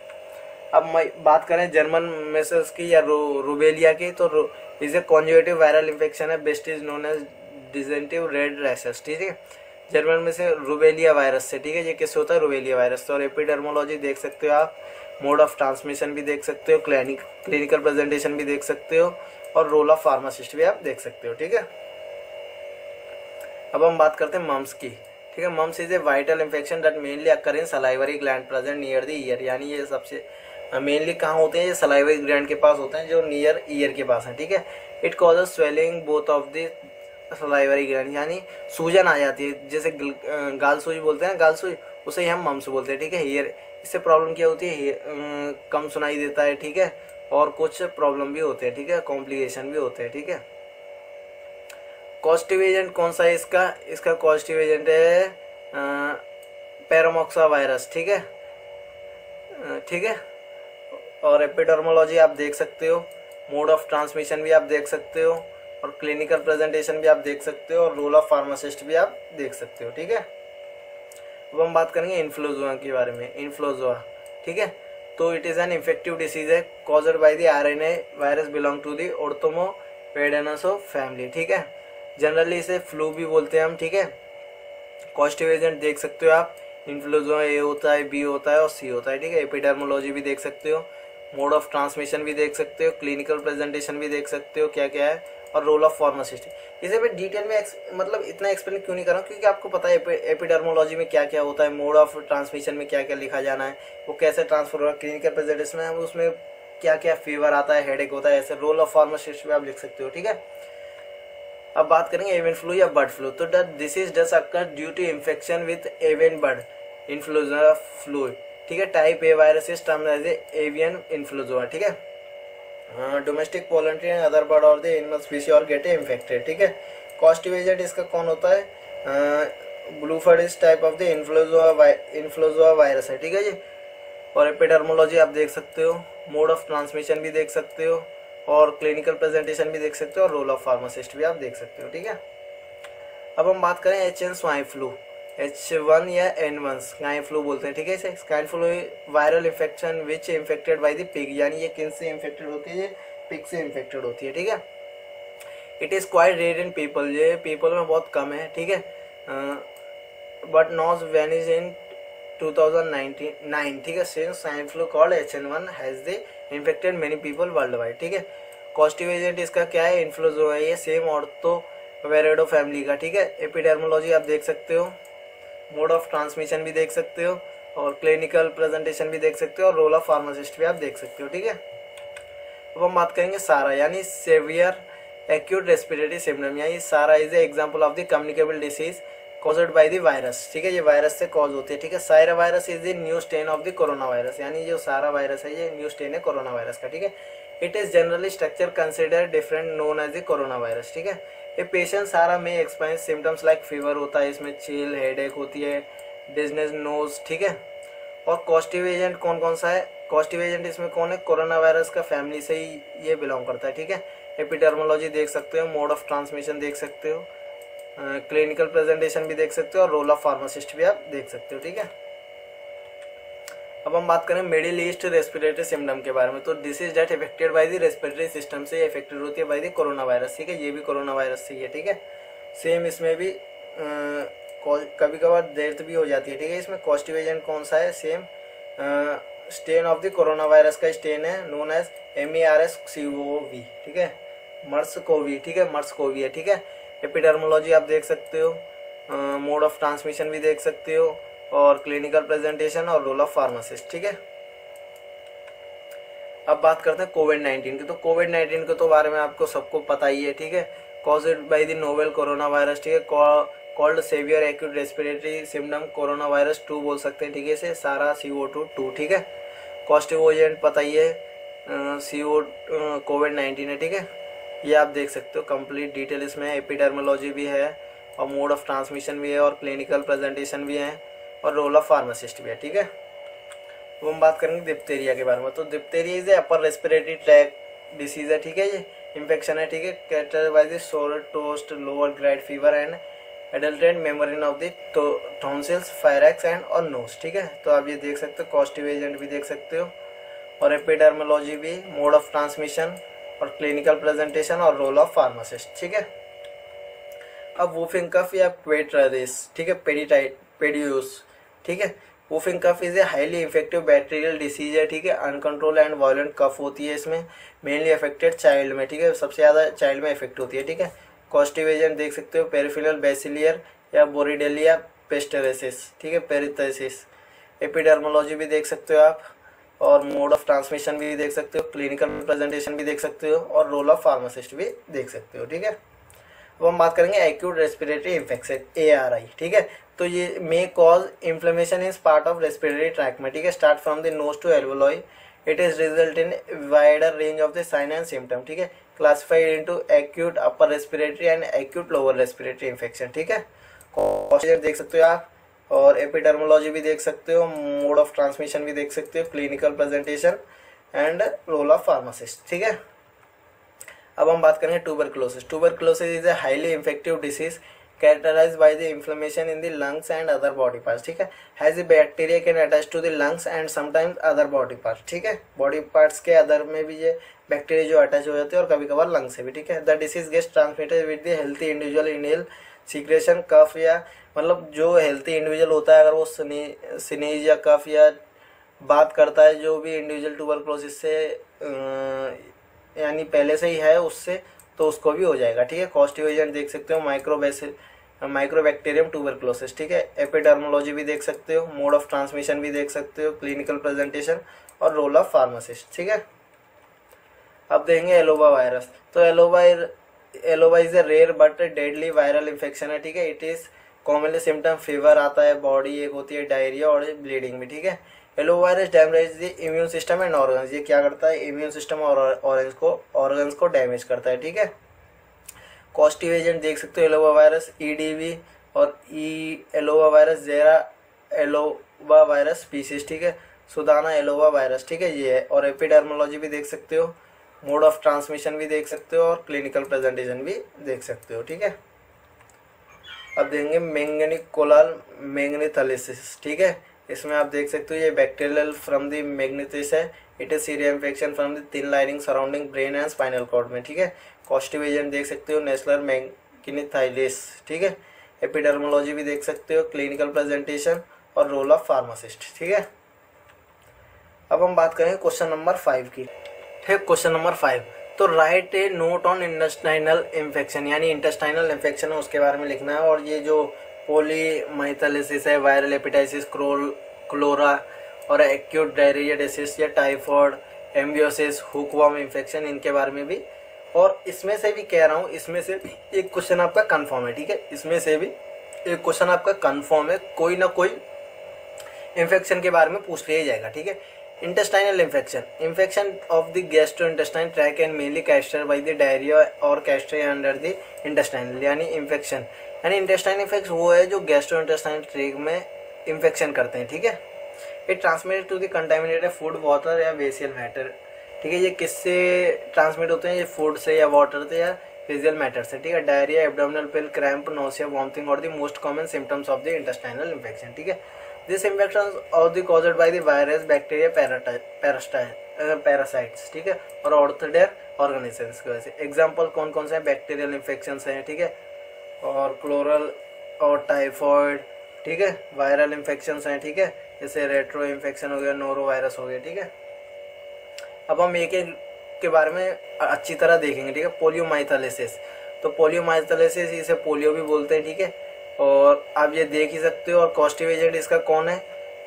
अब मैं बात करें जर्मन मेसल्स की या रूबेलिया की, तो is a conjugative viral infection है, best is known as distinctive red rashes, ठीक है। जर्मन में से रूबेलिया वायरस से, ठीक है, ये किससे होता है, रूबेलिया वायरस से। और एपिडर्मोलॉजी देख सकते हो आप, मोड ऑफ ट्रांसमिशन भी देख सकते हो, क्लिनिकल प्रेजेंटेशन भी देख सकते हो, और रोल ऑफ फार्मासिस्ट भी आप देख सकते हो, ठीक है। अब हम बात करते हैं मम्स की, ठीक है। Mumps is a vital infection that mainly occur in salivary gland present near the ear, यानी ये सबसे मेनली कहाँ होते हैं, ये सलाइवरी ग्लैंड के पास होते हैं जो नियर ईयर के पास है, ठीक है। It causes swelling both of the salivary gland, यानी सूजन आ जाती है, जैसे गाल सूज बोलते हैं, गाल सूज, उसे ही हम मम्स बोलते हैं, ठीक है। ईयर, इससे प्रॉब्लम क्या होती है, कम सुनाई देता है, ठीक है, और कुछ प्रॉब्लम भी होते हैं, ठीक है, कॉम्प्लिकेशन भी होते हैं, ठीक है। कॉस्टिव एजेंट कौन सा है इसका कॉस्टिव एजेंट है पैरामोक्सा वायरस, ठीक है, ठीक है। और एपिडर्मोलॉजी आप देख सकते हो, मोड ऑफ ट्रांसमिशन भी आप देख सकते हो, और क्लिनिकल प्रेजेंटेशन भी आप देख सकते हो, और रोल ऑफ फार्मासिस्ट भी आप देख सकते हो। ठीक है, अब हम बात करेंगे इन्फ्लुएंजा के बारे में। इन्फ्लुएंजा, ठीक है, तो it is an infective disease है caused by the RNA virus belong to the ऑर्थोमोपेडेनसो फैमिली। ठीक है, जनरली इसे फ्लू भी बोलते हैं हम। ठीक है, कॉस्टिव एजेंट देख सकते हो आप, इन्फ्लुएंजा ए होता है, बी होता है और सी होता है। ठीक है, एपिडर्मोलॉजी भी देख सकते हो, मोड ऑफ ट्रांसमिशन भी देख सकते हो, क्लिनिकल प्रेजेंटेशन भी देख सकते हो क्या क्या है, और रोल ऑफ फार्मासिस्ट। इसे मैं डिटेल में मतलब इतना एक्सप्लेन क्यों नहीं कर रहा हूँ, क्योंकि आपको पता है एपिडर्मोलॉजी में क्या क्या होता है, मोड ऑफ ट्रांसमिशन में क्या क्या लिखा जाना है, वो कैसे ट्रांसफर होगा, क्लिनिकल प्रेजेंटेशन में उसमें क्या क्या फीवर आता है, हेडेक होता है, ऐसे रोल ऑफ फार्मासिस्ट भी आप लिख सकते हो। ठीक है, अब बात करेंगे एवियन फ्लू या बर्ड फ्लू। तो disease does occur due to infection with avian bird influenza flu. ठीक है, type A virus is termed as avian influenza. ठीक है, domestic poultry and other bird और द एनिमल स्पीशीज और गेट इन्फेक्टेड। ठीक है, कॉस्टिव एजेंट इसका कौन होता है, ब्लूफर्ड इस type of the influenza virus है। ठीक है जी, और एपिडर्मोलॉजी आप देख सकते हो, मोड ऑफ ट्रांसमिशन भी देख सकते हो, और क्लिनिकल प्रेजेंटेशन भी देख सकते हो, और रोल ऑफ फार्मासिस्ट भी आप देख सकते हो। ठीक है, अब हम बात करें H N swine flu, H1 या N1 स्वाइन फ्लू बोलते हैं। ठीक है, इसे swine flu viral infection which infected by the pig, यानी ये किन से इन्फेक्टेड होती है, ये पिग से इन्फेक्टेड होती है। ठीक है, it is quite rare in people, ये पीपल में बहुत कम है। ठीक है, बट नॉज वैनिश इन 2009। ठीक है, since swine flu called H1 has the infected many people world wide. ठीक है, कॉस्टिव एजेंट इसका क्या है, इन्फ्लुएंजा है, ये सेम ऑर्थो वेरेडो फैमिली का। ठीक है, एपिडर्मोलॉजी आप देख सकते हो, मोड ऑफ ट्रांसमिशन भी देख सकते हो, और क्लिनिकल प्रेजेंटेशन भी देख सकते हो, और रोल ऑफ फार्मासिस्ट भी आप देख सकते हो। ठीक है, अब हम बात करेंगे सारा, यानी सेवियर एक्यूट रेस्पिरेटरी सिम्पटम, यानी सारा is a example of the communicable disease caused by the virus. ठीक है, ये वायरस से कॉज होती है। ठीक है, SARS virus is the new strain of the corona virus, यानी जो सारा वायरस है ये न्यू स्टेन है कोरोना वायरस का। ठीक है, it is generally structure consider different known as the corona virus. ठीक है, ये पेशेंट सारा में एक्सपीरियंस सिम्टम्स लाइक फीवर होता है, इसमें चिल, हेडेक होती है, डिजनेस, नोज। ठीक है, और कॉस्टिव एजेंट कौन कौन सा है, कॉस्टिव एजेंट इसमें कौन है, कोरोना वायरस का फैमिली से ही ये बिलोंग करता है। ठीक है, एपिडर्मोलॉजी देख सकते हो, मोड ऑफ ट्रांसमिशन देख सकते हो, क्लिनिकल प्रेजेंटेशन भी देख सकते हो, और रोल ऑफ फार्मासिस्ट भी आप देख सकते हो। ठीक है, अब हम बात करें मिडिल ईस्ट रेस्पिरेटरी सिम्टम के बारे में। तो disease that affected by the respiratory system से इफेक्टेड होती है बाय द कोरोना वायरस। ठीक है, ये भी कोरोना वायरस से ही है। ठीक है, सेम इसमें भी कभी कभार डेथ भी हो जाती है। ठीक है, इसमें कॉस्टिव एजेंट कौन सा है, same strain of the corona virus का स्टेन है, नोन एज MERS-CoV। ठीक है, मर्स-कोवी। ठीक है, मर्स-कोवी है। ठीक है, एपिडर्मोलॉजी आप देख सकते हो, मोड ऑफ ट्रांसमिशन भी देख सकते हो, और क्लिनिकल प्रेजेंटेशन, और रोल ऑफ फार्मासिस्ट। ठीक है, अब बात करते हैं कोविड-19 की। तो कोविड-19 के तो बारे में आपको सबको पता ही है। ठीक है, caused by the novel corona virus. ठीक है, called severe acute respiratory symptom corona virus 2 बोल सकते हैं। ठीक है, इसे सारा CO2। ठीक है, कॉस्टिव एजेंट पता ही है, कोविड-19 है। ठीक है, ये आप देख सकते हो कंप्लीट डिटेल इसमें, एपिडर्मोलॉजी भी है, और मोड ऑफ ट्रांसमिशन भी है, और क्लिनिकल प्रेजेंटेशन भी है, और रोल ऑफ फार्मासिस्ट भी है। ठीक है, तो हम बात करेंगे डिप्थीरिया के बारे में। तो diphtheria is upper respiratory tract disease है। ठीक है, ये इन्फेक्शन है। ठीक है, characterized by the sore throat, lower grade fever and adherent membrane of the tonsils, pharynx and और नोज। ठीक है, तो आप ये देख सकते हो, कॉस्टिव एजेंट भी देख सकते हो, और एपिडर्मोलॉजी भी, मोड ऑफ ट्रांसमिशन, और क्लिनिकल प्रेजेंटेशन, और रोल ऑफ फार्मासिस्ट। ठीक है, अब वूफिंग कफ या पेट्राइटिस। ठीक है, पेडियोस। ठीक है, whooping cough is a highly effective bacterial disease है। ठीक है, अनकंट्रोल एंड वायलेंट कफ होती है, इसमें मेनली अफेक्टेड चाइल्ड में। ठीक है, सबसे ज़्यादा चाइल्ड में इफेक्ट होती है। ठीक है, कॉस्टिव एजेंट देख सकते हो, पेरिफेरल बैसिलियर या बोरिडेलिया पेस्टरेसिस। ठीक है, पेरिथेसिस। एपिडर्मोलॉजी भी देख सकते हो आप, और मोड ऑफ ट्रांसमिशन भी देख सकते हो, क्लिनिकल प्रेजेंटेशन भी देख सकते हो, और रोल ऑफ फार्मासिस्ट भी देख सकते हो। ठीक है, अब हम बात करेंगे एक्यूट रेस्पिरेटरी इन्फेक्शन, ARI। ठीक है, तो ये may cause inflammation is part of respiratory tract में। ठीक है, start from the nose to alveoli, it is result in wider range of the sign and symptom. ठीक है, classified into acute upper respiratory and acute lower respiratory infection. ठीक है, कॉज देख सकते हो आप, और एपिडर्मोलॉजी भी देख सकते हो, मोड ऑफ ट्रांसमिशन भी देख सकते हो, clinical presentation, and role of pharmacist. ठीक है, अब हम बात करेंगे tuberculosis. Tuberculosis is a highly infective disease characterized by the inflammation in the lungs and other body parts। ठीक है, has the bacteria can attach to the lungs and sometimes other body parts। ठीक है, बॉडी पार्ट्स के अदर में भी ये बैक्टीरिया जो अटैच हो जाते हैं और कभी कभार लंग से भी। ठीक है, the disease gets transmitted with the healthy individual inhale secretion cough, या मतलब जो हेल्थी इंडिविजुअल होता है अगर वो स्नीज या कफ या बात करता है, जो भी इंडिविजुअल ट्यूबरकुलोसिस से यानी पहले से ही है उससे, तो उसको भी हो जाएगा। ठीक है, कॉस्टिव एजेंट देख सकते हो माइक्रोबैक्टीरियम ट्यूबरकुलोसिस। ठीक है, एपिडर्मोलॉजी भी देख सकते हो, मोड ऑफ ट्रांसमिशन भी देख सकते हो, क्लिनिकल प्रेजेंटेशन और रोल ऑफ फार्मासिस्ट। ठीक है, अब देखेंगे एलोबा वायरस। तो एलोबा is a rare but deadly viral infection है। ठीक है, it is commonly symptom fever आता है, बॉडी एक होती है, डायरिया और ब्लीडिंग भी। ठीक है, एलोबा virus damage the immune system and organs. ये क्या करता है, इम्यून सिस्टम और ऑर्गन्स को डैमेज करता है। ठीक है, कॉस्टिव एजेंट देख सकते हो एलोबा वायरस ईडीवी और एलोबा वायरस जेरा एलोबा वायरस स्पीसीज। ठीक है, सुदाना एलोबा वायरस। ठीक है, ये है। और एपिडर्मोलॉजी भी देख सकते हो, मोड ऑफ ट्रांसमिशन भी देख सकते हो और क्लिनिकल प्रेजेंटेशन भी देख सकते हो। ठीक है, अब देखेंगे मैंगनीकोलाल मैग्नेथलिसिस। ठीक है, इसमें आप देख सकते हो ये बैक्टीरियल फ्रॉम द मैग्नेटिस है। It is serious infection from the thin lining surrounding brain and spinal cord में। ठीक है, कॉस्टिव एजेंट देख सकते हो नेस्लर मैग्नेथाइलिस। ठीक है, एपिडर्मोलॉजी भी देख सकते हो, क्लिनिकल प्रेजेंटेशन और रोल ऑफ फार्मासिस्ट। ठीक है, अब हम बात करेंगे क्वेश्चन नंबर 5 की। ठीक, क्वेश्चन नंबर 5, तो write A note on intestinal infection, यानी इंटेस्टाइनल इन्फेक्शन है उसके बारे में लिखना है। और ये जो पोलीमाइथेलिसिस है, वायरल हेपेटाइटिस, क्लोरा और एक्यूट डायरिया डिसीज या टाइफॉइड, एम्बियोसिस, हुकवर्म इन्फेक्शन, इनके बारे में भी। और इसमें से भी कह रहा हूँ, इसमें से भी एक क्वेश्चन आपका कंफर्म है। ठीक है, इसमें से भी एक क्वेश्चन आपका कंफर्म है, कोई ना कोई इन्फेक्शन के बारे में पूछ लिया जाएगा। ठीक है, intestinal infection of the gastrointestinal tract and mainly caused by the diarrhoea और कैस्टर अंडर द इंटेस्टाइनल, यानी इन्फेक्शन यानी इंटेस्टाइन इन्फेक्शन वो है जो गैस्ट्रोइंटेस्टाइन ट्रैक में इन्फेक्शन करते हैं। ठीक है, it transmitted to the contaminated food, water या फेशियल मैटर। ठीक है, ये किससे ट्रांसमिट होते हैं, ये फूड से या वाटर से या फेशियल मैटर से। ठीक है, diarrhoea, abdominal pain, cramp, nausea, vomiting और the most common symptoms of the intestinal infection. ठीक है, this infection of the caused by the virus, bacteria, parasites. ठीक है, और ऑर्थोडेर ऑर्गेनिजम्स की वजह से। एग्जाम्पल कौन कौन से हैं, बैक्टीरियल इन्फेक्शन हैं। ठीक है, और क्लोरल और टाइफॉइड। ठीक है, वायरल इन्फेक्शन हैं। ठीक है, जैसे रेट्रो इन्फेक्शन हो गया, नोरो वायरस हो गया। ठीक है, अब हम एक एक के बारे में अच्छी तरह देखेंगे। ठीक है, पोलियोमाइथेलिसिस, तो पोलियोमाइथेलिसिस इसे पोलियो भी बोलते हैं। ठीक है, और आप ये देख ही सकते हो। और कॉस्टिव एजेंट इसका कौन है,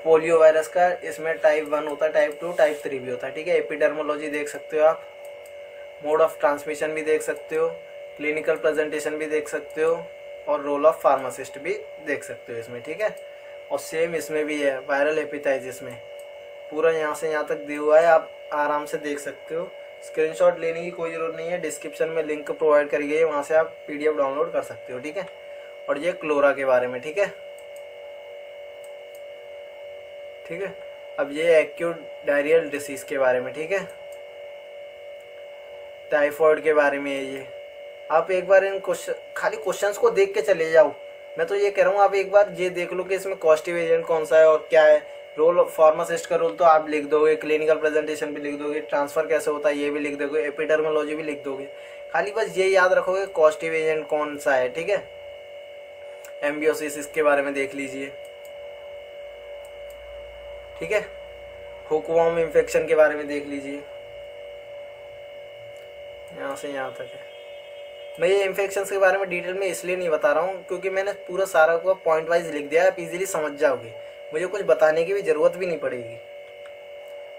पोलियो वायरस का। इसमें टाइप 1 होता है, टाइप 2, टाइप 3 भी होता है। ठीक है, एपिडर्मोलॉजी देख सकते हो आप, मोड ऑफ ट्रांसमिशन भी देख सकते हो, क्लिनिकल प्रेजेंटेशन भी देख सकते हो और रोल ऑफ फार्मासिस्ट भी देख सकते हो इसमें। ठीक है, और सेम इसमें भी है वायरल हेपेटाइटिस में, पूरा यहाँ से यहाँ तक दिया हुआ है, आप आराम से देख सकते हो। स्क्रीनशॉट लेने की कोई ज़रूरत नहीं है, डिस्क्रिप्शन में लिंक प्रोवाइड करी गई है, वहाँ से आप PDF डाउनलोड कर सकते हो। ठीक है, और ये क्लोरा के बारे में। ठीक है, ठीक है, अब ये एक्यूट डायरियल डिसीज के बारे में। ठीक है, टाइफॉइड के बारे में है ये। आप एक बार इन खाली क्वेश्चंस को देख के चले जाओ। मैं तो ये कह रहा हूँ आप एक बार ये देख लो कि इसमें कॉस्टिव एजेंट कौन सा है और क्या है। रोल फार्मासिस्ट का रोल तो आप लिख दोगे, क्लिनिकल प्रेजेंटेशन भी लिख दोगे, ट्रांसफर कैसे होता है ये भी लिख दोगे, एपिडर्मोलॉजी भी लिख दोगे। खाली बस ये याद रखोगे कॉस्टिव एजेंट कौन सा है। ठीक है, एम्बियोसिस इसके बारे में देख लीजिए। ठीक है, हुकवर्म इन्फेक्शन के बारे में देख लीजिए, यहाँ से यहाँ तक है। मैं ये इन्फेक्शन के बारे में डिटेल में इसलिए नहीं बता रहा हूँ क्योंकि मैंने पूरा सारा को पॉइंट वाइज लिख दिया है, आप इजीली समझ जाओगे, मुझे कुछ बताने की भी ज़रूरत भी नहीं पड़ेगी।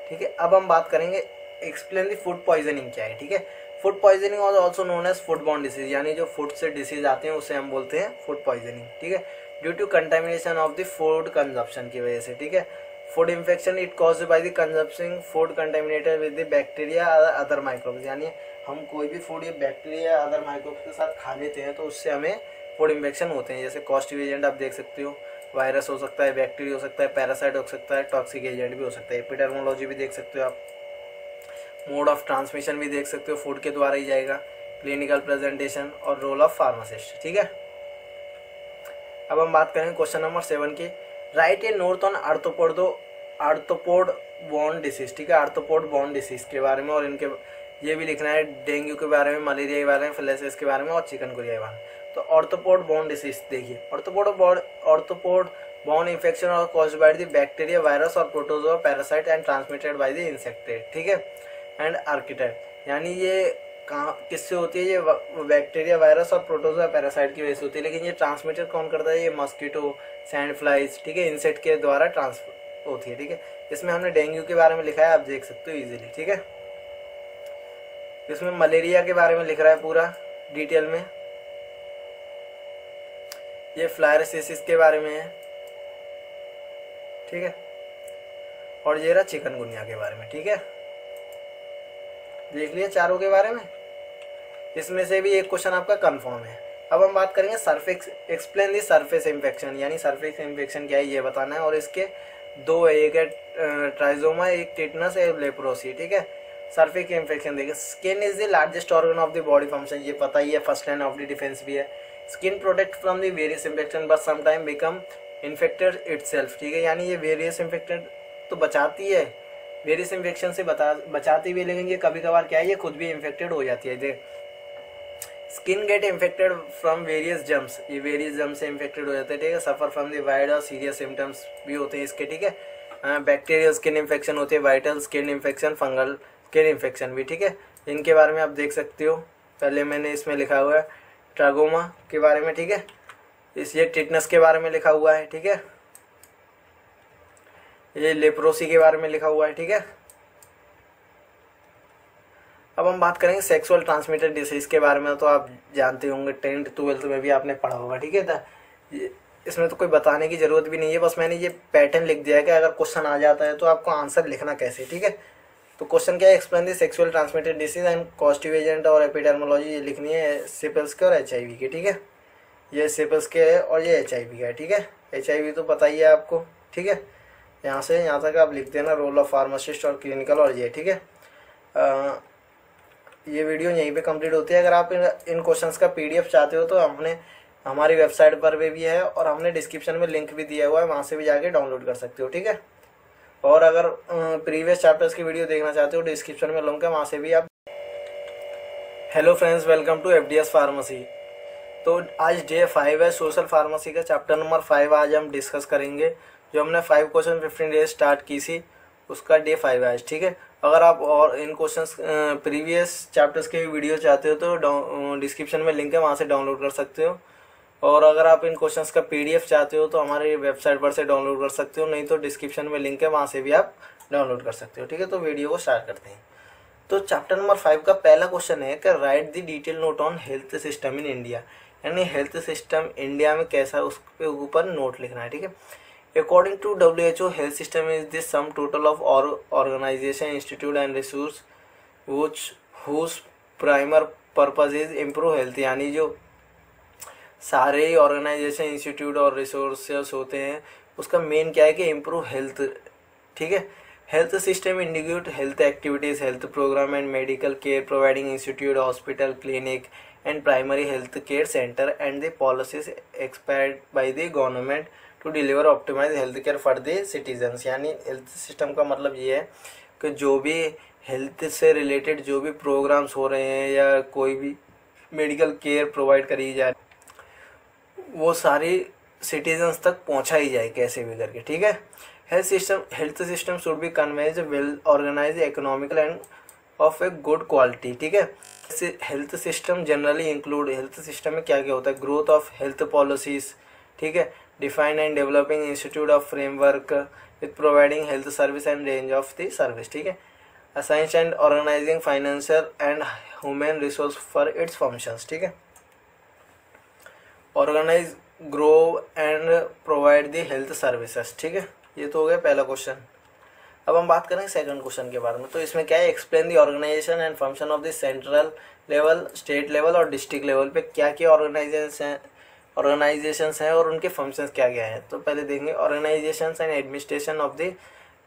ठीक है, अब हम बात करेंगे एक्सप्लेन द फूड पॉइजनिंग क्या है। ठीक है, फूड पॉइजनिंग और also known as food borne disease, यानी जो फूड से डिसीज आते हैं उसे हम बोलते हैं फूड पॉइजनिंग। ठीक है, due to contamination of the food consumption की वजह से। ठीक है, food infection it caused by the consumption food contaminated with the bacteria other microbes, यानी हम कोई भी फूड ये बैक्टीरिया अदर माइक्रोब्स के साथ खा लेते हैं तो उससे हमें फूड इन्फेक्शन होते हैं। जैसे कॉस्टिव एजेंट आप देख सकते हो, वायरस हो सकता है, बैक्टीरिया हो सकता है, पैरासाइट हो सकता है, टॉक्सिक एजेंट भी हो सकता है। एपिडर्मोलॉजी भी देख सकते हो आप। मोड ऑफ ट्रांसमिशन भी देख सकते हो, फूड के द्वारा ही जाएगा, क्लिनिकल प्रेजेंटेशन और रोल ऑफ फार्मासिस्ट। ठीक है, अब हम बात करेंगे क्वेश्चन नंबर 7 की। Right A note on arthropod borne disease. ठीक है, आर्थ्रोपोड बॉर्न डिसीज के बारे में, और इनके ये भी लिखना है डेंगू के बारे में, मलेरिया के बारे में, फिलेरियासिस के बारे में और चिकनगुनिया के बारे में। तो आर्थ्रोपोड बॉर्न डिसीज देखिए, आर्थ्रोपोड बॉर्न इन्फेक्शन और caused by the bacteria, virus और protozoa parasite and transmitted by the insects. ठीक है, एंड आर्किटेड, यानी ये कहाँ किससे होती है, ये बैक्टीरिया, वायरस और प्रोटोजोआ पैरासाइट की वजह से होती है। लेकिन ये ट्रांसमिटेड कौन करता है, ये मस्कीटो, सैंड फ्लाइज, ठीक है, इंसेक्ट के द्वारा ट्रांसफर होती है। ठीक है, इसमें हमने डेंगू के बारे में लिखा है, आप देख सकते हो इजीली। ठीक है, इसमें मलेरिया के बारे में लिख रहा है पूरा डिटेल में, ये फ्लायरसिस के बारे में है। ठीक है, और ये रहा चिकनगुनिया के बारे में। ठीक है, देख लिया चारों के बारे में, इसमें से भी एक क्वेश्चन आपका कंफर्म है। अब हम बात करेंगे surface, explain the surface infection, यानी सरफेस इन्फेक्शन क्या है ये बताना है, और इसके दो है, एक है ट्राइजोमा, एक टिटनस, एक लेप्रोसी। ठीक है, सरफेस इन्फेक्शन देखिए, skin is the largest organ of the body function, ये पता ही है, first line of the defence भी है। Skin protect from the various infection but sometime become infected itself. ठीक है, यानी ये वेरियस इन्फेक्टेड तो बचाती है, वेरियस इन्फेक्शन से बचाती भी, लेकिन ये कभी कभार क्या है, ये खुद भी इन्फेक्टेड हो जाती है। देख, skin get infected from various germs, ये वेरियस जर्म से इन्फेक्टेड हो जाते हैं। ठीक है, सफर फ्रॉम द वाइड और सीरियस सिम्टम्स भी होते हैं इसके। ठीक है, बैक्टीरियल स्किन इन्फेक्शन होते हैं, vital skin infection, fungal skin infection भी। ठीक है, इनके बारे में आप देख सकते हो, पहले मैंने इसमें लिखा हुआ है ट्रागोमा के बारे में। ठीक है, ये टिटनस के बारे में लिखा हुआ है। ठीक है, ये लेप्रोसी के बारे में लिखा हुआ है। ठीक है, अब हम बात करेंगे सेक्सुअल ट्रांसमिटेड डिसीज के बारे में, तो आप जानते होंगे, 10th 12th में भी आपने पढ़ा होगा। ठीक है, तो इसमें तो कोई बताने की जरूरत भी नहीं है, बस मैंने ये पैटर्न लिख दिया है कि अगर क्वेश्चन आ जाता है तो आपको आंसर लिखना कैसे। ठीक है, तो क्वेश्चन क्या है, explain the sexual transmitted disease and causative agent और एपिडर्मोलॉजी, ये लिखनी है सिपिल्स के और HIV की। ठीक है, ये सिपिल्स के है और ये HIV का है। ठीक है, HIV तो पता ही है आपको। ठीक है, यहाँ से यहाँ तक आप लिख देना, रोल ऑफ फार्मासिस्ट और क्लिनिकल और ये। ठीक है, ये वीडियो यहीं पे कंप्लीट होती है। अगर आप इन क्वेश्चंस का PDF चाहते हो तो हमने हमारी वेबसाइट पर भी है, और हमने डिस्क्रिप्शन में लिंक भी दिया हुआ है, वहाँ से भी जाके डाउनलोड कर सकते हो। ठीक है, और अगर प्रीवियस चैप्टर्स की वीडियो देखना चाहते हो, डिस्क्रिप्शन में लिंक है, वहाँ से भी आप। Hello friends, welcome to FDS pharmacy. तो आज डे 5 है, सोशल फार्मेसी का चैप्टर नंबर 5 आज हम डिस्कस करेंगे। जो हमने 5 क्वेश्चन 15 डेज स्टार्ट की थी, उसका डे 5 है आज। ठीक है, अगर आप और इन क्वेश्चंस प्रीवियस चैप्टर्स के वीडियो चाहते हो तो डिस्क्रिप्शन में लिंक है, वहाँ से डाउनलोड कर सकते हो। और अगर आप इन क्वेश्चंस का PDF चाहते हो तो हमारे वेबसाइट पर से डाउनलोड कर सकते हो, नहीं तो डिस्क्रिप्शन में लिंक है, वहाँ से भी आप डाउनलोड कर सकते हो। ठीक है, तो वीडियो को स्टार्ट करते हैं। तो चैप्टर नंबर 5 का पहला क्वेश्चन है कि right the detail note on health system in India, यानी हेल्थ सिस्टम इंडिया में कैसा, उसके ऊपर नोट लिखना है। ठीक है, According to WHO, health system is the sum total of organization, institute and resource whose primary purpose is improve health, यानी जो सारे ऑर्गेनाइजेशन, इंस्टीट्यूट और रिसोर्सेस होते हैं, उसका मेन क्या है कि इम्प्रूव हेल्थ। ठीक है, health system indicate health activities, health programme and medical care providing institute, hospital, clinic and primary health care centre and the policies expired by the government to deliver optimise health care for the citizens. यानी हेल्थ सिस्टम का मतलब ये है कि जो भी हेल्थ से रिलेटेड जो भी प्रोग्राम्स हो रहे हैं या कोई भी मेडिकल केयर प्रोवाइड करी जाए, वो सारी सिटीजन्स तक पहुंचाई जाए कैसे भी करके। ठीक है, health system should be conveys well organise, economical and of a good quality. ठीक है, health system generally include, health system में क्या क्या होता है, ग्रोथ ऑफ हेल्थ पॉलिसीज। ठीक है, define and developing institute of framework with providing health service and range of the service. ठीक है, assigns and organising financial and human resource for its functions. ठीक है, organise, grow and provide the health services. ठीक है, ये तो हो गया पहला क्वेश्चन। अब हम बात करेंगे सेकंड क्वेश्चन के बारे में। तो इसमें क्या है, explain the organisation and function of the central level, state level और डिस्ट्रिक्ट लेवल पे क्या क्या ऑर्गेनाइजेशंस हैं और उनके फंक्शंस क्या क्या हैं। तो पहले देखेंगे organisations and administration of the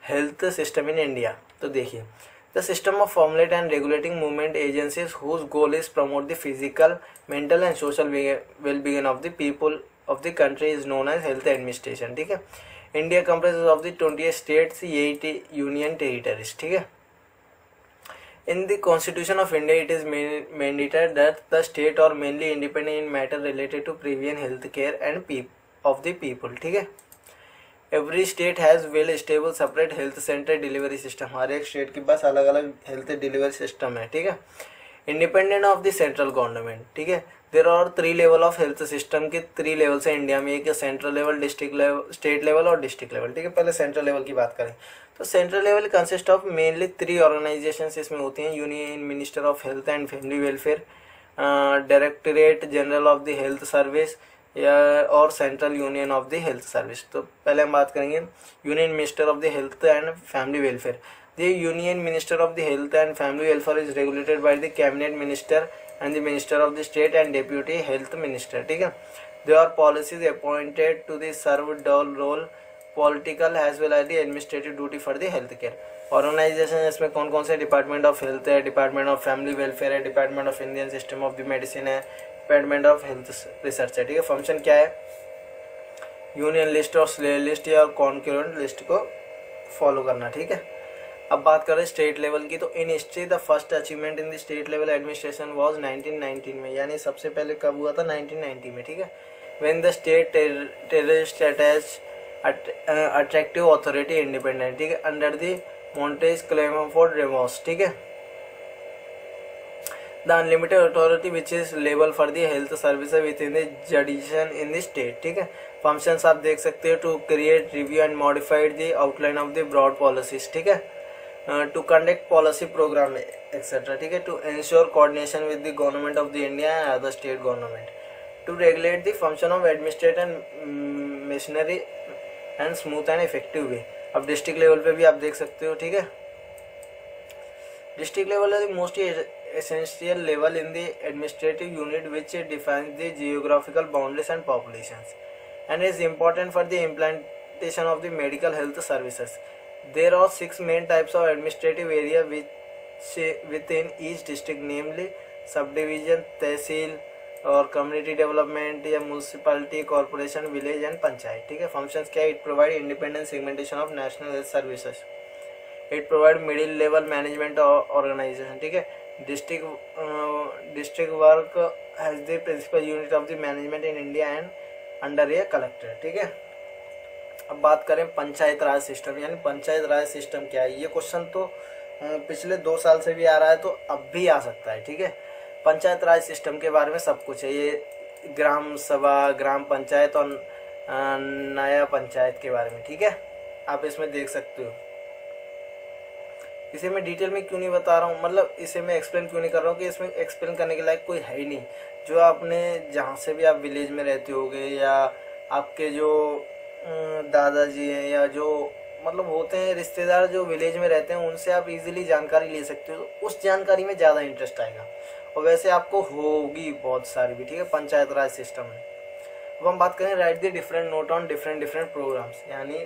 health system in India. तो देखिए, The system of formulate and regulating movement agencies whose goal is promote the physical, mental and social well-being of the people of the country is known as health administration. ठीक है. India comprises of the 28 states, 8 union territories. ठीक है. In the Constitution of India, it is mandated that the state are mainly independent in matter related to prevention, health care and of the people. ठीक है. Every state has well established separate health center delivery system. हर एक स्टेट के पास अलग अलग हेल्थ डिलीवरी सिस्टम है. ठीक है. Independent of the central government. ठीक है. There are 3 level of health system के 3 लेवल्स है इंडिया में. एक central level, district level, state level और डिस्ट्रिक्ट लेवल. ठीक है. पहले सेंट्रल लेवल की बात करें तो central level consist of mainly 3 organisations इसमें होती हैं. Union minister of health and family welfare, directorate general of the health service या और central union of the health service. तो पहले हम बात करेंगे union minister of the health and family welfare. The union minister of the health and family welfare is regulated by the cabinet minister and the minister of the state and deputy health minister. ठीक है. They are policies appointed to the serve dual role political as well as the administrative duty for the health care. Organisation इसमें कौन कौन से डिपार्टमेंट ऑफ हेल्थ है, डिपार्टमेंट ऑफ फैमिली वेलफेयर है, department of Indian system of the medicine है, डिपार्टमेंट ऑफ हेल्थ रिसर्च है. ठीक है. फंक्शन क्या है, यूनियन लिस्ट और स्लेयर लिस्ट या कॉन्करेंट लिस्ट को फॉलो करना. ठीक है. अब बात करें स्टेट लेवल की तो in history the first achievement in the state level administration was 1919 में. यानी सबसे पहले कब हुआ था, 1990 में. ठीक है. When the state terrorist attach attractive authority independent. ठीक है. अंडर द मोंटेज क्लेमफोर्ड रेमोस. ठीक है. The unlimited authority which is level for the health service within the jurisdiction in the state. ठीक है. फंक्शंस आप देख सकते हो to create, review and modified the outline of the broad policies. ठीक है. To conduct policy program etcetera. ठीक है. To ensure coordination with the government of the India and other state government. To regulate the function of administration machinery and smooth and effective way. अब डिस्ट्रिक्ट लेवल पे भी आप देख सकते हो. ठीक है. District level is most essential level in the administrative unit which defines the geographical boundaries and populations and is important for the implementation of the medical health services. There are 6 main types of administrative area which within each district, namely subdivision, tehsil और community development या municipality, corporation, village and panchayat. ठीक है. functions क्या है, it provide independent segmentation of national health services. It provide middle level management organization. ठीक है. district work as the principal unit of the management in India and under a collector. ठीक है. अब बात करें पंचायत राज सिस्टम. यानी पंचायत राज सिस्टम क्या है, ये क्वेश्चन तो पिछले 2 साल से भी आ रहा है तो अब भी आ सकता है. ठीक है. पंचायत राज सिस्टम के बारे में सब कुछ है. ये ग्राम सभा, ग्राम पंचायत और नया पंचायत के बारे में. ठीक है. आप इसमें देख सकते हो. इसे मैं डिटेल में क्यों नहीं बता रहा हूँ, मतलब इसे मैं एक्सप्लेन क्यों नहीं कर रहा हूँ कि इसमें एक्सप्लेन करने के लायक कोई है ही नहीं. जो आपने जहाँ से भी आप विलेज में रहते होगे या आपके जो दादाजी हैं या जो मतलब होते हैं रिश्तेदार जो विलेज में रहते हैं, उनसे आप इजीली जानकारी ले सकते हो. तो उस जानकारी में ज़्यादा इंटरेस्ट आएगा और वैसे आपको होगी बहुत सारी भी. ठीक है. पंचायत राज सिस्टम में अब हम बात करें write the different note on different programmes. यानी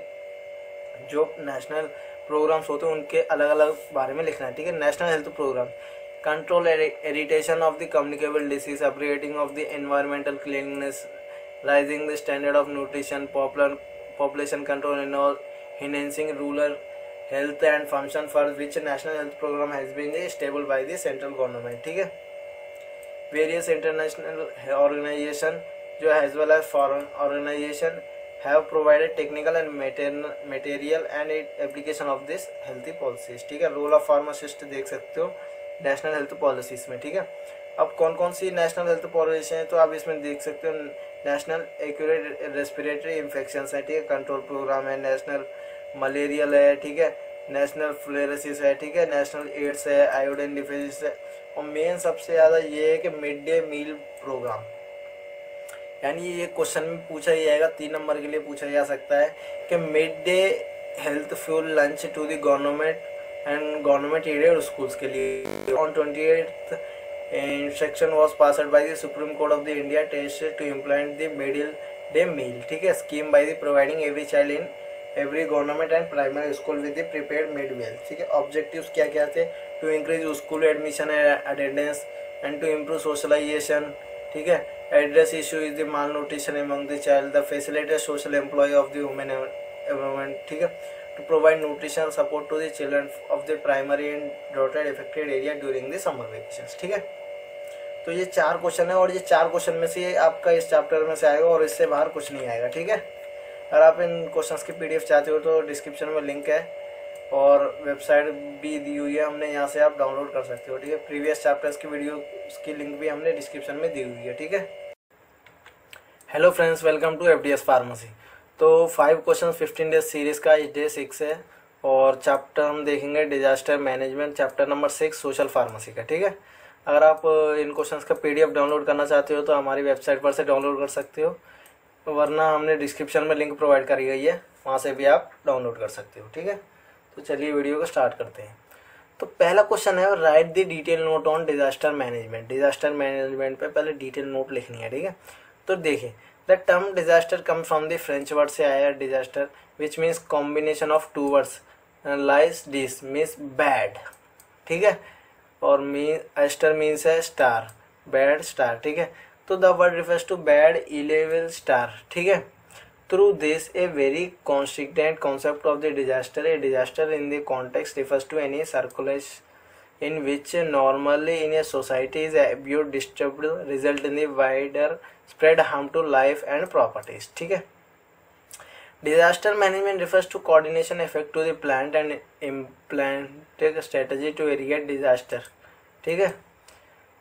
जो नेशनल प्रोग्राम्स होते हैं उनके अलग अलग बारे में लिखना है. ठीक है. National health programme, control eradication of the communicable disease, upgrading of the environmental cleanness, raising the standard of nutrition, population control and enhancing rural health and function for which national health program has been established by the central government. ठीक है. various international organization जो as well as foreign organization have provided technical and material and application of this healthy policies. ठीक है. रोल ऑफ फार्मासिस्ट देख सकते हो नेशनल हेल्थ पॉलिसीज में. ठीक है. अब कौन कौन सी नेशनल हेल्थ पॉलिसी है तो आप इसमें देख सकते हो. नेशनल एक्यूरेट रेस्पिरेटरी इन्फेक्शंस है. ठीक है. कंट्रोल प्रोग्राम है. नेशनल मलेरियल है. ठीक है. नेशनल फ्लेरेसिस है. ठीक है. नेशनल एड्स है. आयोडीन डिफिशिएंसी है. और मेन सबसे ज़्यादा ये है कि मिड डे मील प्रोग्राम. यानी ये क्वेश्चन में पूछा ही जाएगा, 3 नंबर के लिए पूछा जा सकता है कि mid day health fuel lunch to the government and government aided schools के लिए on 28th instruction was passed by the supreme court of the India test to implement the middle day meal. ठीक है. Scheme by the providing every child in every government and primary school with the prepared mid meal. ठीक है, ऑब्जेक्टिव्स क्या क्या थे? To increase school admission attendance and to improve socialisation. ठीक है, address issue is the malnutrition among the child, the facilitate social employ of the women empowerment. ठीक है, to provide nutritional support to the children of the primary and डॉटेड affected area during the summer vacations. ठीक है, तो ये 4 क्वेश्चन है और ये 4 क्वेश्चन में से आपका इस चैप्टर में से आएगा और इससे बाहर कुछ नहीं आएगा। ठीक है, अगर आप इन क्वेश्चंस की पीडीएफ चाहते हो तो डिस्क्रिप्शन में लिंक है और वेबसाइट भी दी हुई है हमने, यहाँ से आप डाउनलोड कर सकते हो। ठीक है, प्रीवियस चैप्टर्स की वीडियो की लिंक भी हमने डिस्क्रिप्शन में दी हुई है। ठीक है, hello friends, welcome to FDS pharmacy. तो 5 क्वेश्चन 15 डेज सीरीज का डे 6 है और चैप्टर हम देखेंगे disaster management, chapter number 6 social pharmacy का। ठीक है, अगर आप इन क्वेश्चंस का पीडीएफ डाउनलोड करना चाहते हो तो हमारी वेबसाइट पर से डाउनलोड कर सकते हो, वरना हमने डिस्क्रिप्शन में लिंक प्रोवाइड करी गई है, वहाँ से भी आप डाउनलोड कर सकते हो। ठीक है, तो चलिए वीडियो को स्टार्ट करते हैं। तो पहला क्वेश्चन है, write the detail note on disaster management. Disaster management पे पहले डिटेल नोट लिखनी है। ठीक है, तो देखिए, the term disaster come from the French word से आया है disaster, which means combination of 2 words, like dis means bad. ठीक है, और एस्टर मीन्स है स्टार, बैड स्टार। ठीक है, तो the word refers to bad evil star. ठीक है, through this a very constituent concept of the disaster. A disaster in the context refers to any circulation in which normally in a society is abused, disturbed, result in the wider spread harm to life and properties. ठीक है, disaster management refers to coordination effect to the plant and implemented strategy to irrigate disaster. ठीक है,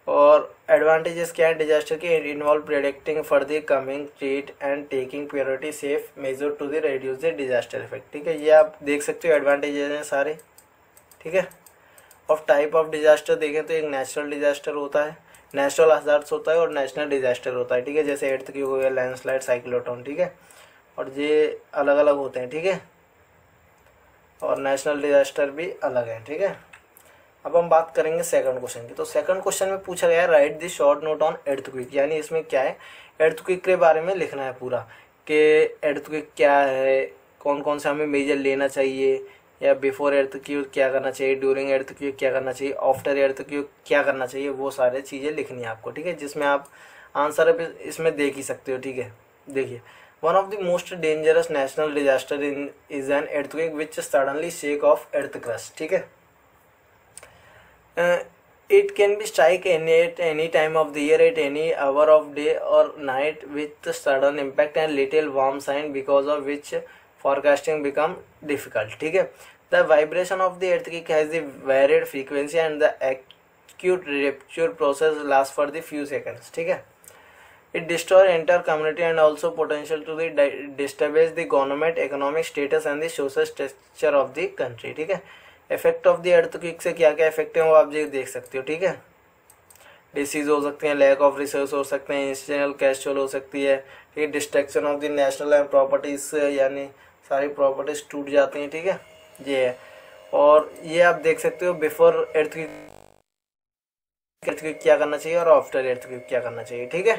और एडवांटेजेस क्या है डिजास्टर के? Involve predicting for the coming threat and taking priority safe measure to the reduce the disaster effect. ठीक है, ये आप देख सकते हो एडवांटेजेस हैं सारे। ठीक है, ऑफ टाइप ऑफ डिजास्टर देखें तो एक नेचुरल डिजास्टर होता है, नेचुरल हजार्ड्स होता है और नेशनल डिजास्टर होता है। ठीक है, जैसे एर्थक्वेक हो गया, लैंडस्लाइड, साइक्लोटॉन। ठीक है, और ये अलग अलग होते हैं। ठीक है, और नेशनल डिजास्टर भी अलग है। ठीक है, अब हम बात करेंगे सेकंड क्वेश्चन की। तो सेकंड क्वेश्चन में पूछा गया है write the short note on earthquake, यानी इसमें क्या है, एर्थक्वेक के बारे में लिखना है पूरा कि एर्थक्वेक क्या है, कौन कौन सा हमें मेजर लेना चाहिए, या बिफोर एर्थक्वेक क्या करना चाहिए, ड्यूरिंग एर्थक्वेक क्या करना चाहिए, आफ्टर एर्थक्वेक क्या करना चाहिए, वो सारे चीज़ें लिखनी है आपको। ठीक है, जिसमें आप आंसर अब इसमें देख ही सकते हो। ठीक है, देखिए, one of the most dangerous national disaster in is an earthquake which suddenly shake of earth crust. ठीक है, it can be strike at any time of the year, at any hour of day or night, with sudden impact and little warm sign, because of which forecasting become difficult. ठीक है, the vibration of the earthquake has the varied frequency and the acute rupture process lasts for the few seconds. ठीक है, it destroy entire community and also potential to the destabilize the government, economic status and the social structure of the country. ठीक है, इफेक्ट ऑफ द अर्थक्वेक से क्या क्या इफेक्ट है वो आप देख सकते हो। ठीक है, डिसीज हो सकते हैं, लैक ऑफ रिसोर्स हो सकते हैं, इंस्टेंशियल कैशुअल हो सकती है। ठीक है, destruction of the national properties, यानी सारी प्रॉपर्टीज टूट जाती हैं। ठीक है, ये है, और ये आप देख सकते हो बिफोर अर्थक्वेक क्या करना चाहिए और आफ्टर अर्थक्वेक क्या करना चाहिए। ठीक है,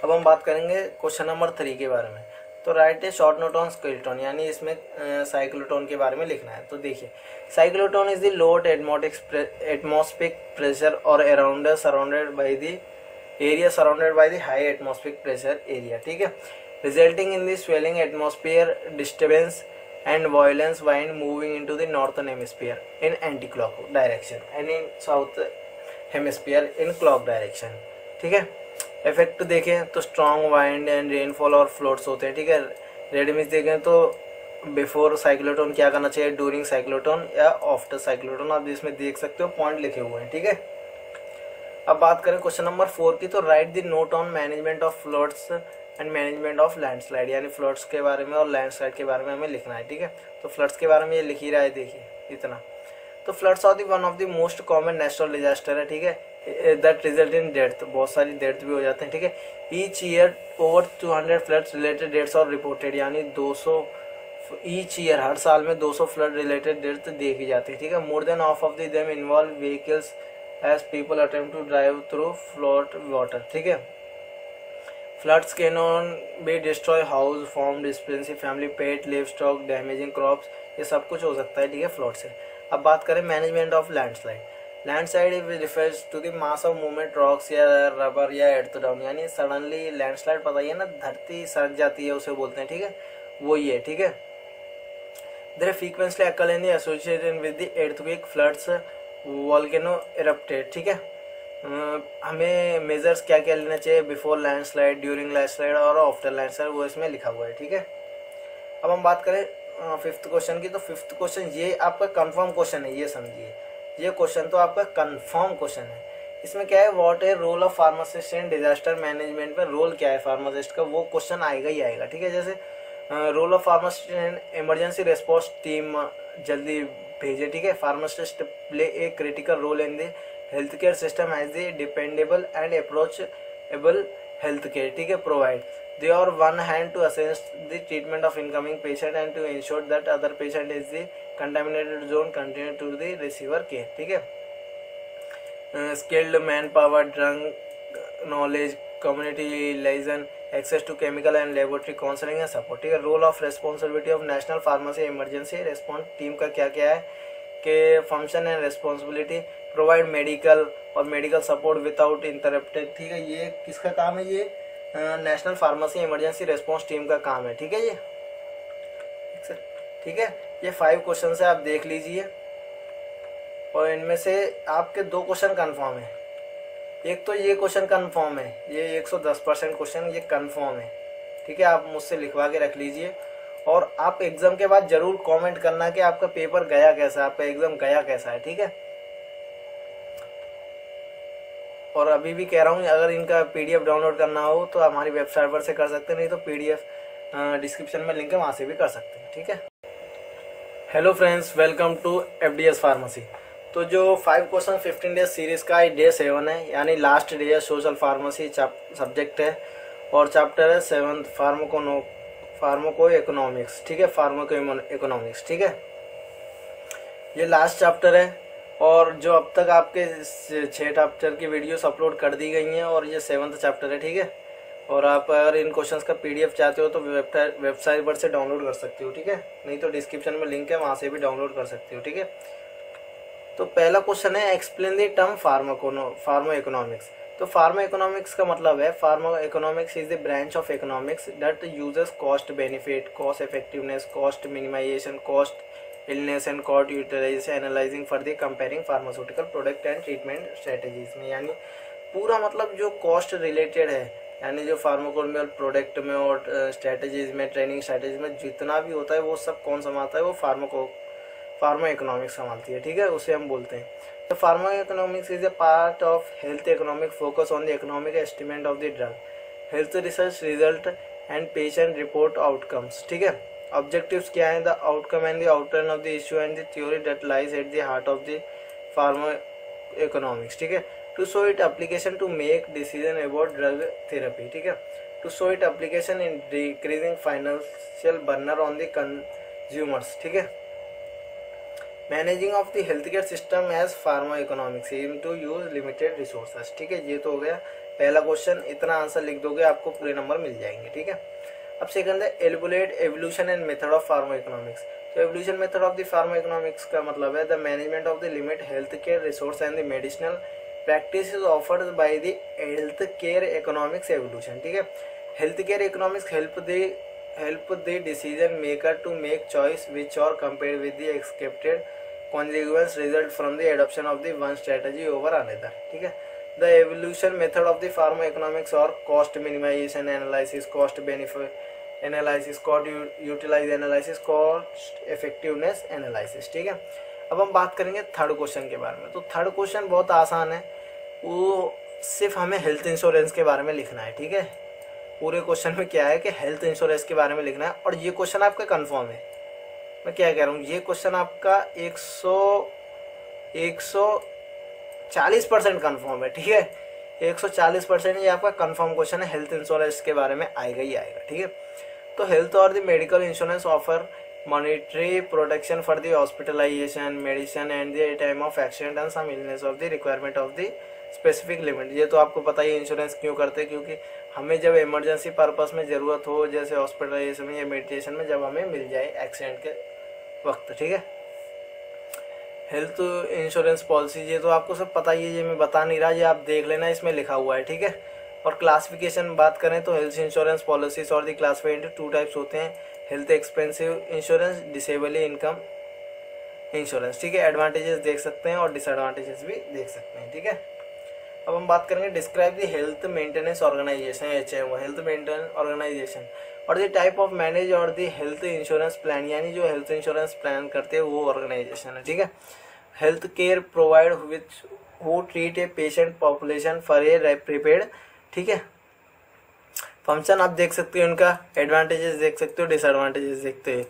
अब हम बात करेंगे क्वेश्चन नंबर 3 के बारे में। तो write a short note on cyclotron, यानी इसमें साइक्लोटॉन के बारे में लिखना है। तो देखिए, cyclotron is the lower atmospheric pressure और around surrounded by the area surrounded by the high atmospheric pressure area. ठीक है, resulting in the swelling atmosphere disturbance and violence wind moving into the northern hemisphere in anti clock direction and in south hemisphere in clock direction. ठीक है, इफेक्ट देखें तो स्ट्रॉन्ग वाइंड एंड रेनफॉल और फ्लोट्स होते हैं। ठीक है, रेड में देखें तो बिफोर साइक्लोटॉन क्या करना चाहिए, ड्यूरिंग साइक्लोटॉन या आफ्टर साइक्लोटॉन, आप इसमें देख सकते हो पॉइंट लिखे हुए हैं। ठीक है, अब बात करें क्वेश्चन नंबर 4 की। तो right the note on management of floods and management of landslide, यानी फ्लड्स के बारे में और लैंडस्लाइड के बारे में हमें लिखना है। ठीक है, तो फ्लड्स के बारे में ये लिख ही रहा है, देखिए इतना। तो floods are the one of the most common natural disaster है। ठीक है, दैट रिजल्ट इन डेथ, बहुत सारी डेथ भी हो जाते हैं। ठीक है, each year over 200 floods related deaths और रिपोर्टेड, यानी 200 ईच ईयर, हर साल में 200 फ्लड रिलेटेड डेथ देखी जाती है। ठीक है, more than half of them involve vehicles as people attempt to drive through flood water. ठीक है, floods can on be destroy house, farm, dispensary, family, pet, livestock, damaging crops, ये सब कुछ हो सकता है, ठीक है, फ्लड से। अब बात करें management of landslide. Landslide refers to the mass of movement rocks या रबर या एर्थ डाउन, यानी सडनली लैंडस्लाइड, पता ही है ना, धरती सड़ जाती है, उसे बोलते हैं, ठीक है, वो ही है, ठीक है। There frequently occur in associated with the earthquake, floods, volcano erupted, ठीक है। हमें मेजर्स क्या क्या लेना चाहिए बिफोर लैंडस्लाइड, ड्यूरिंग लैंडस्लाइड और आफ्टर लैंडस्लाइड, वो इसमें लिखा हुआ है, ठीक है। अब हम बात करें फिफ्थ क्वेश्चन की, तो फिफ्थ क्वेश्चन ये आपका कंफर्म क्वेश्चन है, ये समझिए, ये क्वेश्चन तो आपका कंफर्म क्वेश्चन है। इसमें क्या है, व्हाट है role of pharmacist in disaster management में, रोल क्या है फार्मासिस्ट का, वो क्वेश्चन आएगा ही आएगा, ठीक है। जैसे role of pharmacist in emergency response team जल्दी भेजे, ठीक है। Pharmacist play a critical role in the health care system as the dependable and approachable health care, ठीक है, provide they are one hand to assist the treatment of incoming patient and to ensure that other patient is the contaminated zone continue to the receiver care, ठीक है। skilled manpower, drug knowledge, community liaison, access to chemical and laboratory counseling and support, ठीक है। Role of responsibility of national pharmacy emergency response team का क्या क्या है कि function and responsibility, provide medical और मेडिकल सपोर्ट विदाउट इंटरप्टेड, ठीक है। ये किसका काम है, ये national pharmacy emergency response team का काम है, ठीक है, ये ठीक है। ये 5 क्वेश्चन है, आप देख लीजिए, और इनमें से आपके 2 क्वेश्चन कंफर्म है। एक तो ये क्वेश्चन कंफर्म है, ये 110% क्वेश्चन ये कंफर्म है, ठीक है। आप मुझसे लिखवा के रख लीजिए, और आप एग्जाम के बाद जरूर कमेंट करना कि आपका पेपर गया कैसा, आपका एग्जाम गया कैसा है, ठीक है। और अभी भी कह रहा हूँ, अगर इनका पीडीएफ डाउनलोड करना हो तो हमारी वेबसाइट पर से कर सकते हैं, नहीं तो पीडीएफ डिस्क्रिप्शन में लिंक है, वहाँ से भी कर सकते हैं, ठीक है। Hello friends, welcome to FDS pharmacy. तो जो 5 क्वेश्चन 15 डेज सीरीज का डे 7 है, यानी लास्ट डे है, सोशल फार्मेसी सब्जेक्ट है, और चैप्टर है 7 फार्माको इकोनॉमिक्स, ठीक है, फार्माको इकोनॉमिक्स, ठीक है। ये लास्ट चैप्टर है, और जो अब तक आपके 6 चैप्टर की वीडियोस अपलोड कर दी गई हैं, और ये 7th चैप्टर है, ठीक है। और आप अगर इन क्वेश्चंस का पीडीएफ चाहते हो तो वेबसाइट पर से डाउनलोड कर सकते हो, ठीक है, नहीं तो डिस्क्रिप्शन में लिंक है, वहाँ से भी डाउनलोड कर सकते हो, ठीक है। तो पहला क्वेश्चन है, explain the term pharma economics. तो फार्मा इकोनॉमिक्स का मतलब है, pharma economics is the branch of economics that uses cost benefit, cost effectiveness, cost minimisation, cost illness and cost utilization analyzing for the comparing pharmaceutical product and treatment strategies में, यानी पूरा मतलब जो कॉस्ट रिलेटेड है, यानी जो फार्माकोलॉजिकल प्रोडक्ट में और स्ट्रेटजीज में, ट्रेनिंग स्ट्रेटजीज में जितना भी होता है, वो सब कौन संभालता है, वो फार्मा इकोनॉमिक्स संभालती है, ठीक है, उसे हम बोलते हैं। तो pharma economics is a part of health economic, focus on the economic estimate of the drug, health research result and patient report outcomes, ठीक है। ऑब्जेक्टिव्स क्या है, the outcome and the outcome of the issue and the theory that lies at the heart of the pharma economics, ठीक है। To show it application to make decision about drug therapy, ठीक है। To show it application in decreasing financial burner on the consumers, ठीक है। Managing of the health care system as pharma economics, aim to use limited resources, ठीक है। ये तो हो गया पहला क्वेश्चन, इतना आंसर लिख दोगे आपको पूरे नंबर मिल जाएंगे, ठीक है। अब सेकंड है, एलिबुलेट evolution and method of pharma economics. तो evolution method of the pharma economics का मतलब है the management of the limit health care resource and the medicinal practices offered by the health care economics evolution, ठीक है। Health care economics help the decision maker to make choice which are compared with the expected consequence result from the adoption of the one strategy over another, ठीक है। The evolution method of the pharmacoeconomics or cost minimization analysis, cost benefit analysis, cost utilize analysis, cost effectiveness analysis, ठीक है। अब हम बात करेंगे थर्ड क्वेश्चन के बारे में। तो थर्ड क्वेश्चन बहुत आसान है, वो सिर्फ हमें हेल्थ इंश्योरेंस के बारे में लिखना है, ठीक है। पूरे क्वेश्चन में क्या है कि हेल्थ इंश्योरेंस के बारे में लिखना है, और ये क्वेश्चन आपका कंफर्म है। मैं क्या कह रहा हूँ, ये क्वेश्चन आपका 140% कंफर्म है, ठीक है। 140% ये आपका कंफर्म क्वेश्चन है, हेल्थ इंश्योरेंस के बारे में आएगा ही आएगा, ठीक है। तो हेल्थ और the medical insurance offer monetary protection for the hospitalization, medicine and the time of accident and some illness of the requirement of the specific limit, ये तो आपको पता ही इंश्योरेंस क्यों करते हैं, क्योंकि हमें जब इमरजेंसी पर्पस में ज़रूरत हो, जैसे हॉस्पिटलाइजेशन में या मेडिटेशन में, जब हमें मिल जाए एक्सीडेंट के वक्त, ठीक है। हेल्थ इंश्योरेंस पॉलिसी, ये तो आपको सब पता ही है, ये मैं बता नहीं रहा, ये आप देख लेना, इसमें लिखा हुआ है, ठीक है। और क्लासिफिकेशन बात करें तो हेल्थ इंश्योरेंस पॉलिसीज और दी क्लासिफाइड इनटू टू टाइप्स होते हैं, health expensive insurance, disable income insurance, ठीक है। एडवांटेजेस देख सकते हैं और डिसएडवांटेजेस भी देख सकते हैं, ठीक है। अब हम बात करेंगे describe the health maintenance organization, HMO, health maintenance organization और द टाइप ऑफ मैनेज और द हेल्थ इंश्योरेंस प्लान, यानी जो हेल्थ इंश्योरेंस प्लान करते हैं वो ऑर्गेनाइजेशन है, ठीक है। Health care provide which who treat a patient population for a prepaid, ठीक है। फंक्शन आप देख सकते हो, उनका एडवांटेजेस देख सकते हो, डिसएडवांटेजेस देखते हो।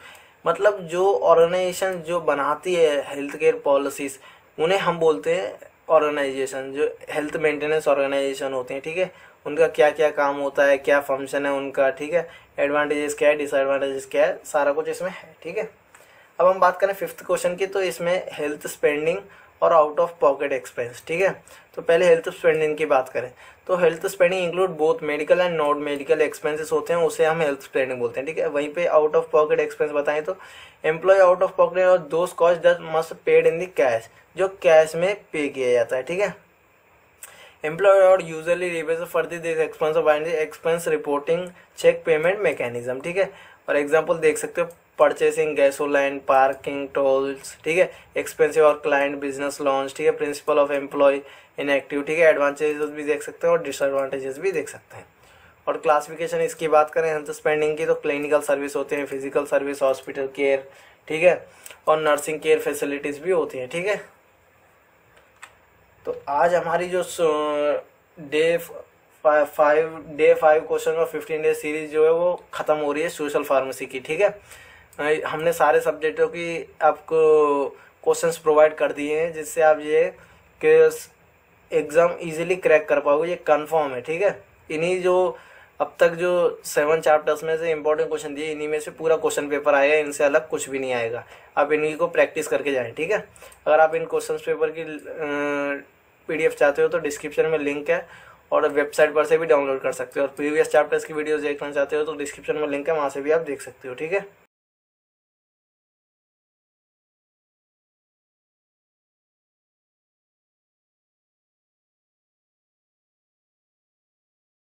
मतलब जो ऑर्गेनाइजेशन जो बनाती है हेल्थ केयर पॉलिसीज, उन्हें हम बोलते हैं ऑर्गेनाइजेशन, जो हेल्थ मेंटेनेंस ऑर्गेनाइजेशन होते हैं, ठीक है। उनका क्या क्या काम होता है, क्या फंक्शन है उनका, ठीक है। एडवांटेजेस क्या है, डिसएडवांटेजेस क्या है, सारा कुछ इसमें है, ठीक है। अब हम बात करें 5th क्वेश्चन की, तो इसमें हेल्थ स्पेंडिंग और आउट ऑफ पॉकेट एक्सपेंस, ठीक है। तो पहले हेल्थ स्पेंडिंग की बात करें तो health spending include both medical and non medical expenses होते हैं, उसे हम हेल्थ स्पेंडिंग बोलते हैं, ठीक है। वहीं पे आउट ऑफ पॉकेट एक्सपेंस बताएं तो एम्प्लॉय आउट ऑफ पॉकेट और those cost that must paid in the cash, जो कैश में पे किया जाता है, ठीक है। Employer usually ravage for this expense by the expense reporting cheque payment mechanism, ठीक है। और एग्जांपल देख सकते हो, परचेसिंग गैसोलाइन, पार्किंग टोल्स, ठीक है। एक्सपेंसिव और क्लाइंट बिजनेस लॉन्च, ठीक है। प्रिंसिपल ऑफ एम्प्लॉय इनएक्टिव, ठीक है। एडवांटेजेस भी देख सकते हैं और डिसएडवांटेजेस भी देख सकते हैं। और क्लासिफिकेशन इसकी बात करें हेल्थ स्पेंडिंग की, तो क्लिनिकल सर्विस होते हैं, फिजिकल सर्विस, हॉस्पिटल केयर, ठीक है। और नर्सिंग केयर फैसिलिटीज भी होती हैं, ठीक है। तो आज हमारी जो डे 5 क्वेश्चन और 15 डे सीरीज जो है वो ख़त्म हो रही है सोशल फार्मेसी की, ठीक है। हमने सारे सब्जेक्टों की आपको क्वेश्चंस प्रोवाइड कर दिए हैं, जिससे आप ये कि एग्ज़ाम इजीली क्रैक कर पाओगे, ये कंफर्म है, ठीक है। इन्हीं जो अब तक जो 7 चैप्टर्स में से इंपॉर्टेंट क्वेश्चन दिए, इन्हीं में से पूरा क्वेश्चन पेपर आएगा, इनसे अलग कुछ भी नहीं आएगा। आप इन्हीं को प्रैक्टिस करके जाएं, ठीक है। अगर आप इन क्वेश्चन पेपर की PDF चाहते हो तो डिस्क्रिप्शन में लिंक है, और वेबसाइट पर से भी डाउनलोड कर सकते हो। और प्रीवियस चैप्टर्स की वीडियोस देखना चाहते हो तो डिस्क्रिप्शन में लिंक है, वहाँ से भी आप देख सकते हो, ठीक है।